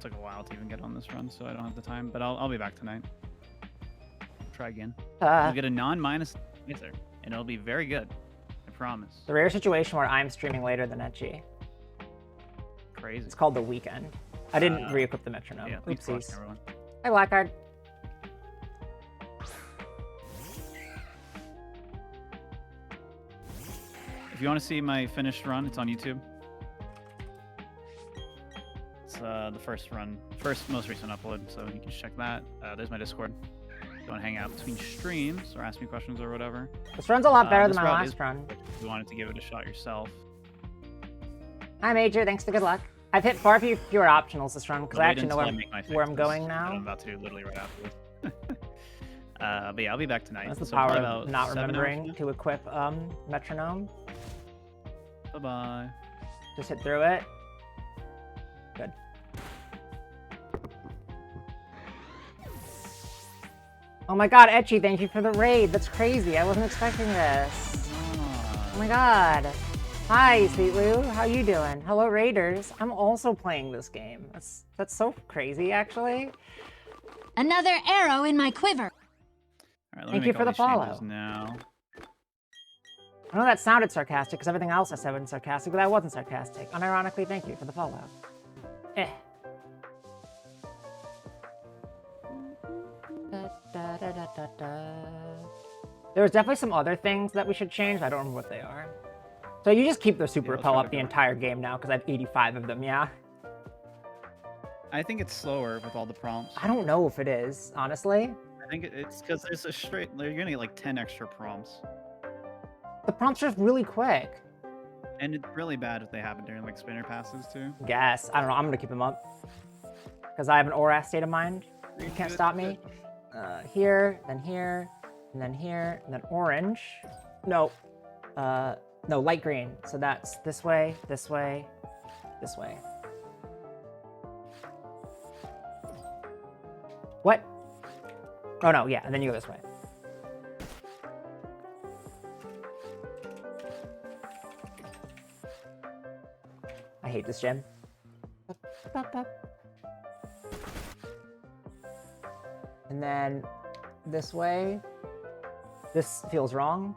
took a while to even get on this run, so I don't have the time. But I'll be back tonight. Try again. You'll get a non-minus answer, and it'll be very good. I promise. The rare situation where I'm streaming later than Etchy. Crazy. It's called the weekend. I didn't re-equip the metronome. Yeah, thanks for watching, Oopsies. everyone. Hi, Blackguard. If you want to see my finished run, it's on YouTube. It's the first run, most recent upload, so you can just check that. There's my Discord. If you want to hang out between streams or ask me questions or whatever. This run's a lot better This than my route last is- run. If you wanted to give it a shot yourself. Hi, Major. Thanks for the good luck. I've hit far fewer optionals this run because But I wait actually know until I make my where I'm fixes going that now. I'm about to do literally right after this. But yeah, I'll be back tonight. That's the So power probably of about not 7 hours remembering to equip metronome. from now. Bye-bye. Just hit through it. Good. Oh my god, Etchy, thank you for the raid. That's crazy. I wasn't expecting this. Oh my god. Hi, Sweet Lou. How you doing? Hello, Raiders. I'm also playing this game. That's so crazy, actually. Another arrow in my quiver. All right, let me Thank you make for all the these follow. changes now. I know that sounded sarcastic because everything else I said wasn't sarcastic, but that wasn't sarcastic. Unironically, thank you for the follow. Eh. There was definitely some other things that we should change. I don't remember what they are. So you just keep the super Yeah, let's repel try up to the go. entire game now because I have 85 of them, yeah? I think it's slower with all the prompts. I don't know if it is, honestly. I think it's because there's a straight. You're gonna get like 10 extra prompts, The prompts are really quick. and it's really bad if they happen during like spinner passes too. Guess. I don't know. I'm going to keep them up. Because I have an aura state of mind. You can't Good, stop me. Here, and then orange. No. No, light green. So that's this way, this way, this way. What? Oh no, yeah, and then you go this way. I hate this gym. And then this way. This feels wrong.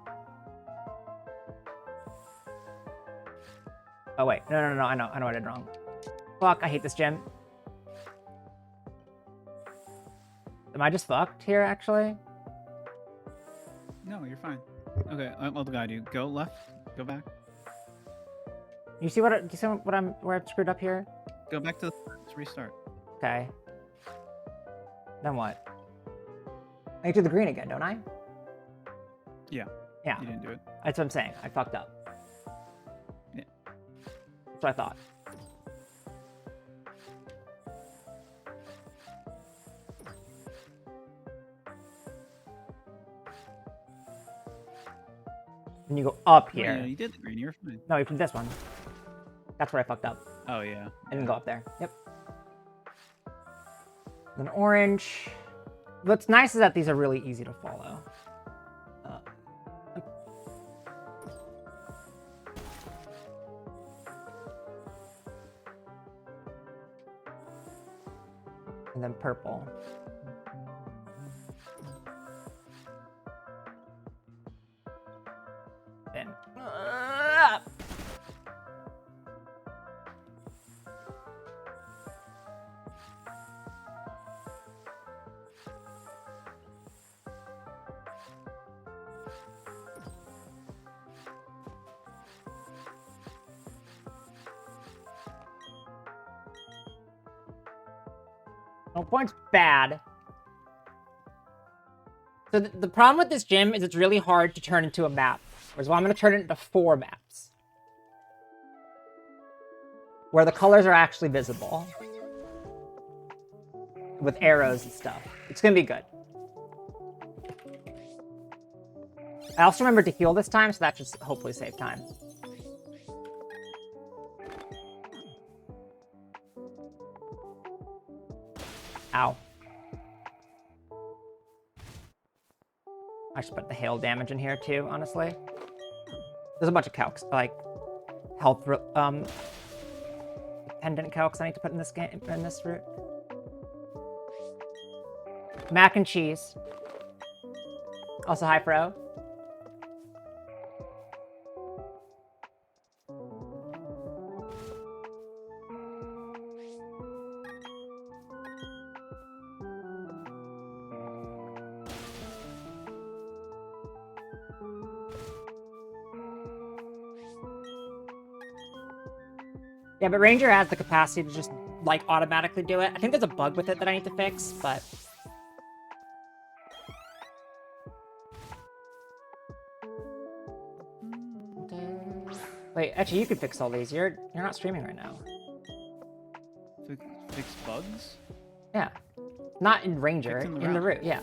Oh wait, no, I know what I did wrong. Fuck, I hate this gym. Am I just fucked here, actually? No, you're fine. Okay, I'll guide you. Go left. Go back. You see what? Do you see where I've screwed up here? Go back to restart. Okay. Then what? I do the green again, don't I? Yeah. Yeah. You didn't do it. That's what I'm saying. I fucked up. Yeah. That's what I thought. And you go up No, here. yeah, you did the green. You're fine. No, you did this one. That's where I fucked up. Oh yeah. I didn't go up there. Yep. Then orange. What's nice is that these are really easy to follow. And then purple. Then. No point's bad. So the problem with this gym is it's really hard to turn into a map. Whereas I'm going to turn it into 4 maps. Where the colors are actually visible. With arrows and stuff. It's going to be good. I also remembered to heal this time, so that should hopefully save time. Ow. I should put the hail damage in here too, honestly. There's a bunch of calcs, like health dependent calcs I need to put in this game, in this route. Mac and cheese. Also, hi, Fro. Yeah, but Ranger has the capacity to just, like, automatically do it. I think there's a bug with it that I need to fix, but... Wait, actually, you could fix all these. You're not streaming right now. Fix bugs? Yeah. Not in Ranger, Fixing the in the route. route, yeah.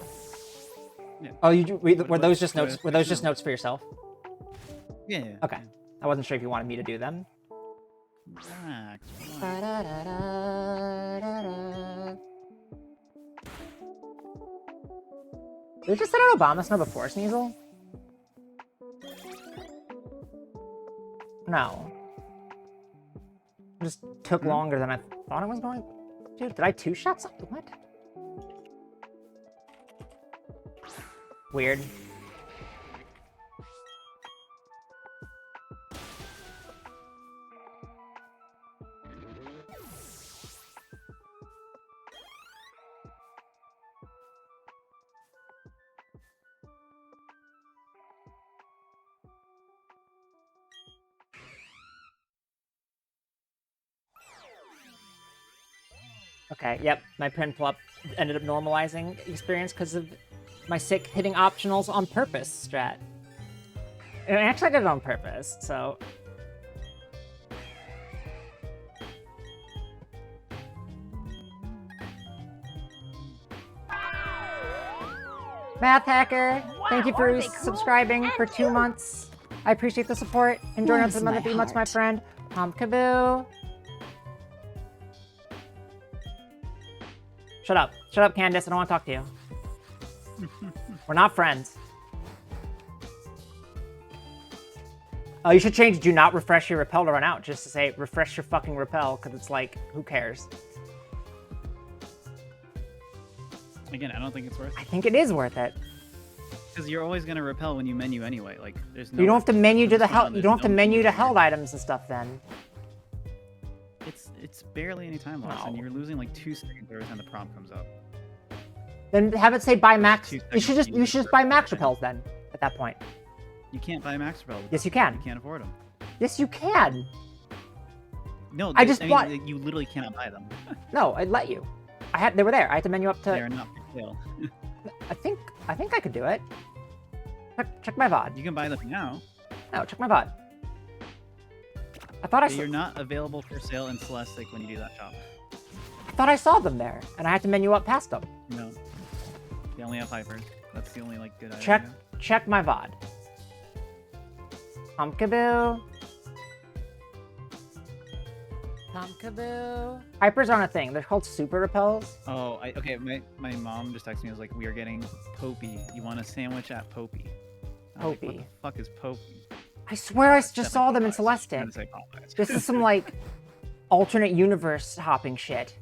Yeah. Oh, were What- those just what- notes? Were those just notes for yourself? Yeah. yeah. Okay. I wasn't sure if you wanted me to do them. Relax. relax. Did we just set out Obama Snow before Sneasel? No. It just took longer than I thought it was going to. Did I two-shot something? What? Weird. Okay, yep, my pin plup ended up normalizing experience because of my sick hitting optionals on purpose strat. And actually I did it on purpose, so... Math Hacker, thank you Wow, for aren't they cool? subscribing for 2 months. I appreciate the support. Enjoy Warms another my 3 months, my heart. friend. Pumpkaboo. Shut up, Candace. I don't want to talk to you. We're not friends. Oh, you should change do not refresh your repel to run out, just to say refresh your fucking repel, because it's like, who cares? Again, I don't think it's worth I it. think it is worth it. Because you're always gonna repel when you menu anyway. Like, there's no. You don't have to menu to the There's held. You don't have to menu to here. held items and stuff then. It's barely any time loss, and No. you're losing like 2 seconds every time the prompt comes up. Then have it say buy max. 2 You should seconds just buy max repels then. At that point. You can't buy max repel. with Yes, them. you can. You can't afford them. Yes, you can. No, I just mean, bought- you literally cannot buy them. No, I'd let you. They were there. I had to menu up They to. are not for sale. I think I could do it. Check my VOD. You can buy them now, No, check my VOD. I thought I but saw. you're not available for sale in Celestic when you do that shop. I thought I saw them there, and I had to menu up past them. No. They only have hypers. That's the only like good item. Check they have. check my VOD. Pumpkaboo. Pumpkaboo. Hypers aren't a thing. They're called super repels. Oh, okay. My mom just texted me. I was like, "We are getting Popey. You want a sandwich at Popey?" I was like, Popey. what the fuck is Popey? I swear I just Definitely saw them in Popeyes. I'm Celestic. gonna say Popeyes. This is some like alternate universe hopping shit.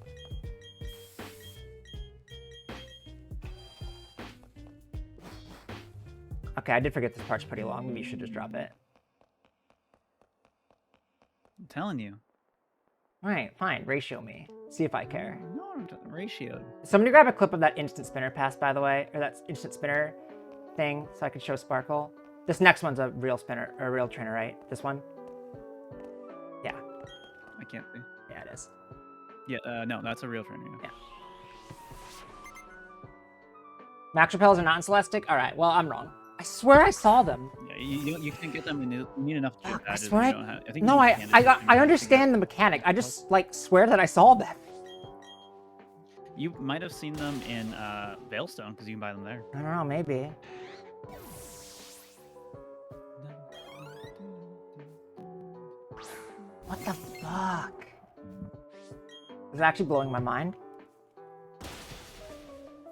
Okay, I did forget this part's pretty long. Maybe you should just drop it. I'm telling you. Alright, fine. Ratio me. See if I care. No, I'm ratioed. Somebody grab a clip of that instant spinner pass, by the way, or that instant spinner thing, so I could show Sparkle. This next one's a real spinner, or a real trainer, right? This one? Yeah. I can't see. Yeah, it is. Yeah, no, that's a real trainer. Yeah. Max repels are not in Celestic? Alright, well, I'm wrong. I swear I saw them. Yeah, you can't get them. You need enough to get Fuck, I badges. swear You I- don't have, I think No, you I can if you I can understand the mechanic. I just, like, swear that I saw them. You might have seen them in Veilstone because you can buy them there. I don't know, maybe. What the fuck? This is actually blowing my mind.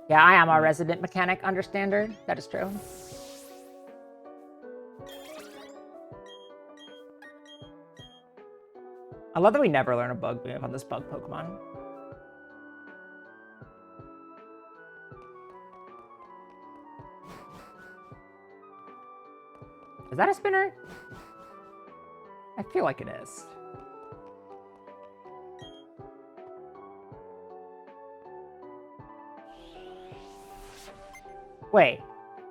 Yeah, I am our resident mechanic understander. That is true. I love that we never learn a bug move on this bug Pokemon. Is that a spinner? I feel like it is. Wait,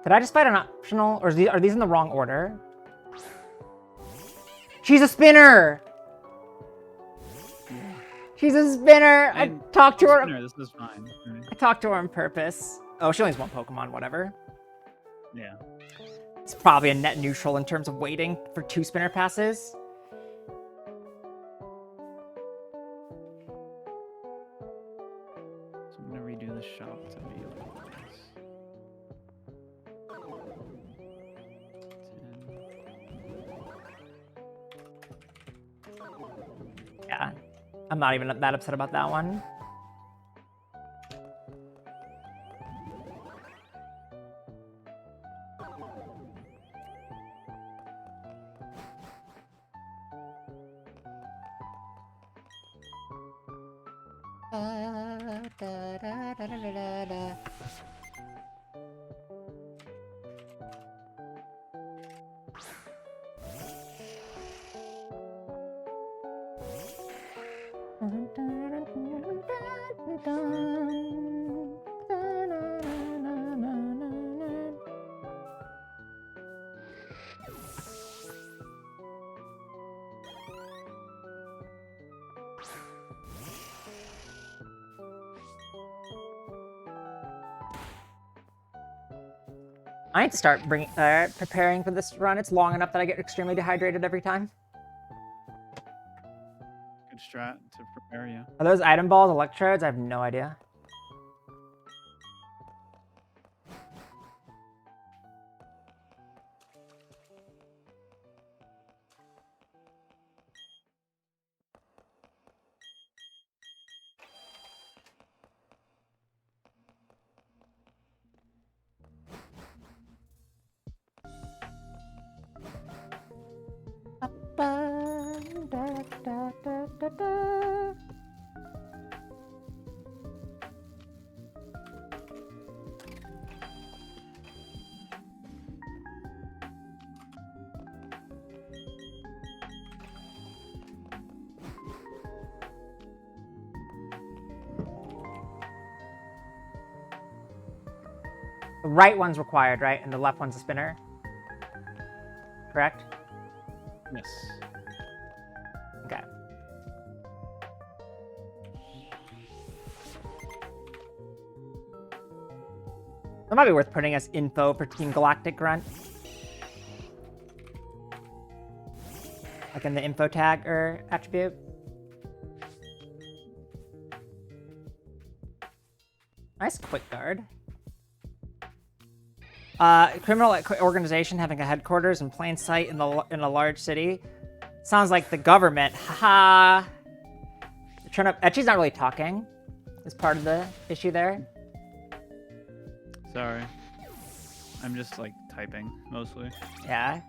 did I just fight an optional, or are these in the wrong order? She's a spinner! She's a spinner! I And talked to her. Spinner, this is fine. Right? I talked to her on purpose. Oh, she only has one Pokemon, whatever. Yeah. It's probably a net neutral in terms of waiting for 2 spinner passes. So I'm gonna redo the shop to be like this. 10. Yeah, I'm not even that upset about that one. I need to start preparing for this run. It's long enough that I get extremely dehydrated every time. Good strat to prepare you. Are those item balls electrodes? I have no idea. The right one's required, right? And the left one's a spinner. Correct? Yes. Okay. That might be worth putting as info for Team Galactic Grunt. Like in the info tag or attribute. Nice quick guard. Criminal organization having a headquarters in plain sight in a large city. Sounds like the government. Haha. Turn up. Etchy's not really talking. Is part of the issue there. Sorry. I'm just like typing mostly. Yeah.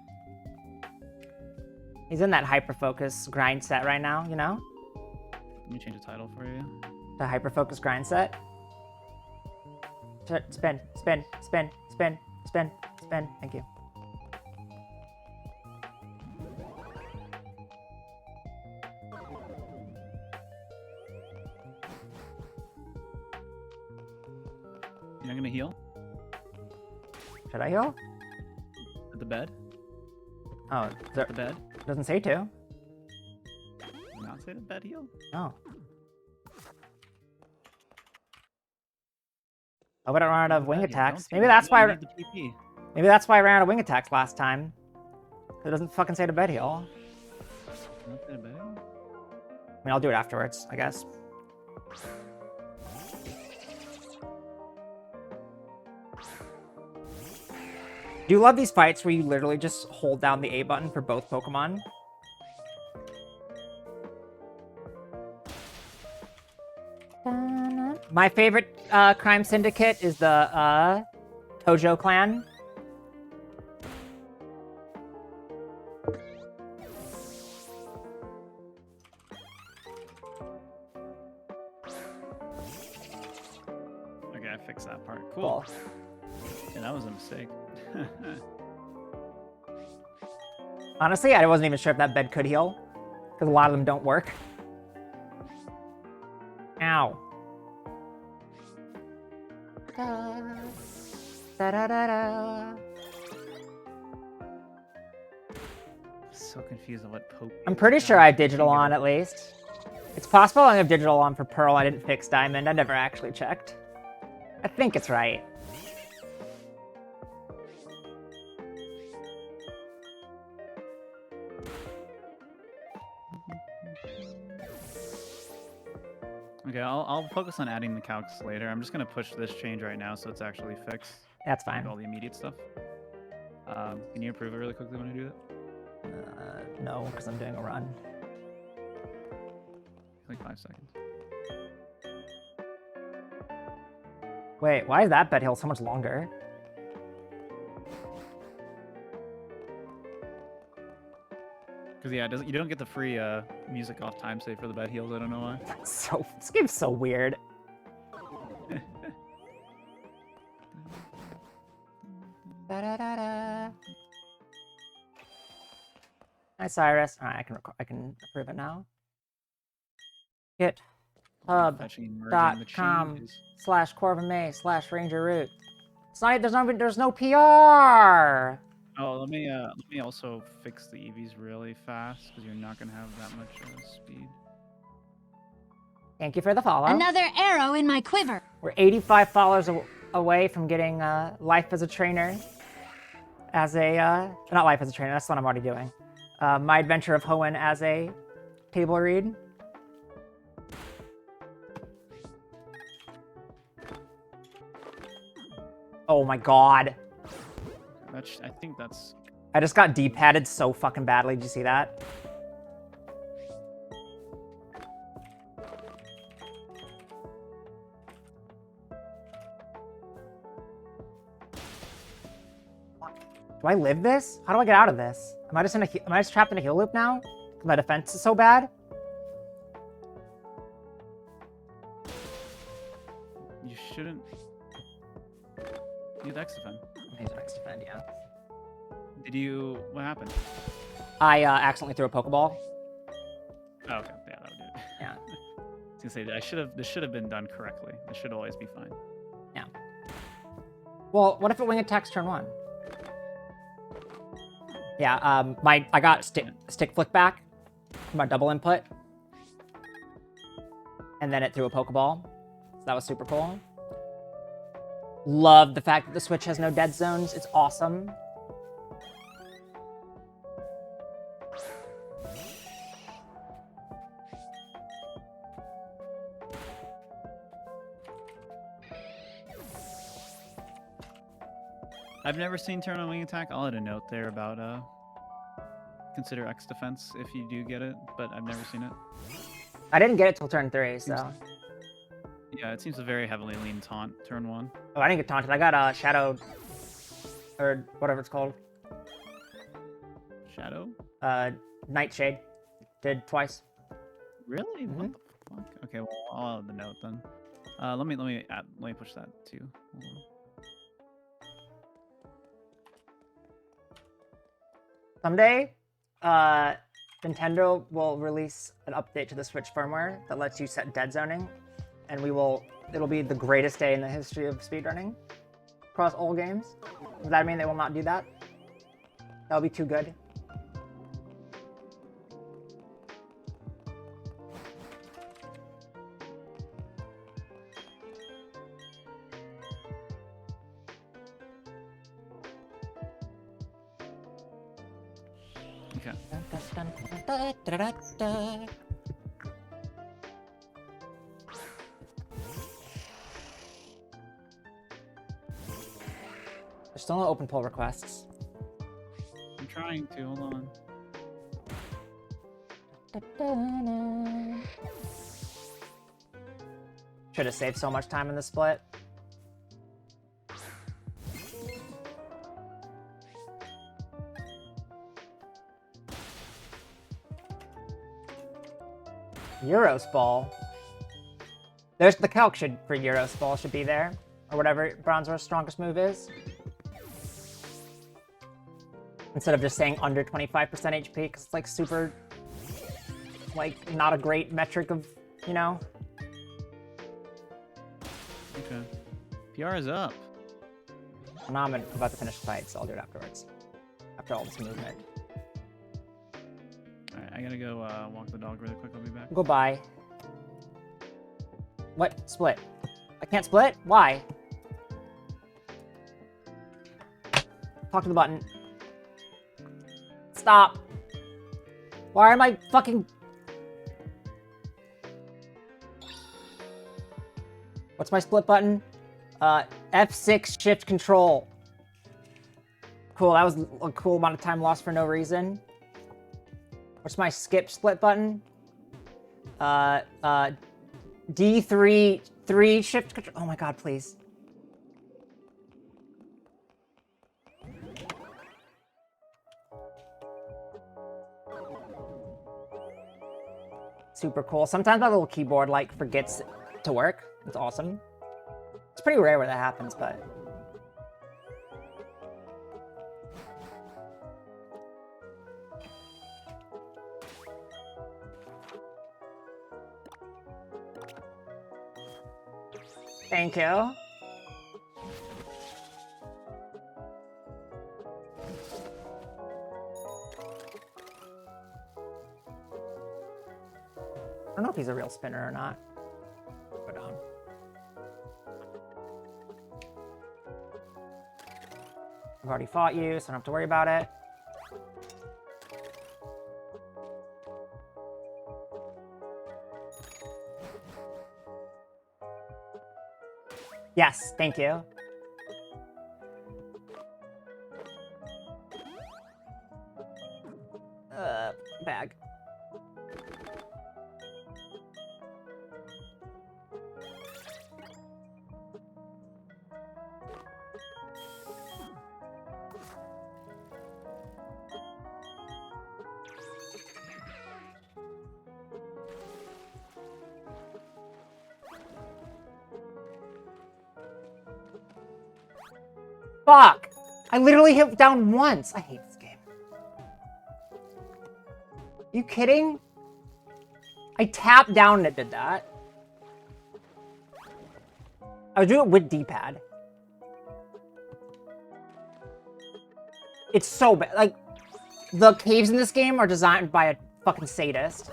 He's in that hyper-focus grind set right now, you know? Let me change the title for you. The hyper-focus grind set. Spin, spin, spin, spin, spin, spin. Thank you. You're not gonna heal? Should I heal? At the bed? Oh, At the bed? doesn't say to. Did not say the bed heal? Oh. Oh, but I ran out of wing Bed heal. attacks. Don't Maybe that's you why. need the PP. Maybe that's why I ran out of wing attacks last time. It doesn't fucking say to bed heal. Not say the bed heal? I mean, I'll do it afterwards, I guess. Do you love these fights where you literally just hold down the A button for both Pokemon? My favorite crime syndicate is the Tojo clan. Okay, I fixed that part. Cool. Yeah, that was a mistake. Honestly, I wasn't even sure if that bed could heal, because a lot of them don't work. Ow. Da-da-da-da. So confused on what poke. I'm pretty sure I have digital on at least. It's possible I have digital on for Pearl. I didn't fix Diamond. I never actually checked. I think it's right. Okay, I'll focus on adding the calcs later. I'm just gonna push this change right now so it's actually fixed. That's Like fine. all the immediate stuff. Can you approve it really quickly when I do that? No, because I'm doing a run. Like 5 seconds. Wait, why is that bed heal so much longer? Because yeah, you don't get the free music off time save for the bed heals. I don't know why. This game's so weird. Da-da-da-da. Hi, Cyrus. All right, I can approve it now. Fetching and merging the GitHub.com changes. /Corvimae/Ranger Root. It's not. There's no PR. Oh, let me also fix the EVs really fast because you're not gonna have that much speed. Thank you for the follow. Another arrow in my quiver. We're 85 followers away from getting life as a trainer as a, not life as a trainer, that's what I'm already doing. My Adventure of Hoenn as a table read. Oh my god. I think that's... I just got D-padded so fucking badly. Did you see that? Do I live this? How do I get out of this? Am I just trapped in a heal loop now? My defense is so bad? You shouldn't... You had X defend. He's an X defend, yeah. Did you... What happened? I accidentally threw a Pokeball. Oh, okay. Yeah, that would do it. Yeah. I was gonna say, this should have been done correctly. This should always be fine. Yeah. Well, what if it wing attacks turn 1? Yeah, I got stick flick back from my double input. And then it threw a Pokeball. So that was super cool. Love the fact that the Switch has no dead zones. It's awesome. I've never seen turn on wing attack. I'll add a note there about consider X defense if you do get it, but I've never seen it. I didn't get it till turn 3, so... Yeah, it seems a very heavily lean taunt turn 1. Oh, I didn't get taunted. I got Shadowed. Or whatever it's called. Shadow? Nightshade. Did twice. Really? Mhm. What the fuck? Okay, well, I'll add the note then. Let me push that too. Hold on. Someday, Nintendo will release an update to the Switch firmware that lets you set dead zoning, and it'll be the greatest day in the history of speedrunning across all games. Does that mean they will not do that? That'll be too good. Okay. There's still no open pull requests. I'm trying to, hold on. Should have saved so much time in the split. Euros Ball. There's the calc for Euros Ball should be there. Or whatever Bronzor's strongest move is. Instead of just saying under 25% HP, because it's like super, like, not a great metric of, you know? Okay. PR is up. Now I'm about to finish the fight, so I'll do it afterwards. After all this movement. Alright, I gotta go walk the dog really quick. I'll be back. Goodbye. What? Split. I can't split? Why? Talk to the button. Stop. Why am I fucking... What's my split button? F6 shift control. Cool, that was a cool amount of time lost for no reason. What's my skip split button? D3, 3 shift control. Oh my god, please. Super cool. Sometimes my little keyboard like forgets to work. It's awesome. It's pretty rare where that happens, but... Thank you. I don't know if he's a real spinner or not. Go down. I've already fought you, so I don't have to worry about it. Yes, thank you. Bag. Fuck! I literally hit down once. I hate this game. You kidding? I tapped down and it did that. I was doing it with D-pad. It's so bad. Like, the caves in this game are designed by a fucking sadist.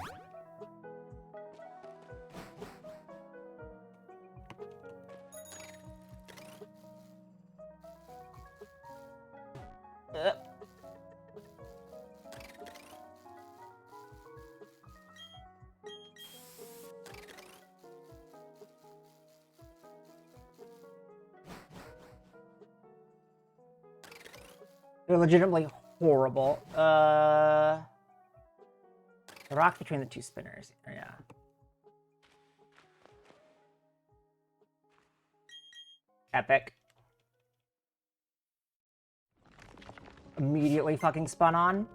They're legitimately horrible. The rock between the two spinners. Yeah. Epic. Immediately fucking spun on.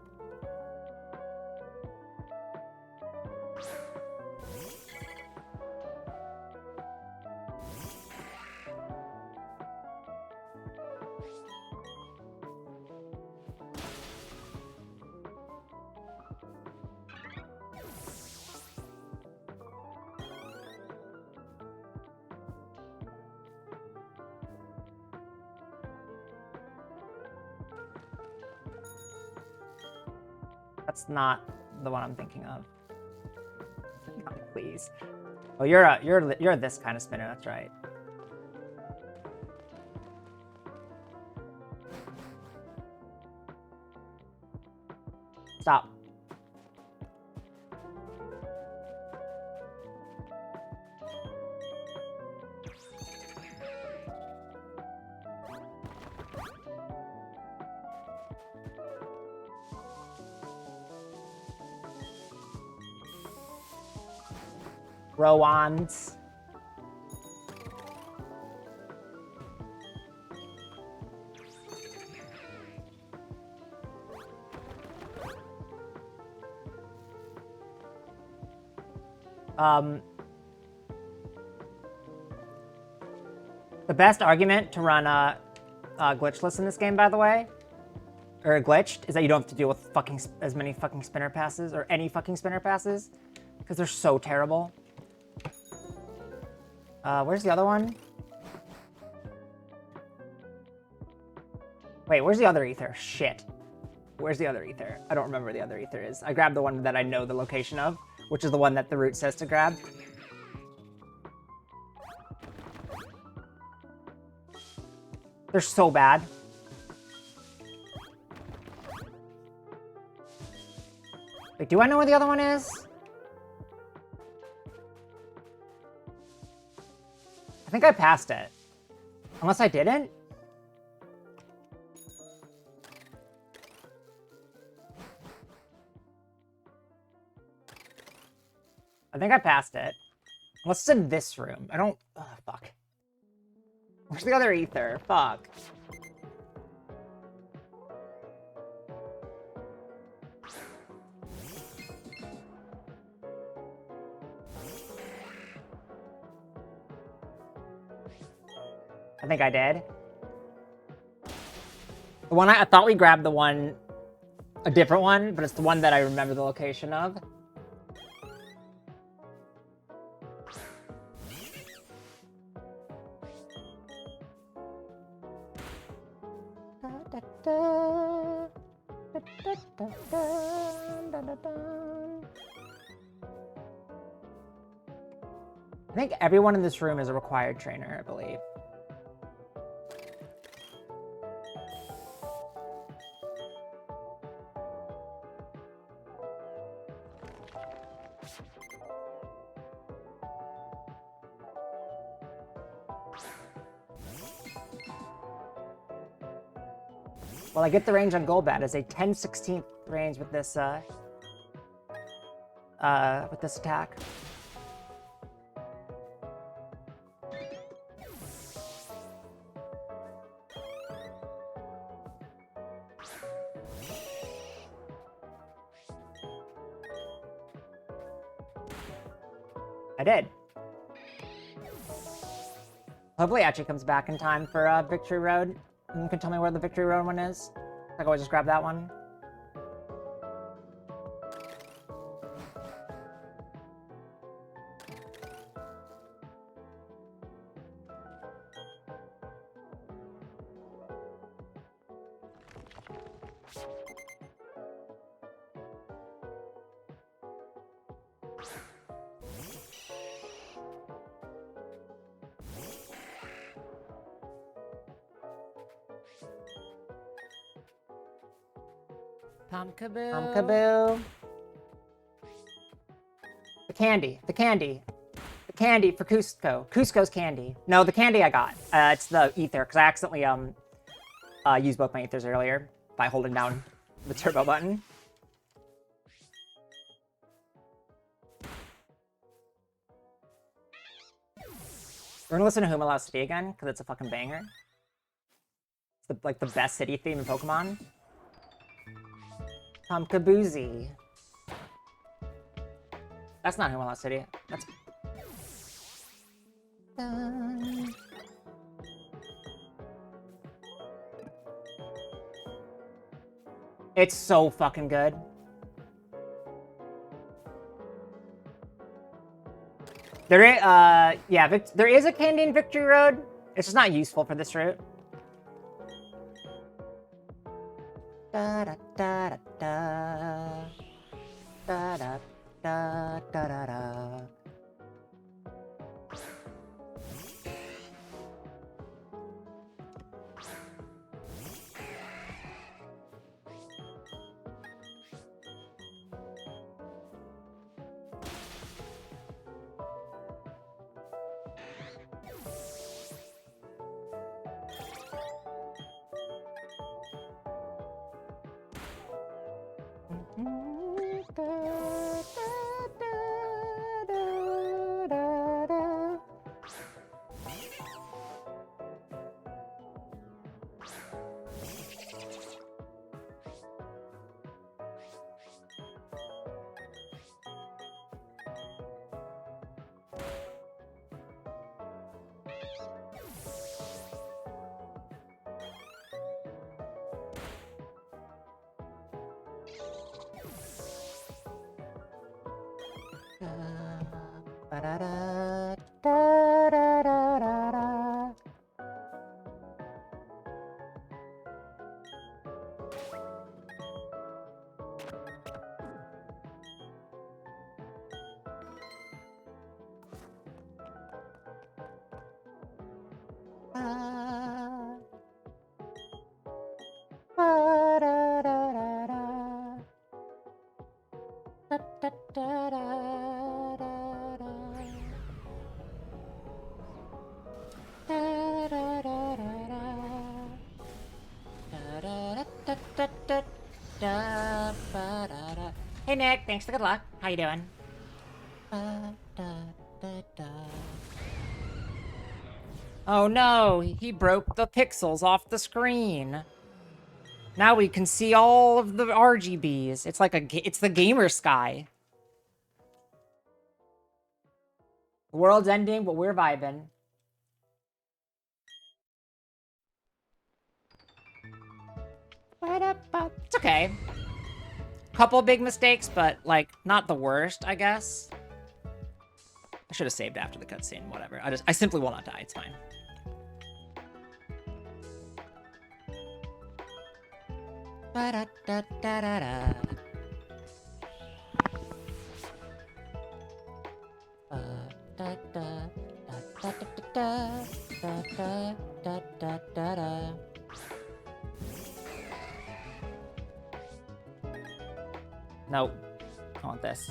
That's not the one I'm thinking of. Oh, please. Oh, you're this kind of spinner. That's right. Stop. Rowan's. The best argument to run glitchless in this game, by the way, or glitched, is that you don't have to deal with fucking as many fucking spinner passes or any fucking spinner passes because they're so terrible. Where's the other one? Wait, where's the other ether? Shit. Where's the other ether? I don't remember where the other ether is. I grabbed the one that I know the location of, which is the one that the route says to grab. They're so bad. Wait, do I know where the other one is? I think I passed it. Unless I didn't? I think I passed it. Unless it's in this room. I don't... Oh, fuck. Where's the other ether? Fuck. I think I did. The one I thought we grabbed the one, a different one, but it's the one that I remember the location of. I think everyone in this room is a required trainer, I believe. Well, I get the range on Golbat as a 10/16 range with this attack. I did. Hopefully Achi comes back in time for Victory Road. You can tell me where the Victory Road one is. I can always just grab that one. Pumpkaboo. The candy for Cusco. Cusco's candy. No, the candy I got. It's the ether, because I accidentally used both my ethers earlier by holding down the turbo button. We're gonna listen to Humala City again, because it's a fucking banger. It's like the best city theme in Pokemon. Pumpkaboozy. That's not Humala City. That's... It's so fucking good. There is, yeah, there is a candy in Victory Road. It's just not useful for this route. Da da da da da da da da da da da. Ba-da-da, da-da-da-da-da. Ba-da-da-da-da. Da-da-da-da-da-da. Hey Nick, thanks for the good luck. How you doing? Oh no, he broke the pixels off the screen. Now we can see all of the RGBs. It's like it's the gamer sky. The world's ending, but we're vibing. It's okay. Couple big mistakes, but like not the worst, I guess. I should have saved after the cutscene. Whatever. I simply will not die. It's fine. Ba-da-da-da-da-da. Da-da-da-da-da-da-da-da-da-da-da. Nope. I want this.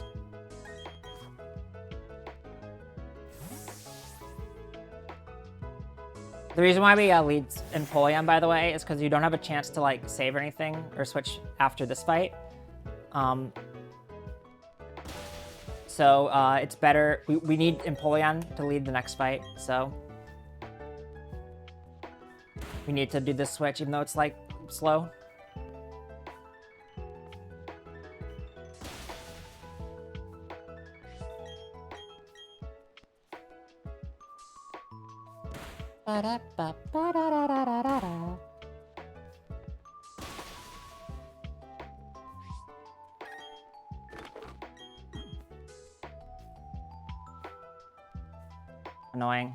The reason why we lead Empoleon, by the way, is because you don't have a chance to like save or anything or switch after this fight. So it's better. We need Empoleon to lead the next fight. So we need to do this switch, even though it's like slow. Ba-da-ba-ba-da-da-da-da-da. Annoying.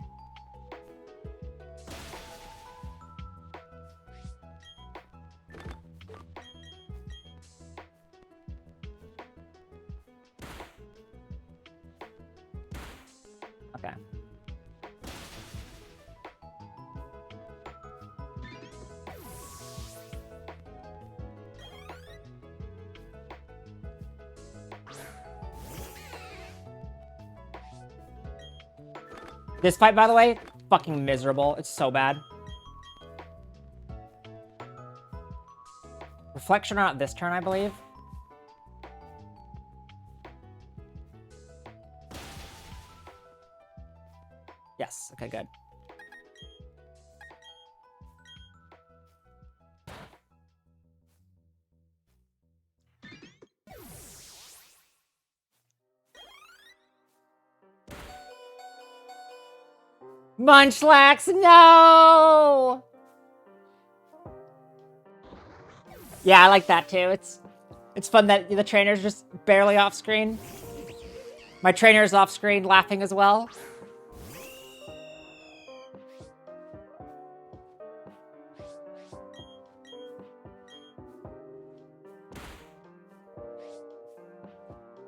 Okay. This fight, by the way, fucking miserable. It's so bad. Reflection out this turn, I believe. Yes, okay, good. Munchlax, no! Yeah, I like that too. It's fun that the trainer's just barely off screen. My trainer's off screen laughing as well.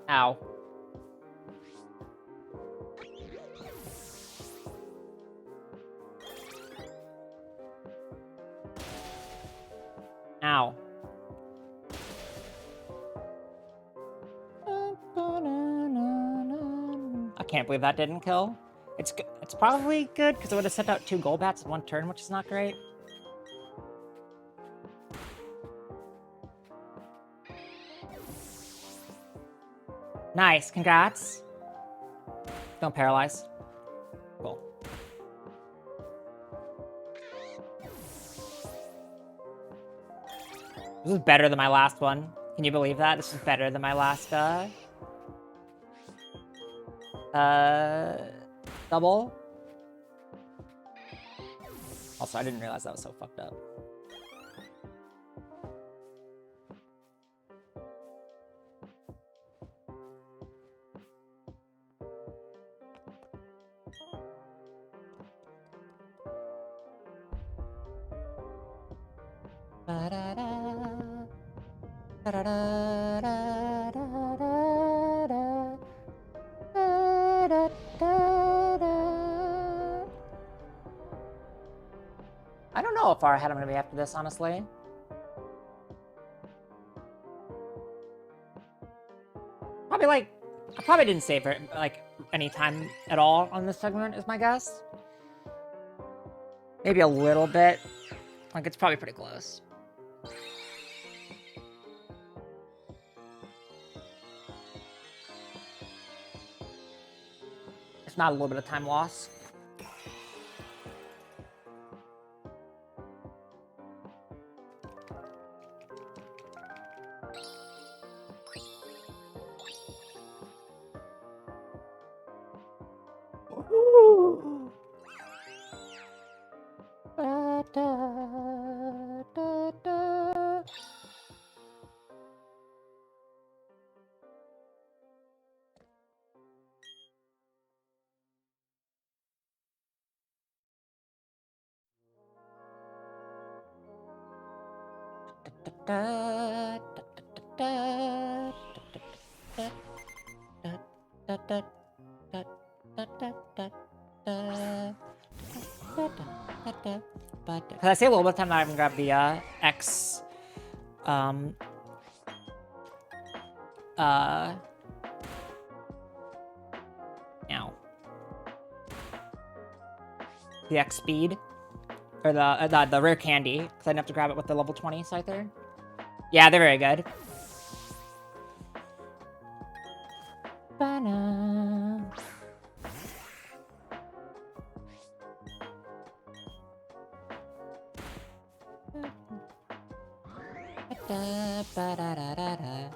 Ow. Ow. I can't believe that didn't kill. It's probably good because it would have sent out 2 Golbats in 1 turn, which is not great. Nice, congrats. Don't paralyze. Cool. This is better than my last one. Can you believe that? This is better than my last, double. Also, I didn't realize that was so fucked up. I don't know how far ahead I'm gonna be after this, honestly. Probably like, I probably didn't save her like any time at all on this segment, is my guess. Maybe a little bit. Like, it's probably pretty close. If not a little bit of time loss. Because I say a little bit of time that I haven't grabbed the X now. The X speed. Or the rare candy, because I didn't have to grab it with the level 20 scyther. Yeah, they're very good. Ba-na. Ba-da-da-da-da.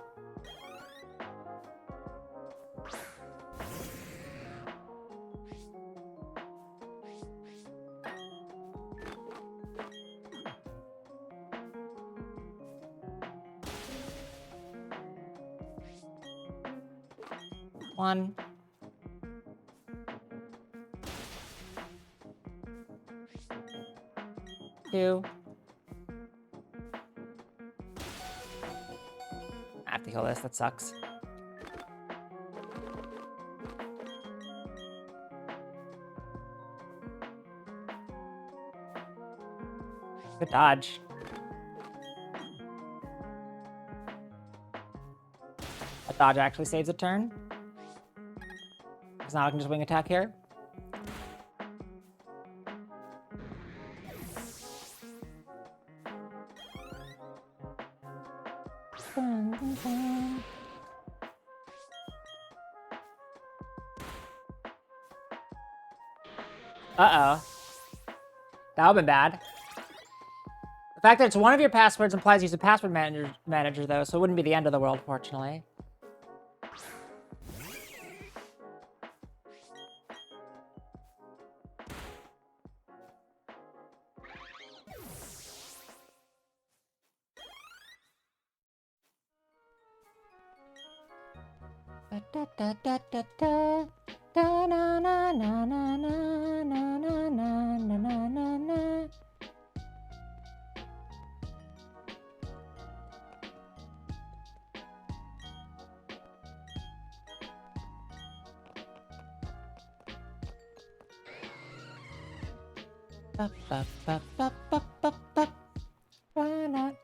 One. Two. I have to kill this, that sucks. Good dodge. A dodge actually saves a turn. Because now I can just wing attack here. Uh-oh. That would've been bad. The fact that it's one of your passwords implies you use a password manager though, so it wouldn't be the end of the world, fortunately.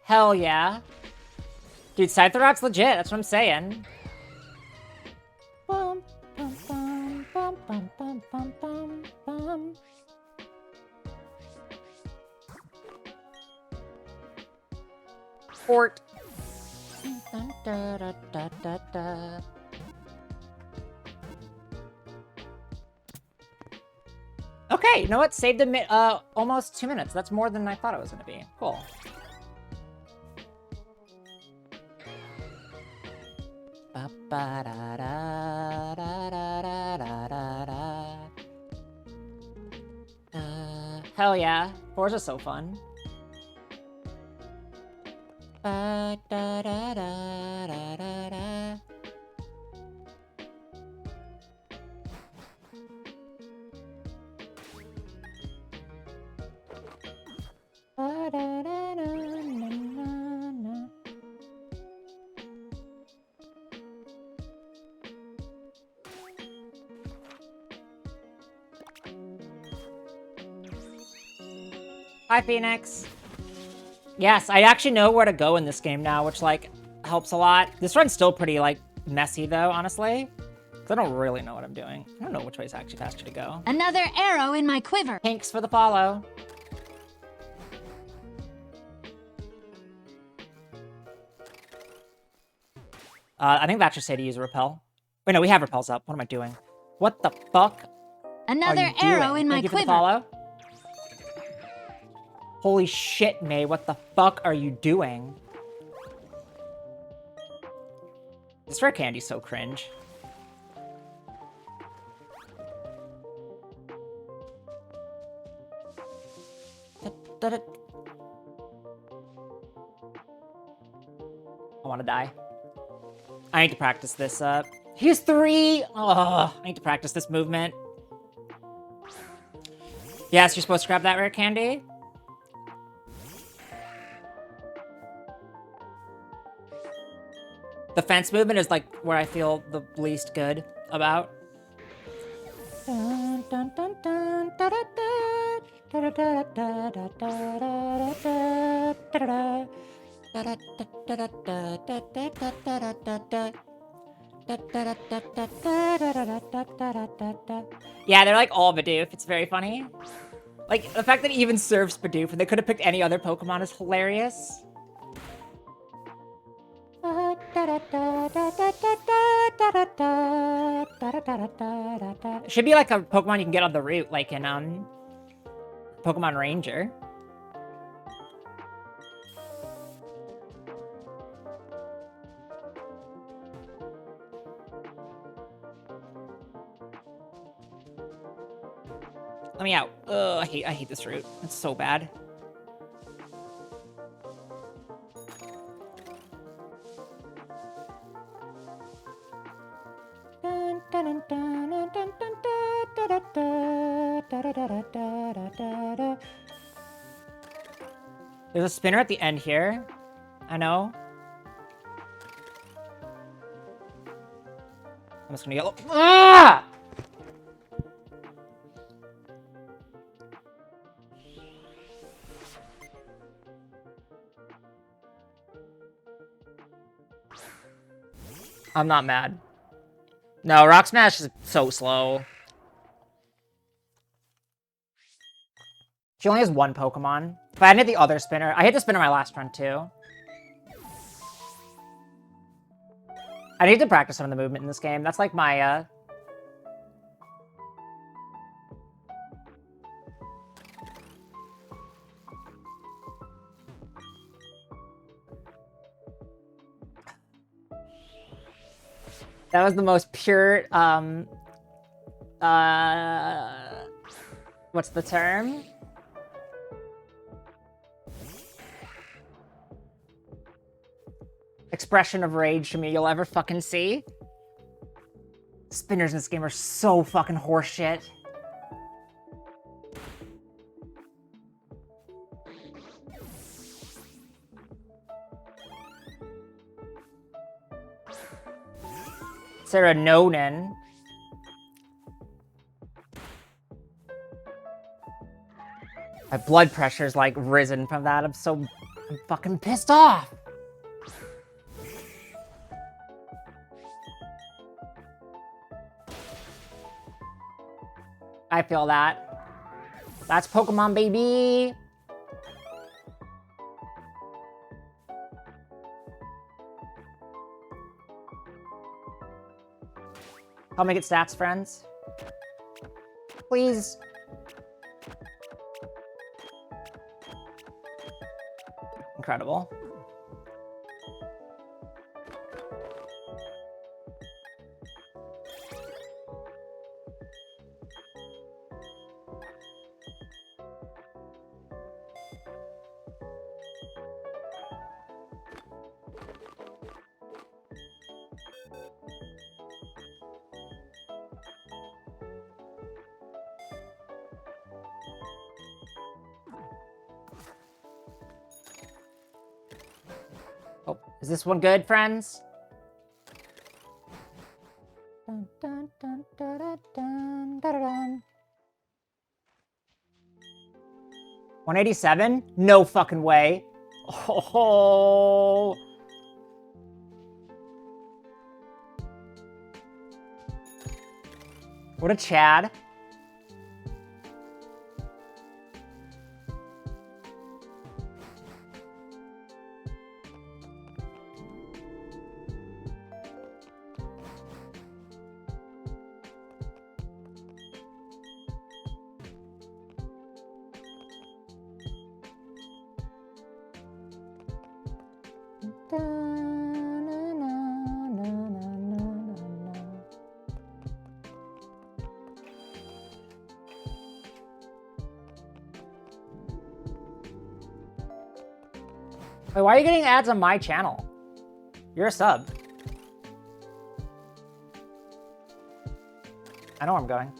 Hell yeah. Dude, Scyther Rock's legit, that's what I'm saying. Bum, bum, bum, bum, bum, bum, bum, bum, bum. Fort. Dun, da, da, da, da, da. Okay, you know what? Saved almost 2 minutes. That's more than I thought it was gonna be. Cool. Hell yeah. Forza's so fun. Hi, Phoenix. Yes, I actually know where to go in this game now, which, like, helps a lot. This run's still pretty, like, messy, though, honestly. Because I don't really know what I'm doing. I don't know which way is actually faster to go. Another arrow in my quiver. Thanks for the follow. I think that should say to use a repel. Wait, no, we have repels up. What am I doing? What the fuck Another are you arrow doing? in my Thank you for the quiver. follow. Holy shit, May, what the fuck are you doing? This rare candy's so cringe. I wanna die. I need to practice this up. He's 3! Oh, I need to practice this movement. Yes, you're supposed to grab that rare candy. The fence movement is like where I feel the least good about. Dun, dun, dun, dun, da, da, da, da, da, da, da, da, da, da, da. Yeah, they're like all Bidoof. It's very funny. Like, the fact that it even serves Bidoof and they could have picked any other Pokemon is hilarious. It should be like a Pokemon you can get on the route, like in Pokemon Ranger. Let me out. Ugh, I hate this route. It's so bad. There's a spinner at the end here. I know. I'm just gonna yellow. Ah! I'm not mad. No, Rock Smash is so slow. She only has one Pokemon. If I hadn't hit the other spinner, I hit the spinner my last run too. I need to practice some of the movement in this game. That's like my that was the most pure, what's the term? Expression of rage to me you'll ever fucking see. Spinners in this game are so fucking horseshit. Sarah Nonen. My blood pressure's like risen from that. I'm fucking pissed off. I feel that. That's Pokemon, baby. Help me get stats, friends. Please. Incredible. Oh, is this one good, friends? Dun, dun, dun, dun, dun, dun, dun, dun. 187? No fucking way. Oh. What a Chad. Wait, why are you getting ads on my channel? You're a sub. I know where I'm going.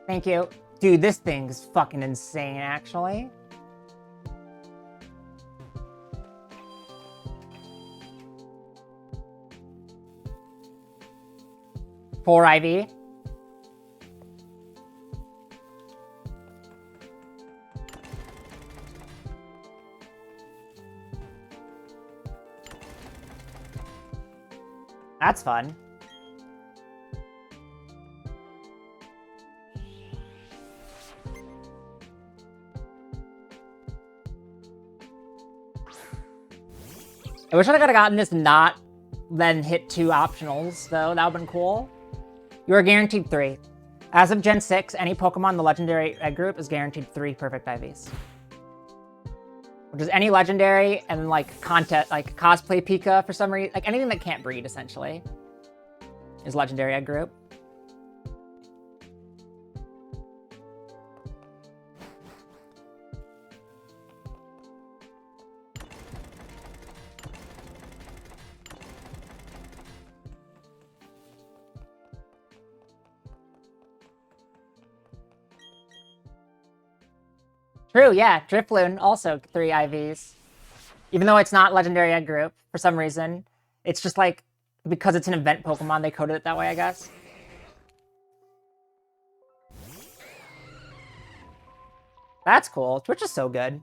Thank you. Dude, this thing's fucking insane, actually. Poor IV. That's fun. I wish I could have gotten this not then hit 2 optionals, though. That would have been cool. You are guaranteed 3. As of Gen 6, any Pokemon in the Legendary Egg group is guaranteed 3 perfect IVs. Which is any Legendary and, like, contest, like, Cosplay Pika for some reason. Like, anything that can't breed, essentially, is Legendary Egg group. True, yeah. Drifloon, also 3 IVs. Even though it's not Legendary Egg group, for some reason. It's just like, because it's an event Pokemon, they coded it that way, I guess. That's cool. Twitch is so good.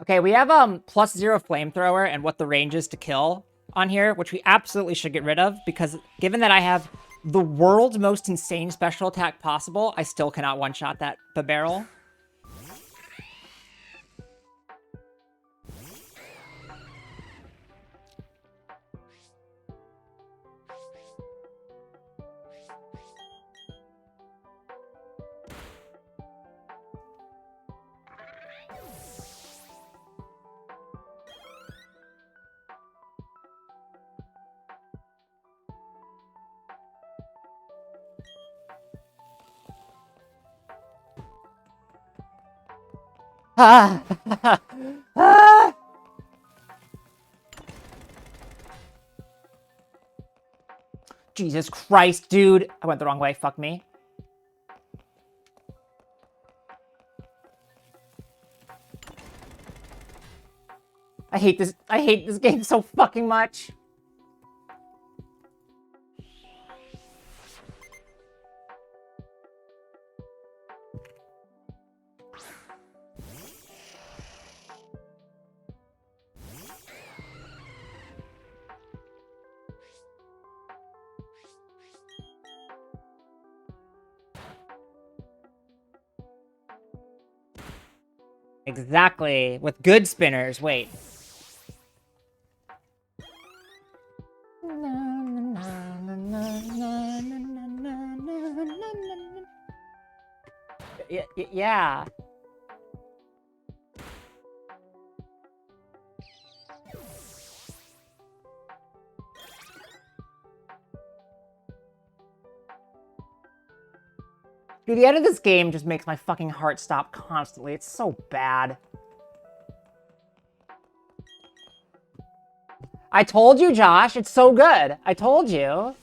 Okay, we have +0 flamethrower and what the range is to kill on here, which we absolutely should get rid of, because given that I have the world's most insane special attack possible, I still cannot one-shot that barrel. Ah! Ah! Jesus Christ, dude. I went the wrong way. Fuck me. I hate this. I hate this game so fucking much. Exactly. With good spinners. Wait. Yeah. Dude, the end of this game just makes my fucking heart stop constantly. It's so bad. I told you, Josh. It's so good. I told you.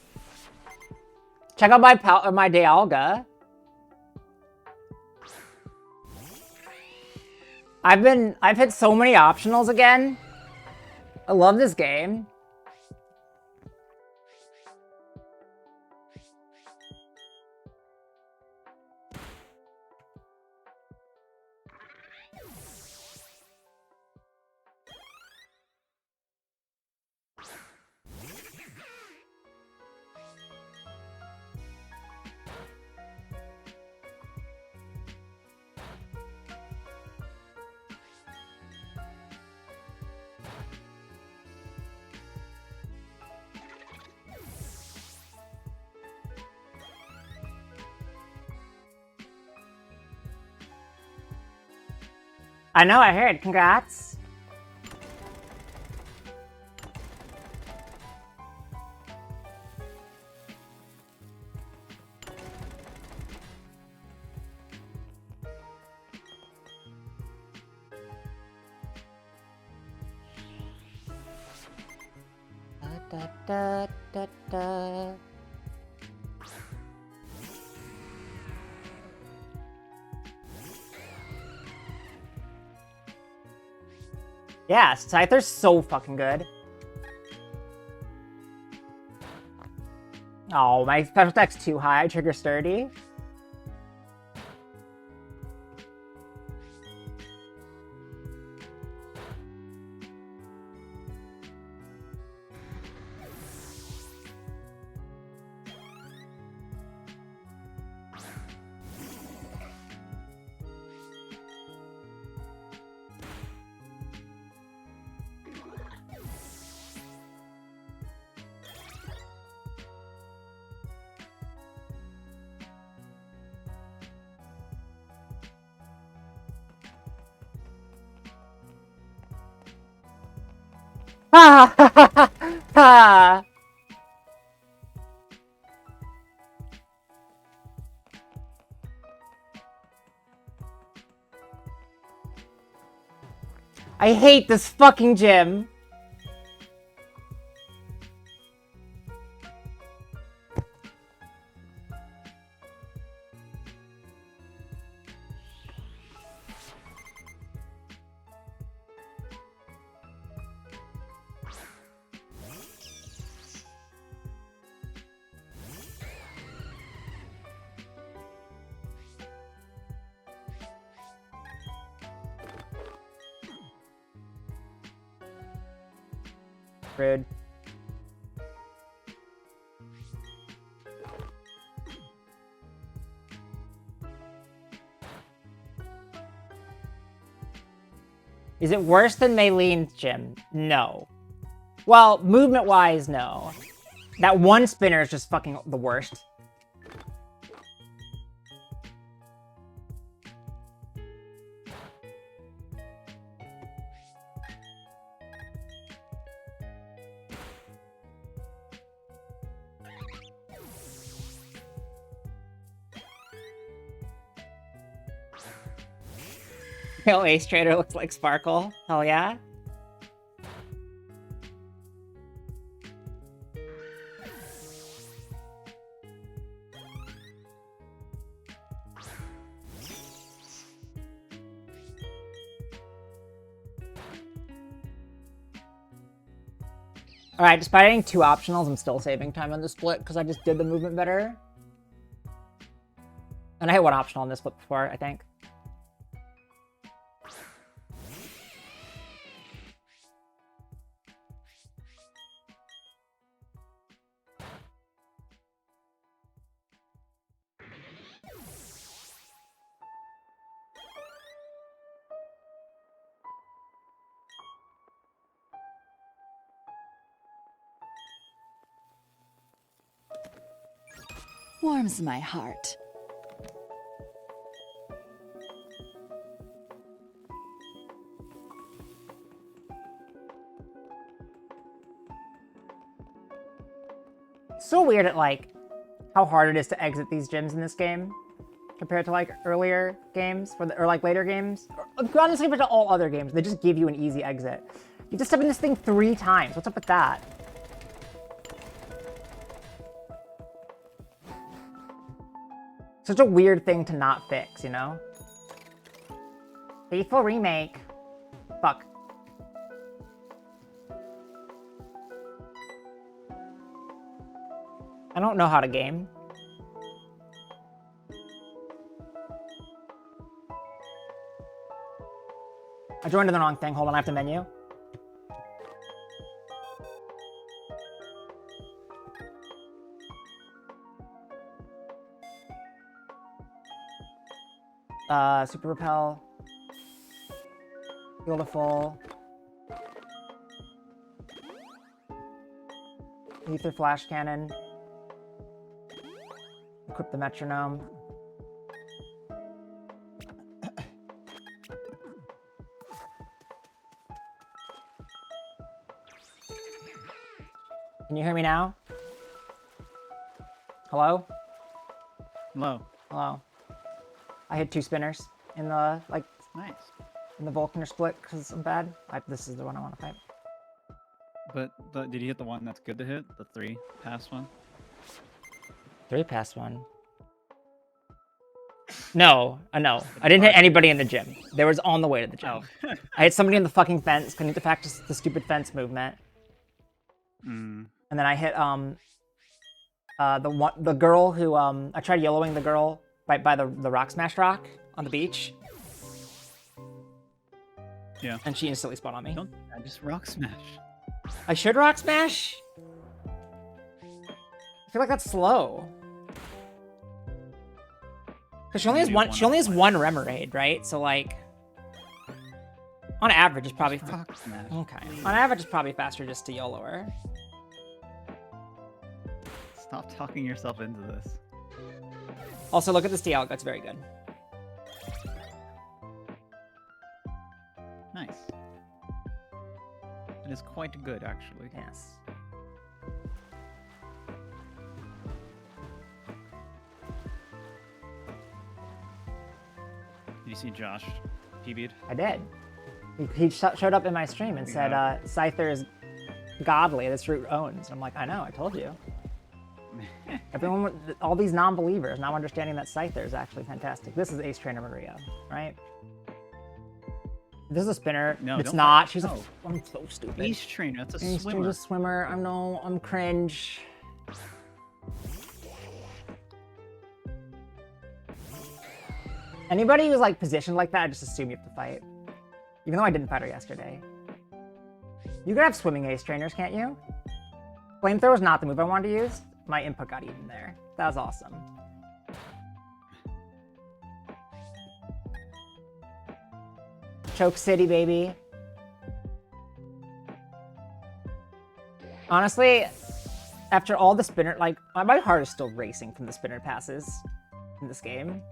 Check out my Dialga. I've hit so many optionals again. I love this game. I know, I heard. Congrats. Da, da, da, da. Yeah, Scyther's so fucking good. Oh, my special attack's too high. I trigger sturdy. Ha ha ha ha! I hate this fucking gym. Rude. Is it worse than Maylene's gym? No. Well, movement-wise, no. That one spinner is just fucking the worst. Yo, Ace Trader looks like Sparkle. Hell yeah. Alright, despite adding 2 optionals, I'm still saving time on the split because I just did the movement better. And I hit 1 optional on this split before, I think. Warms my heart. So weird at like how hard it is to exit these gyms in this game compared to like earlier games or like later games. Or, honestly, compared to all other games, they just give you an easy exit. You just step in this thing 3 times. What's up with that? Such a weird thing to not fix, you know? Faithful remake. Fuck. I don't know how to game. I joined in the wrong thing. Hold on, I have to menu. Super Repel. Heal to full. Ether Flash Cannon. Equip the Metronome. Can you hear me now? Hello? Hello. Hello. I hit 2 spinners in the, like, Nice. in the Vulcaner split because I'm bad. This is the one I want to fight. But did you hit the one that's good to hit? The 3 pass one? 3 past 1. No, no. I didn't hit anybody in the gym. They was on the way to the gym. Oh. I hit somebody in the fucking fence. Couldn't get back to the stupid fence movement. Mm. And then I hit The girl who I tried YOLOing the girl by the rock smash rock on the beach. Yeah. And she instantly spawned on me. Don't I just rock smash. I should rock smash? I feel like that's slow. Cause she only has one. She only has one Remoraid, right? So like, on average, it's probably Rock smash. okay. On average, it's probably faster just to YOLO her. Stop talking yourself into this. Also, look at this DL. That's very good. Nice. It is quite good, actually. Yes. Did you see Josh PB'd? I did. He showed up in my stream and said, Scyther is godly, this root owns. I'm like, I know, I told you. Everyone, all these non-believers now understanding that Scyther is actually fantastic. This is Ace Trainer Maria, right? This is a spinner. No, it's don't not. fuck- She's no. I'm so stupid. Ace Trainer, that's a Ace swimmer. Trainer's a swimmer. I know, I'm cringe. Anybody who's like positioned like that, I just assume you have to fight. Even though I didn't fight her yesterday. You could have swimming Ace Trainers, can't you? Flamethrower's not the move I wanted to use. My input got eaten there. That was awesome. Choke City, baby. Honestly, after all the spinner, like, my heart is still racing from the spinner passes in this game.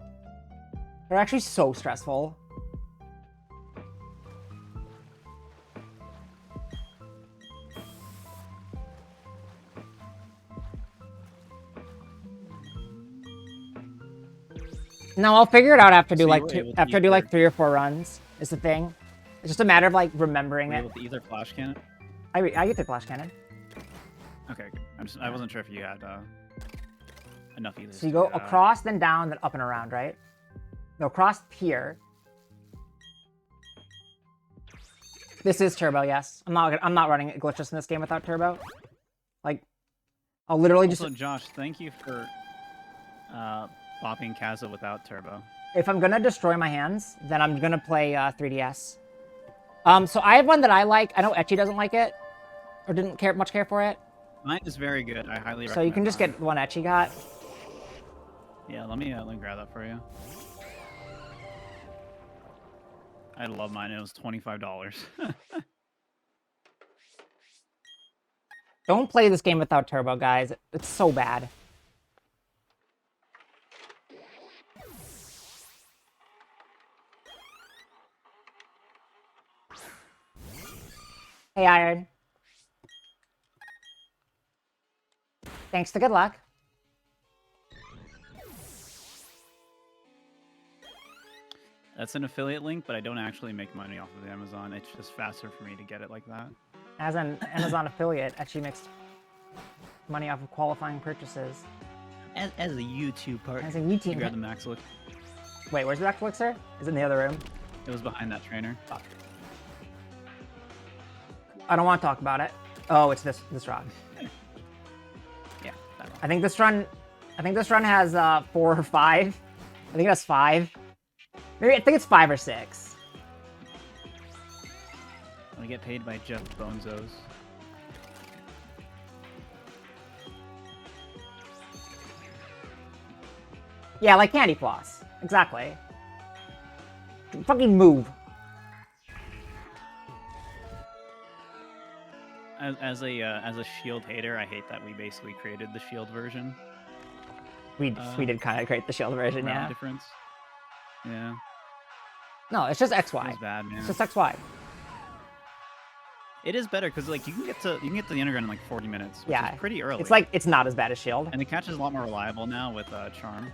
They're actually so stressful. No, I'll figure it out after So you like were two, able to after I use do like your- 3 or 4 runs. Is the thing. It's just a matter of like remembering Were you it. able to either flash cannon? I get the flash cannon. Okay, good. I wasn't sure if you had enough either. So you go across, then down, then up and around, right? No, across here. This is turbo, yes. I'm not running glitchless in this game without turbo. Like, I'll literally just Also, Josh, thank you for bopping Kaza without turbo. if I'm gonna destroy my hands, then I'm gonna play 3DS. So I have one that I like. I know Etchy doesn't like it, or didn't much care for it. Mine is very good. I highly recommend. So you can just mine. get the one Etchy got. Yeah, let me grab that for you. I love mine. It was $25. Don't play this game without turbo, guys. It's so bad. Hey, Iron. Thanks to good luck. That's an affiliate link, but I don't actually make money off of Amazon. It's just faster for me to get it like that. As an Amazon affiliate, actually makes money off of qualifying purchases. As a YouTube partner. As a YouTube You grab the max look. Wait, where's the Max Elixir? Is it in the other room? It was behind that trainer. Fuck. I don't want to talk about it. Oh, it's this rock. Yeah, that one. I think this run has 4 or 5. I think it has 5. Maybe I think it's 5 or 6. I'm gonna get paid by Jeff Bonzos. Yeah, like candy floss. Exactly. Fucking move. As a shield hater, I hate that we basically created the shield version. We did kind of create the shield version, Round yeah. difference. Yeah, No, it's just it XY. was bad, man. It's just XY. It is better because like you can get to the underground in like 40 minutes, which Yeah. is pretty early. It's like it's not as bad as shield. and the catch is a lot more reliable now with Charm.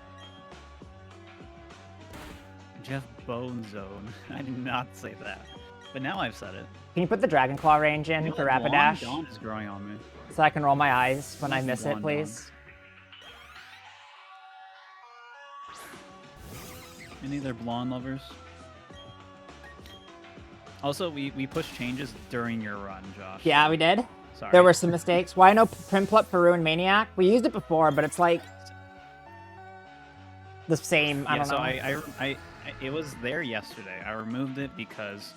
Jeff Bone Zone. I did not say that, but now I've said it. Can you put the Dragon Claw range in You know for what? Rapid Dash Dawn is growing on me. so I can roll my eyes when I Where's miss it, Blonde please? Any other blonde lovers? Also, we pushed changes during your run, Josh. Yeah, we did. Sorry. There were some mistakes. Why no Primplup for Ruin Maniac? We used it before, but it's like the same. I don't know. So it was there yesterday. I removed it because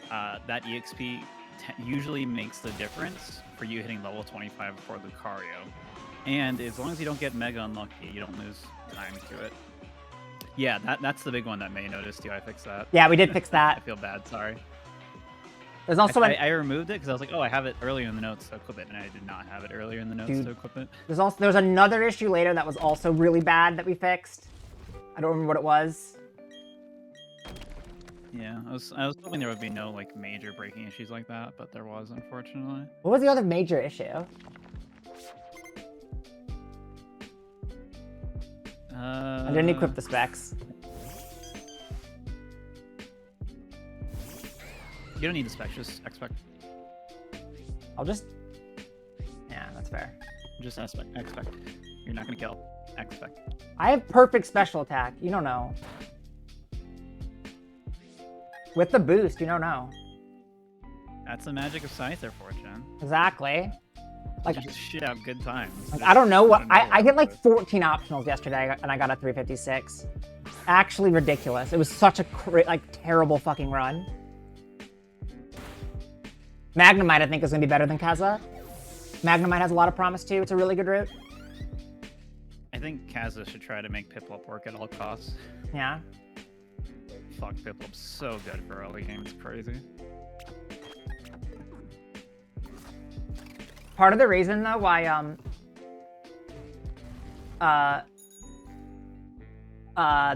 that EXP usually makes the difference for you hitting level 25 for Lucario. And as long as you don't get mega unlucky, you don't lose time to it. Yeah, that's the big one that May noticed too. I fixed that. Yeah, we did fix that. I feel bad, sorry. There's also I removed it because I was like, oh, I have it earlier in the notes to equip it, and I did not have it earlier in the notes to equip it. There's another issue later that was also really bad that we fixed. I don't remember what it was. Yeah, I was hoping there would be no like major breaking issues like that, but there was, unfortunately. What was the other major issue? I didn't equip the specs. You don't need the specs, just expect. I'll just... Yeah, that's fair. Just expect. You're not gonna kill. Expect. I have perfect special attack. You don't know. With the boost, you don't know. That's the magic of Scyther, Fortune. Exactly. Like, you just shit out good times. Like, I don't know what... I hit like 14 optionals yesterday, and I got a 356. Actually ridiculous. It was such a terrible fucking run. Magnemite, I think, is going to be better than Kaza. Magnemite has a lot of promise, too. It's a really good route. I think Kaza should try to make Piplup work at all costs. Yeah. Fuck, Piplup's so good for early game. It's crazy. Part of the reason, though, why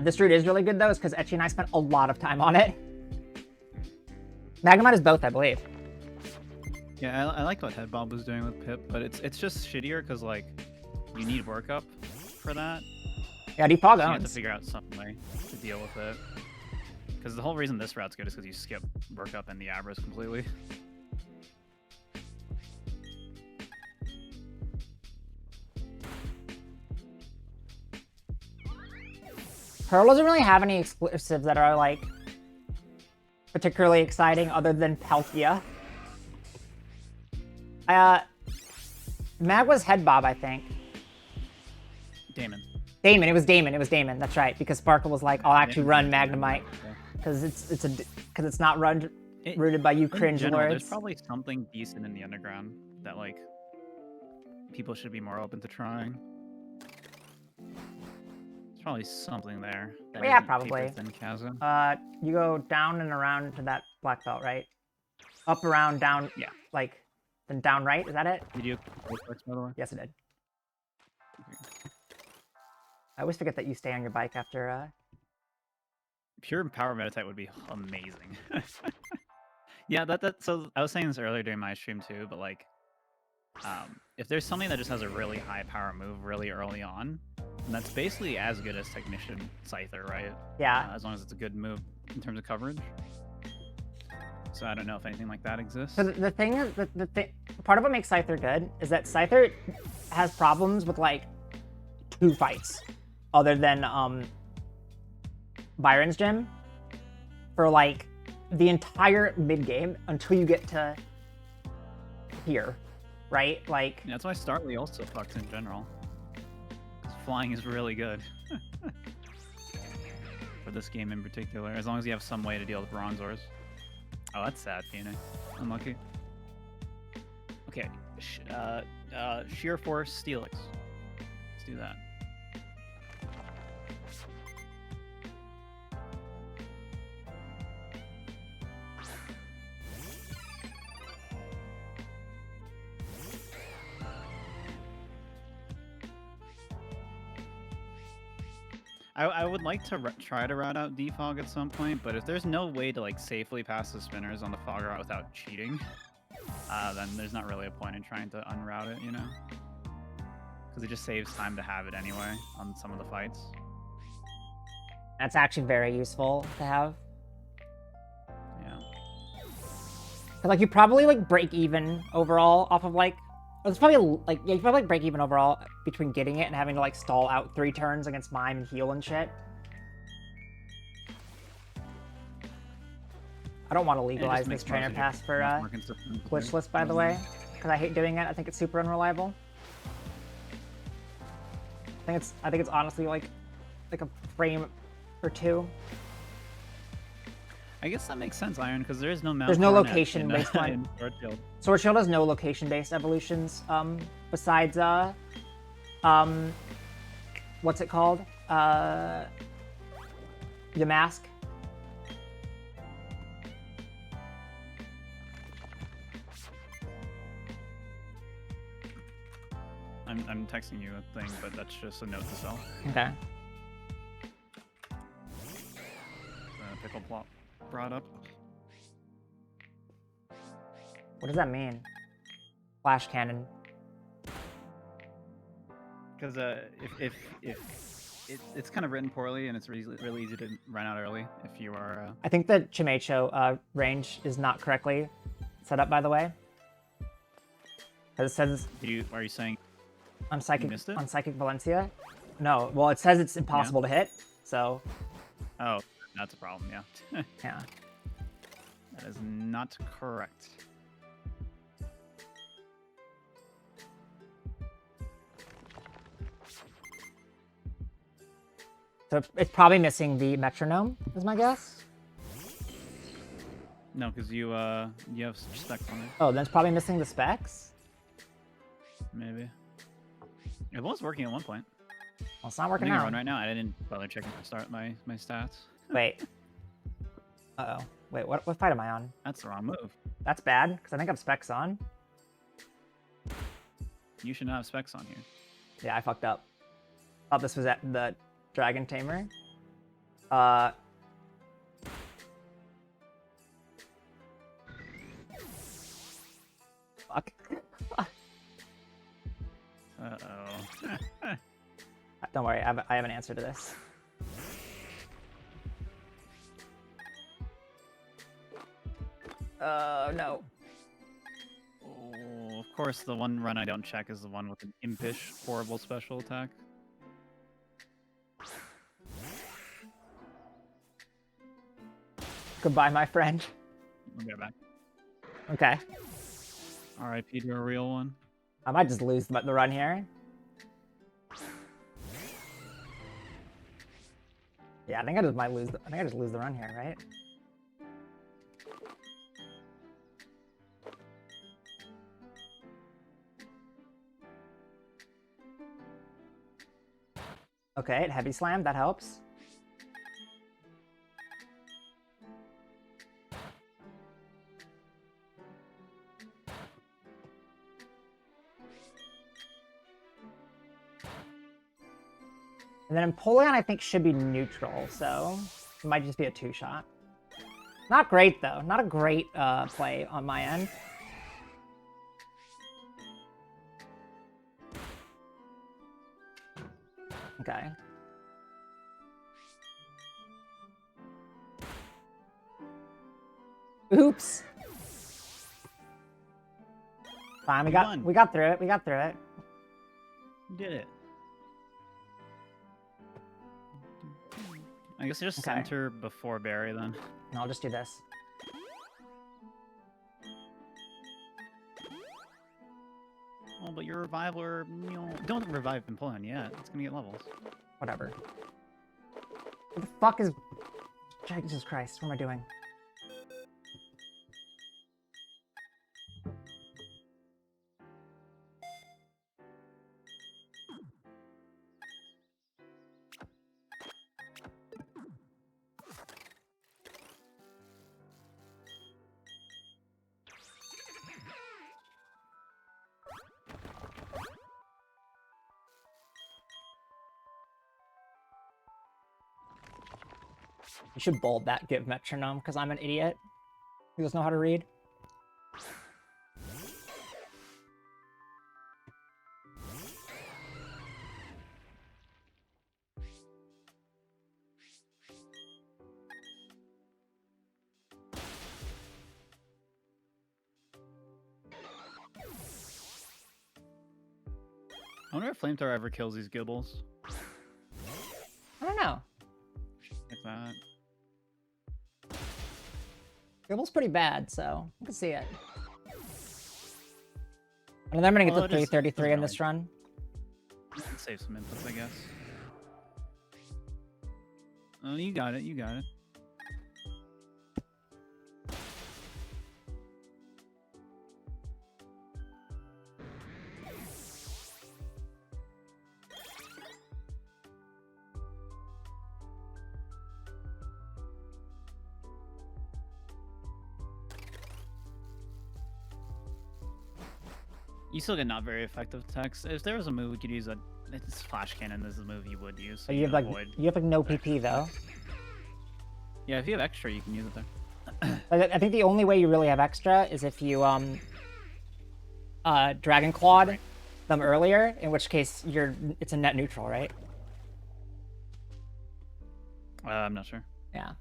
this route is really good, though, is because Etchy and I spent a lot of time on it. Magnemite is both, I believe. Yeah, I like what Headbob was doing with Pip, but it's just shittier because like you need workup for that. Yeah, defog so you owns. have to figure out some way to deal with it. Because the whole reason this route's good is because you skip workup and the Abras completely. Pearl doesn't really have any exclusives that are like particularly exciting other than Palkia. Mag was Headbob, I think. Damon. It was Damon. That's right. Because Sparkle was like, I'll actually run Magnemite because it's not rooted by you cringe lords. There's probably something decent in the underground that like people should be more open to trying. There's probably something there. That Yeah, probably. Than Kaza. You go down and around to that black belt, right? Up, around, down. Yeah. Like, then down, right? Is that it? Did you by the way? Yes, it did. I always forget that you stay on your bike after. Pure power Meditite would be amazing. Yeah, so I was saying this earlier during my stream too, but like, if there's something that just has a really high power move really early on, and that's basically as good as Technician Scyther, right? Yeah. As long as it's a good move in terms of coverage. So I don't know if anything like that exists. So the thing is, part of what makes Scyther good is that Scyther has problems with like 2 fights, other than Byron's Gym, for like the entire mid game until you get to here, right? Like yeah, that's why Starly also fucks in general. 'Cause flying is really good for this game in particular, as long as you have some way to deal with Bronzors. Oh, that's sad, Phoenix. Unlucky. Okay, Sheer Force Steelix. Let's do that. I would like to try to route out defog at some point, but if there's no way to like safely pass the spinners on the fog route without cheating, then there's not really a point in trying to unroute it, you know? Because it just saves time to have it anyway on some of the fights. that's actually very useful to have. Yeah. Like you probably like break even overall off of like. It's probably like yeah, you probably like break even overall between getting it and having to like stall out 3 turns against Mime and heal and shit. I don't want to It just legalize this makes trainer most of pass your for much more consistent. Glitchless, by the way, because I hate doing it. I think it's super unreliable. I think it's honestly like a frame or two. I guess that makes sense, Iron, because there is no mount. There's no coronet location-based one. in Sword Shield. Sword Shield has no location-based evolutions, besides, what's it called? Yamask. I'm texting you a thing, but that's just a note to self. Okay. Pickle plot brought up. What does that mean? Flash cannon. Because if it's kind of written poorly and it's really easy to run out early if you are. I think the Chimecho range is not correctly set up, by the way. Because it says Are you saying on Psychic missed it? on Psychic Valencia. No, well, it says it's impossible to hit. So Oh, that's a problem. Yeah. yeah. That is not correct. So it's probably missing the metronome, is my guess. No, because you have specs on it. Oh, then it's probably missing the specs. Maybe. It was working at one point. Well, it's not I'm working gonna now. run right now. I didn't bother checking my stats. Wait. Uh-oh. Wait, what fight am I on? That's the wrong move. That's bad, because I think I have specs on. You should not have specs on here. Yeah, I fucked up. Thought this was at the Dragon Tamer. Fuck. Uh-oh. Don't worry, I have an answer to this. No. Oh, of course, the one run I don't check is the one with an impish, horrible special attack. Goodbye, my friend. We'll get back. Okay. RIP to a real one. I might just lose the run here. Yeah, I think I just might lose. I think I just lose the run here, right? Okay, heavy slam, that helps. And then Empoleon, I think, should be neutral, so it might just be a two-shot. Not great, though. Not a great play on my end. Okay. Oops. Fine, we got through it. We got through it. You did it. I guess you just Okay. center before Barry then. No, I'll just do this. Oh, but your reviver, don't revive Empoleon yet. It's gonna get levels. Whatever. What the fuck is... Jesus Christ, what am I doing? You should bold that give metronome, because I'm an idiot who doesn't know how to read. I wonder if Flamethrower ever kills these Gibbles. I don't know. Like that. Dribble's pretty bad, so I can see it. And then I'm gonna get Well, to it is- 333 in really- this run. Save some inputs, I guess. Oh, you got it. You got it. You still get not very effective text. If there was a move we could use, it's flash cannon. This is a move you would use. So But you have like avoid. no PP though. Yeah, if you have extra, you can use it there. I think the only way you really have extra is if you Dragon Clawed them earlier, in which case it's a net neutral, right? I'm not sure. Yeah.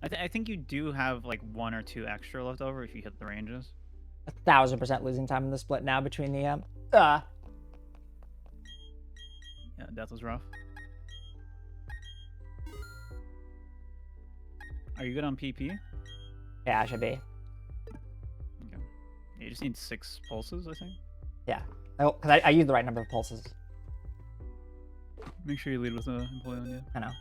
I think you do have like 1 or 2 extra left over if you hit the ranges. 1000% losing time in the split now between the Yeah, death was rough. Are you good on PP? Yeah, I should be. Okay. You just need 6 pulses, I think. Yeah. Oh, because I used the right number of pulses. Make sure you lead with an employee on you. I know.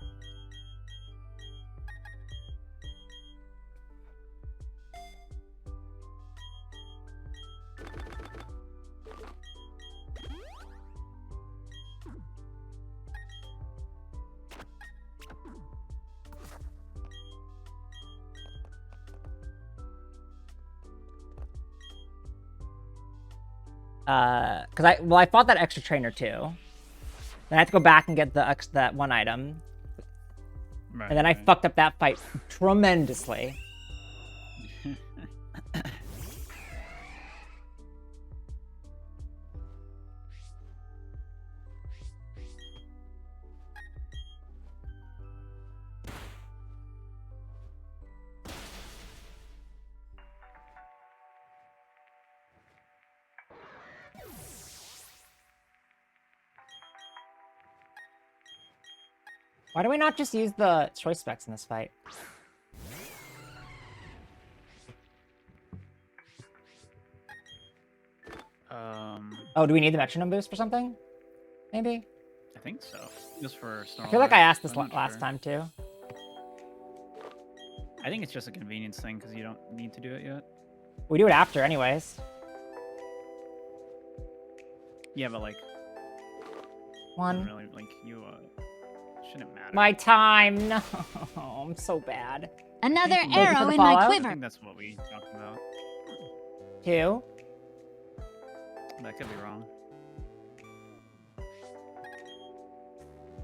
Because I fought that extra trainer too. Then I had to go back and get that one item, Right. and then I fucked up that fight tremendously. Why do we not just use the choice specs in this fight? Oh, do we need the metronome boost for something? Maybe? I think so. Just for I feel like I asked this I'm not last sure. time too. I think it's just a convenience thing because you don't need to do it yet. We do it after anyways. Yeah, but like, One. really, like you shouldn't matter. My time, no. I'm so bad. Another you for the arrow in follow. my I quiver. think that's what we talked about. 2. That could be wrong.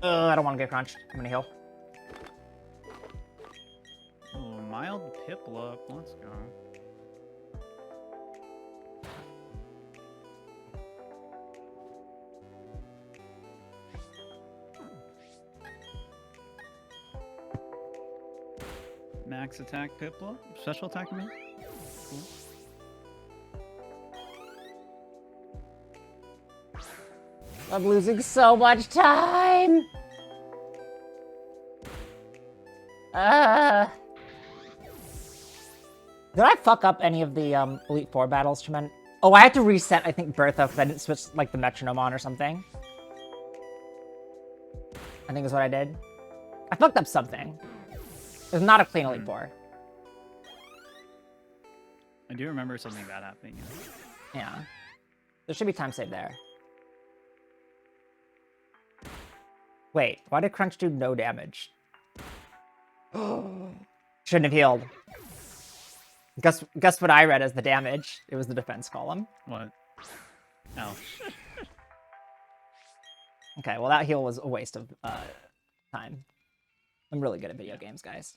I don't want to get crunched. I'm gonna heal. Oh, mild Piplup. Let's go. Max attack Piplup. Special attack, you mean? Cool. I'm losing so much time. Did I fuck up any of the Elite Four battles, Tremen? Oh, I had to reset, I think, Bertha because I didn't switch like the metronome on or something. I think is what I did. I fucked up something. It was not a clean Elite Four. I do remember something bad happening. Yeah. There should be time save there. Wait, why did Crunch do no damage? Shouldn't have healed. Guess what I read as the damage? It was the defense column. What? Oh. Okay, well that heal was a waste of time. I'm really good at video games, guys.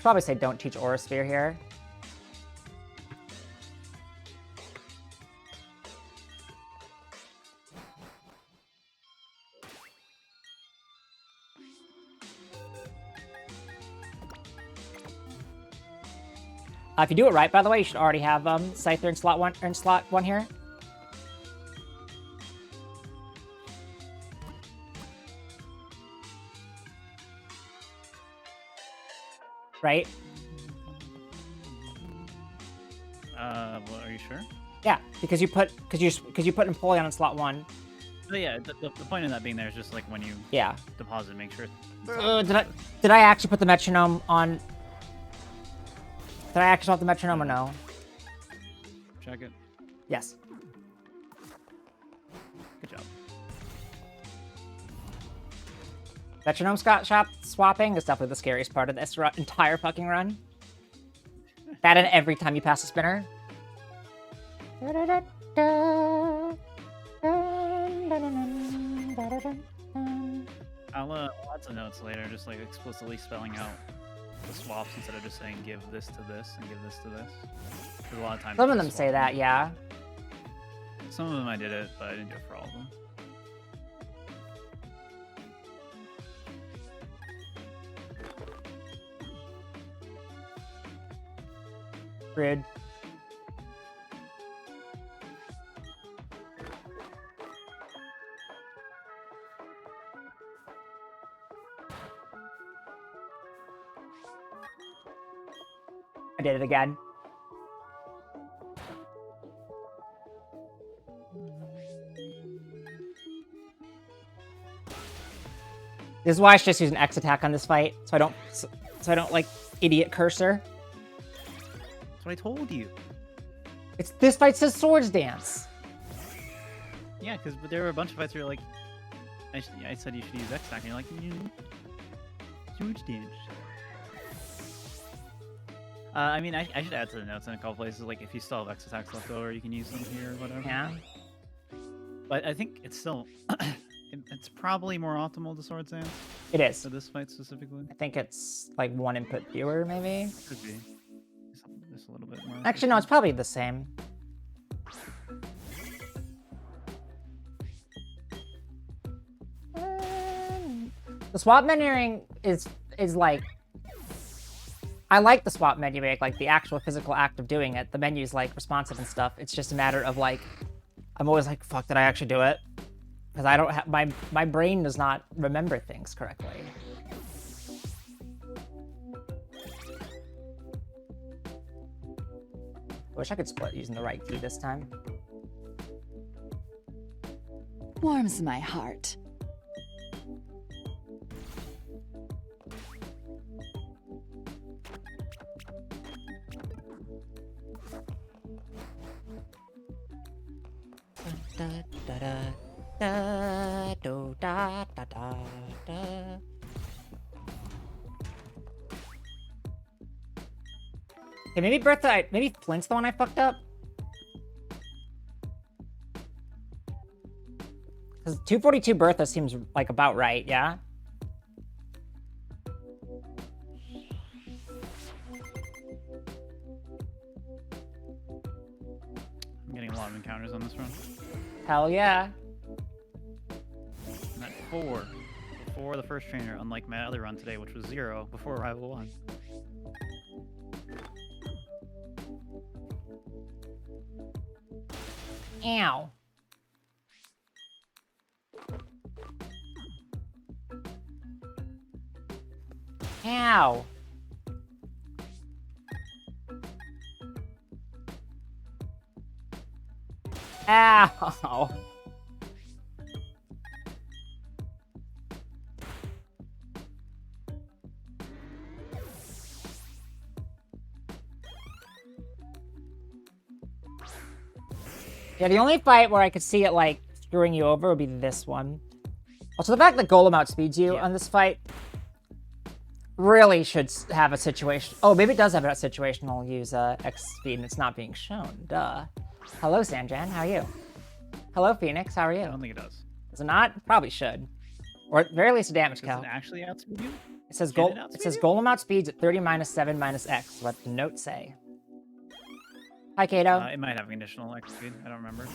Probably say don't teach Aura Sphere here. If you do it right, by the way, you should already have Scyther in slot 1 or in slot 1 here. Right? Well, are you sure? Yeah, because you put Empoleon in slot 1. Oh yeah, the point of that being there is just like when you Yeah. deposit, make sure. Did I actually put the metronome on? Did I actually put the metronome or no? Check it. Yes. Good job. Metronome swapping is definitely the scariest part of this entire fucking run. That and every time you pass a spinner. I'll add some notes later, just like explicitly spelling out the swaps instead of just saying give this to this and give this to this. Because a lot of times Some of it's them just say swapping. that, yeah. Some of them I did it, but I didn't do it for all of them. Rude. I did it again. This is why I should just use an X attack on this fight, so I don't like idiot cursor. That's what I told you. This fight says Swords Dance. Yeah, because there were a bunch of fights where you're like, I said you should use X attack, and you're like, huge damage. I mean, I should add to the notes in a couple places, like if you still have X attacks left over, you can use them here or whatever. Yeah. But I think it's still, it's probably more optimal to Swords Dance It is. for this fight specifically. I think it's like one input fewer, maybe. Could be. Just a little bit more. Actually, no, it's probably the same. The swap menuing is like, I like the swap menuing, like the actual physical act of doing it. The menu's like responsive and stuff. It's just a matter of like, I'm always like, fuck, did I actually do it? Because I don't have, my brain does not remember things correctly. I wish I could split using the right key this time. Warms my heart. Da, da, da, da, do, da, da, da, da. Okay, maybe Bertha, maybe Flint's the one I fucked up. Because 242 Bertha seems like about right, yeah? I'm getting a lot of encounters on this run. Hell yeah. I'm at 4 before the first trainer, unlike my other run today, which was 0 before Arrival 1. Ow. Ow. Ow. Yeah, the only fight where I could see it, like, screwing you over would be this one. Also, the fact that Golem outspeeds you on this fight really should have a situation. Oh, maybe it does have a situational use X speed and it's not being shown. Duh. Hello, Sanjan. How are you? Hello, Phoenix. How are you? I don't think it does. Does it not? Probably should. Or at very least a damage Does count. it actually outspeed you? It says Can it Golem outspeed you? outspeeds at 30 minus 7 minus X. What the notes say. Hi, Kato. It might have conditional X speed. I don't remember.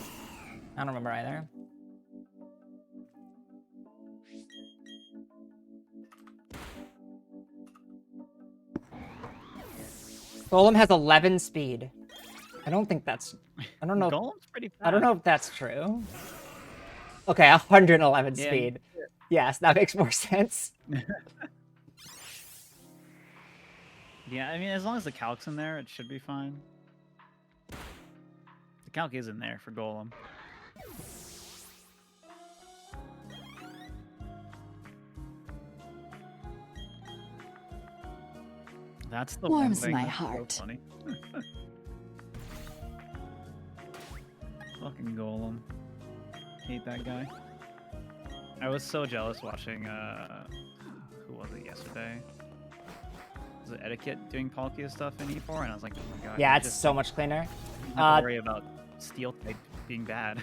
I don't remember either. Golem has 11 speed. I don't think that's... I don't know. Golem's pretty fast. I don't know if that's true. Okay, 111 Yeah, speed. Yes, that makes more sense. Yeah, I mean, as long as the calc's in there, it should be fine. The calc is in there for Golem. That's the Warms one thing my that's so heart. funny. Fucking Golem. Hate that guy. I was so jealous watching, who was it yesterday? Was it Etiquette doing Palkia stuff in E4? And I was like, oh my god. Yeah, you it's just so much cleaner. don't have to worry about Steel type being bad.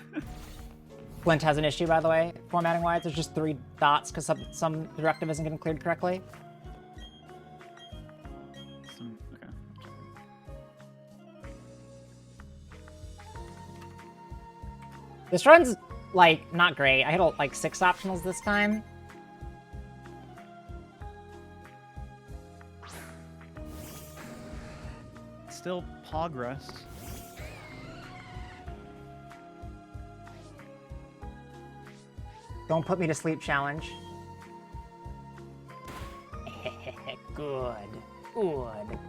Flint has an issue, by the way, formatting-wise. There's just 3 dots because some directive isn't getting cleared correctly. Okay. This run's, like, not great. I hit, like, 6 optionals this time. Still progress. Don't put me to sleep challenge. Good. Good.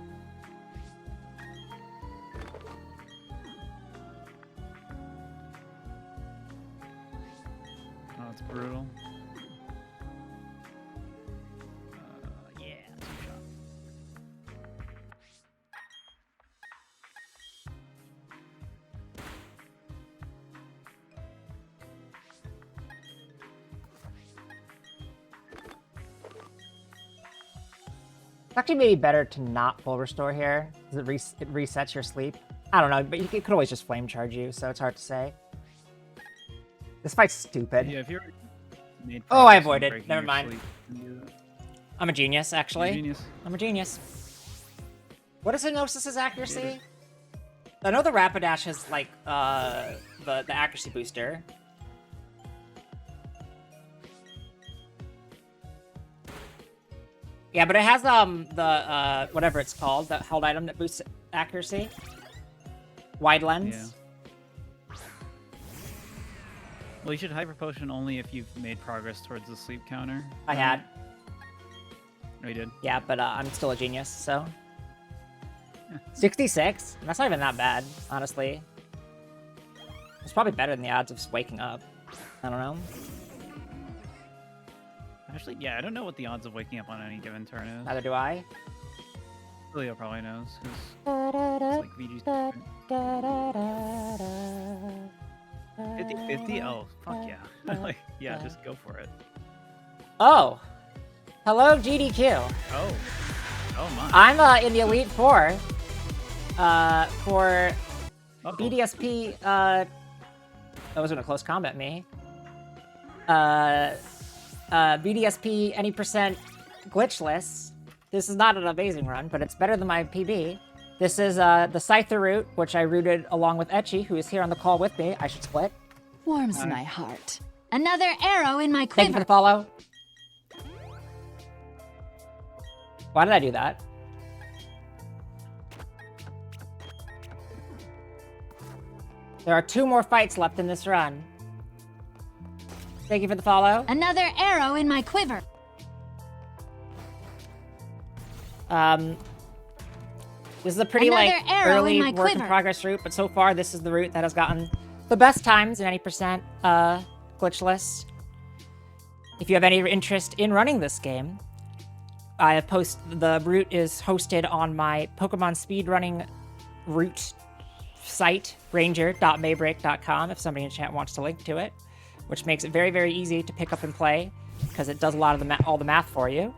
Oh, it's brutal. Yeah, 2-shot. It's actually maybe better to not full restore here, because it resets your sleep. I don't know, but it could always just flame charge you, so it's hard to say. This fight's stupid. Yeah, if you're made Oh, I progress on avoided. breaking Never your mind. sleep, you can do that. I'm a genius, actually. Genius. I'm a genius. What is Hypnosis's accuracy? I know the Rapidash has, like, the accuracy booster. Yeah, but it has, the, whatever it's called, that held item that boosts accuracy. Wide lens. Yeah. Well, you should hyper potion only if you've made progress towards the sleep counter. I had. Oh, you did? Yeah, but I'm still a genius, so. 66? That's not even that bad, honestly. It's probably better than the odds of just waking up. I don't know. Actually, yeah, I don't know what the odds of waking up on any given turn is. Neither do I. Leo probably knows, because it's like VG's 50-50? Oh, fuck yeah. Like, yeah, just go for it. Oh! Hello, GDQ. Oh. Oh my. I'm in the Elite Four. For Uh-oh. BDSP, that was in a close combat, me. BDSP any percent glitchless. This is not an amazing run, but it's better than my PB. This is the Scyther route, which I rooted along with Etchy, who is here on the call with me. I should split. Warms my heart. Another arrow in my Thank you for quiver. the follow. Why did I do that? There are 2 more fights left in this run. Thank you for the follow. Another arrow in my quiver. This is a pretty Another like arrow early in my work in quiver. progress route, but so far this is the route that has gotten the best times in any percent glitchless. If you have any interest in running this game, the route is hosted on my Pokemon speedrunning route site, ranger.maybreak.com, if somebody in chat wants to link to it, which makes it very, very easy to pick up and play because it does a lot of all the math for you.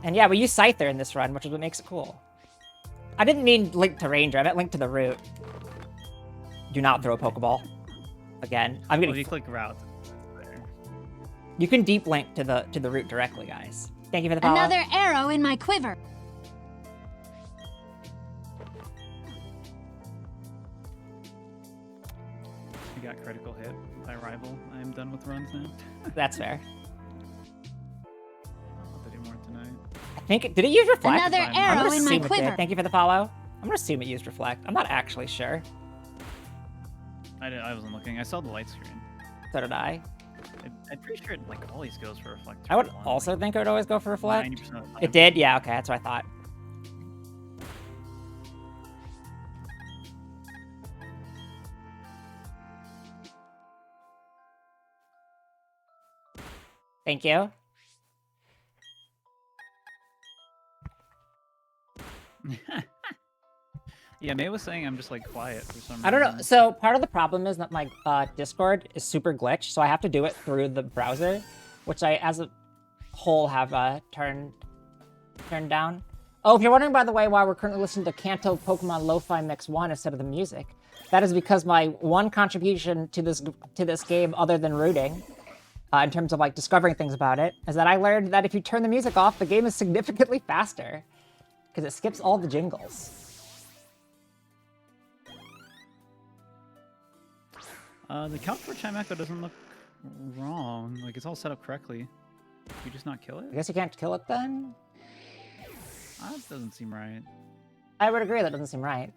And yeah, we use Scyther in this run, which is what makes it cool. I didn't mean link to Ranger, I meant link to the route. Do not throw a Pokeball. Again, I'm Well, gonna. if you click route, it's there. You can deep link to the route directly, guys. Thank you for the follow. Another arrow in my quiver. You got critical hit by rival. I am done with runs now. That's fair. I'll do more tonight. I Did it use reflect? Another I'm I'm arrow gonna in my assume it did. quiver. Thank you for the follow. I'm gonna assume it used reflect. I'm not actually sure. I wasn't looking. I saw the light screen. So did I. I'm pretty sure it like always goes for reflect. I would 21, also like, think it would always go for reflect. 90% of the time. It did? Yeah, okay, that's what I thought. Thank you. Yeah, May was saying I'm just like quiet for some reason. I don't know. So part of the problem is that my Discord is super glitched, so I have to do it through the browser, which I, as a whole, have turned down. Oh, if you're wondering, by the way, why we're currently listening to Kanto Pokemon Lo-Fi Mix 1 instead of the music, that is because my one contribution to this game, other than rooting, in terms of like discovering things about it, is that I learned that if you turn the music off, the game is significantly faster because it skips all the jingles. The count for Chime Echo doesn't look wrong. Like, it's all set up correctly. You just not kill it? I guess you can't kill it then? That doesn't seem right. I would agree, that doesn't seem right.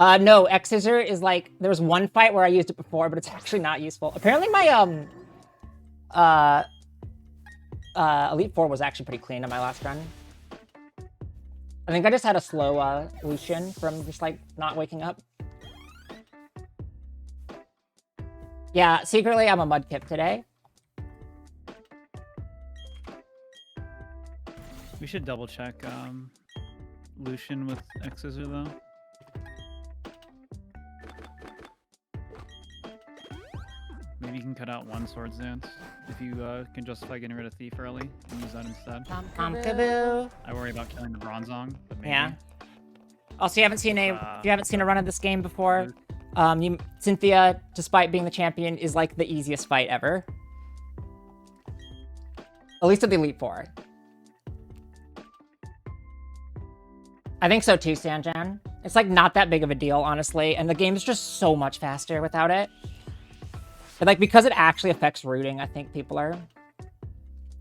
No, X-Scissor is like, there was one fight where I used it before, but it's actually not useful. Apparently my, Elite Four was actually pretty clean on my last run. I think I just had a slow, Lucian from just, like, not waking up. Yeah, secretly I'm a Mudkip today. We should double check Lucian with X-Scissor though. Maybe you can cut out one Swords Dance if you can justify getting rid of Thief early and use that instead. Kaboo. I worry about killing the Bronzong, but maybe. Yeah. Also, you haven't seen if you haven't seen a run of this game before, Cynthia, despite being the champion, is like the easiest fight ever. At least at the Elite Four. I think so too, Sanjan. It's like not that big of a deal, honestly, and the game's just so much faster without it. But like, because it actually affects rooting, I think people are...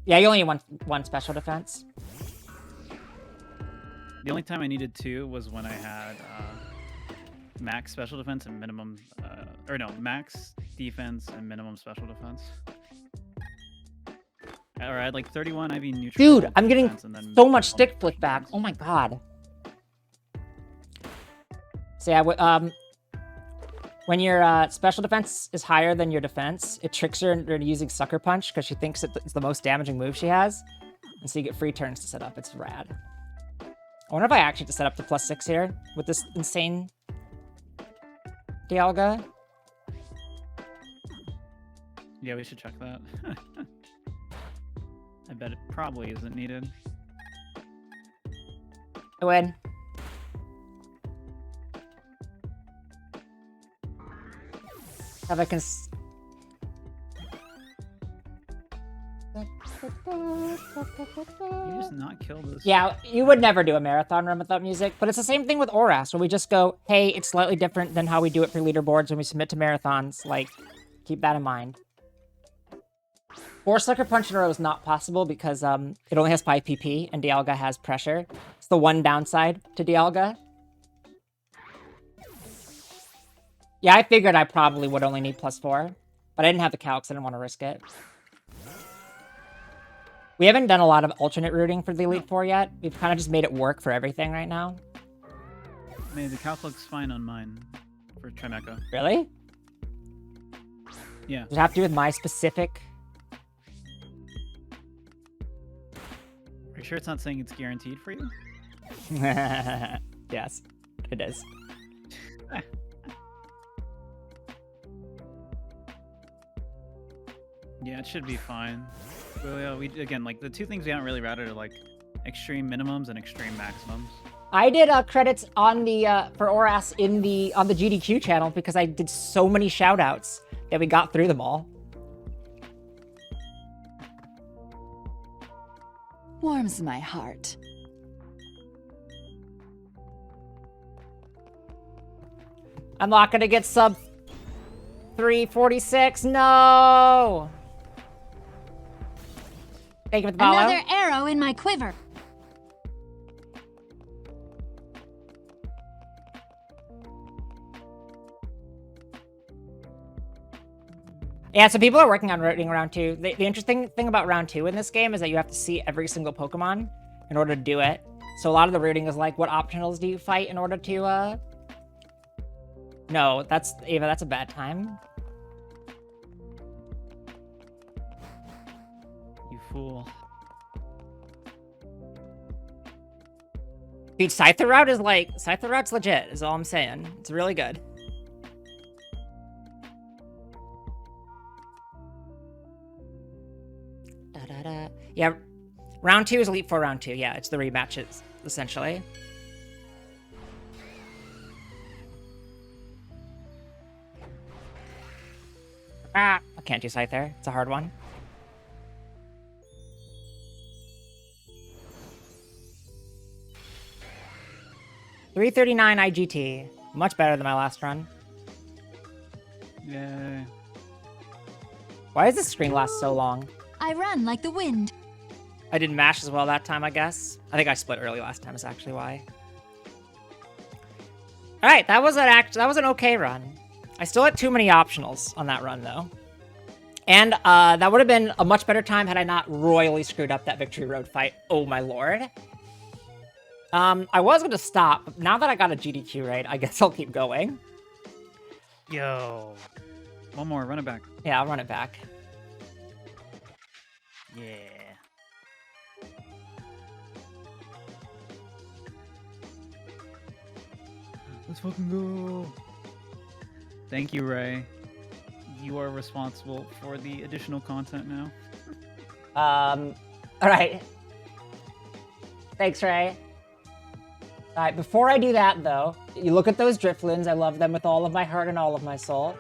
Yeah, you only need one special defense. The only time I needed two was when I had max special defense and minimum, max defense and minimum special defense. Or I had like 31 IV neutral. Dude, I'm getting so much stick flick back. Oh my god. So yeah, when your special defense is higher than your defense, it tricks her into using Sucker Punch because she thinks it's the most damaging move she has. And so you get free turns to set up. It's rad. I wonder if I actually have to set up to +6 here with this insane Dialga. Yeah, we should check that. I bet it probably isn't needed. I win. Have I Did You just not kill this? Yeah, you would never do a marathon run without music, but it's the same thing with Oras, where we just go, hey, it's slightly different than how we do it for leaderboards when we submit to marathons. Like, keep that in mind. 4 Sucker Punch in a row is not possible because it only has 5 PP and Dialga has pressure. It's the one downside to Dialga. Yeah, I figured I probably would only need +4, but I didn't have the calcs, so I didn't want to risk it. We haven't done a lot of alternate routing for the Elite Four yet. We've kind of just made it work for everything right now. Maybe the calc looks fine on mine for Trimeco. Really? Yeah. Does it have to do with my specific... Are you sure it's not saying it's guaranteed for you? Yes, it is. Yeah, it should be fine. But, we again, like the two things we haven't really routed are like extreme minimums and extreme maximums. I did credits on the for Oras on the GDQ channel because I did so many shoutouts that we got through them all. Warms my heart. I'm not gonna get sub 346. No. Thank you for the follow. Another arrow in my quiver. Yeah, so people are working on routing round 2. The interesting thing about round 2 in this game is that you have to see every single Pokemon in order to do it. So a lot of the routing is like, what optionals do you fight in order to, No, that's, Ava, that's a bad time. You fool. Dude, Scyther route is like, Scyther route's legit, is all I'm saying. It's really good. Da-da-da. Yeah, round 2 is Elite Four round 2. Yeah, it's the rematches, essentially. Ah, I can't do Scyther. It's a hard one. $339 IGT. Much better than my last run. Yay. Why does this screen last so long? I run like the wind. I didn't mash as well that time, I guess. I think I split early last time is actually why. All right, that was an okay run. I still had too many optionals on that run though. And that would have been a much better time had I not royally screwed up that Victory Road fight. Oh my lord. I was going to stop, but now that I got a GDQ raid, I guess I'll keep going. Yo. One more, run it back. Yeah, I'll run it back. Yeah. Let's fucking go. Thank you, Ray. You are responsible for the additional content now. All right. Thanks, Ray. All right, before I do that, though, you look at those Driftlins. I love them with all of my heart and all of my soul.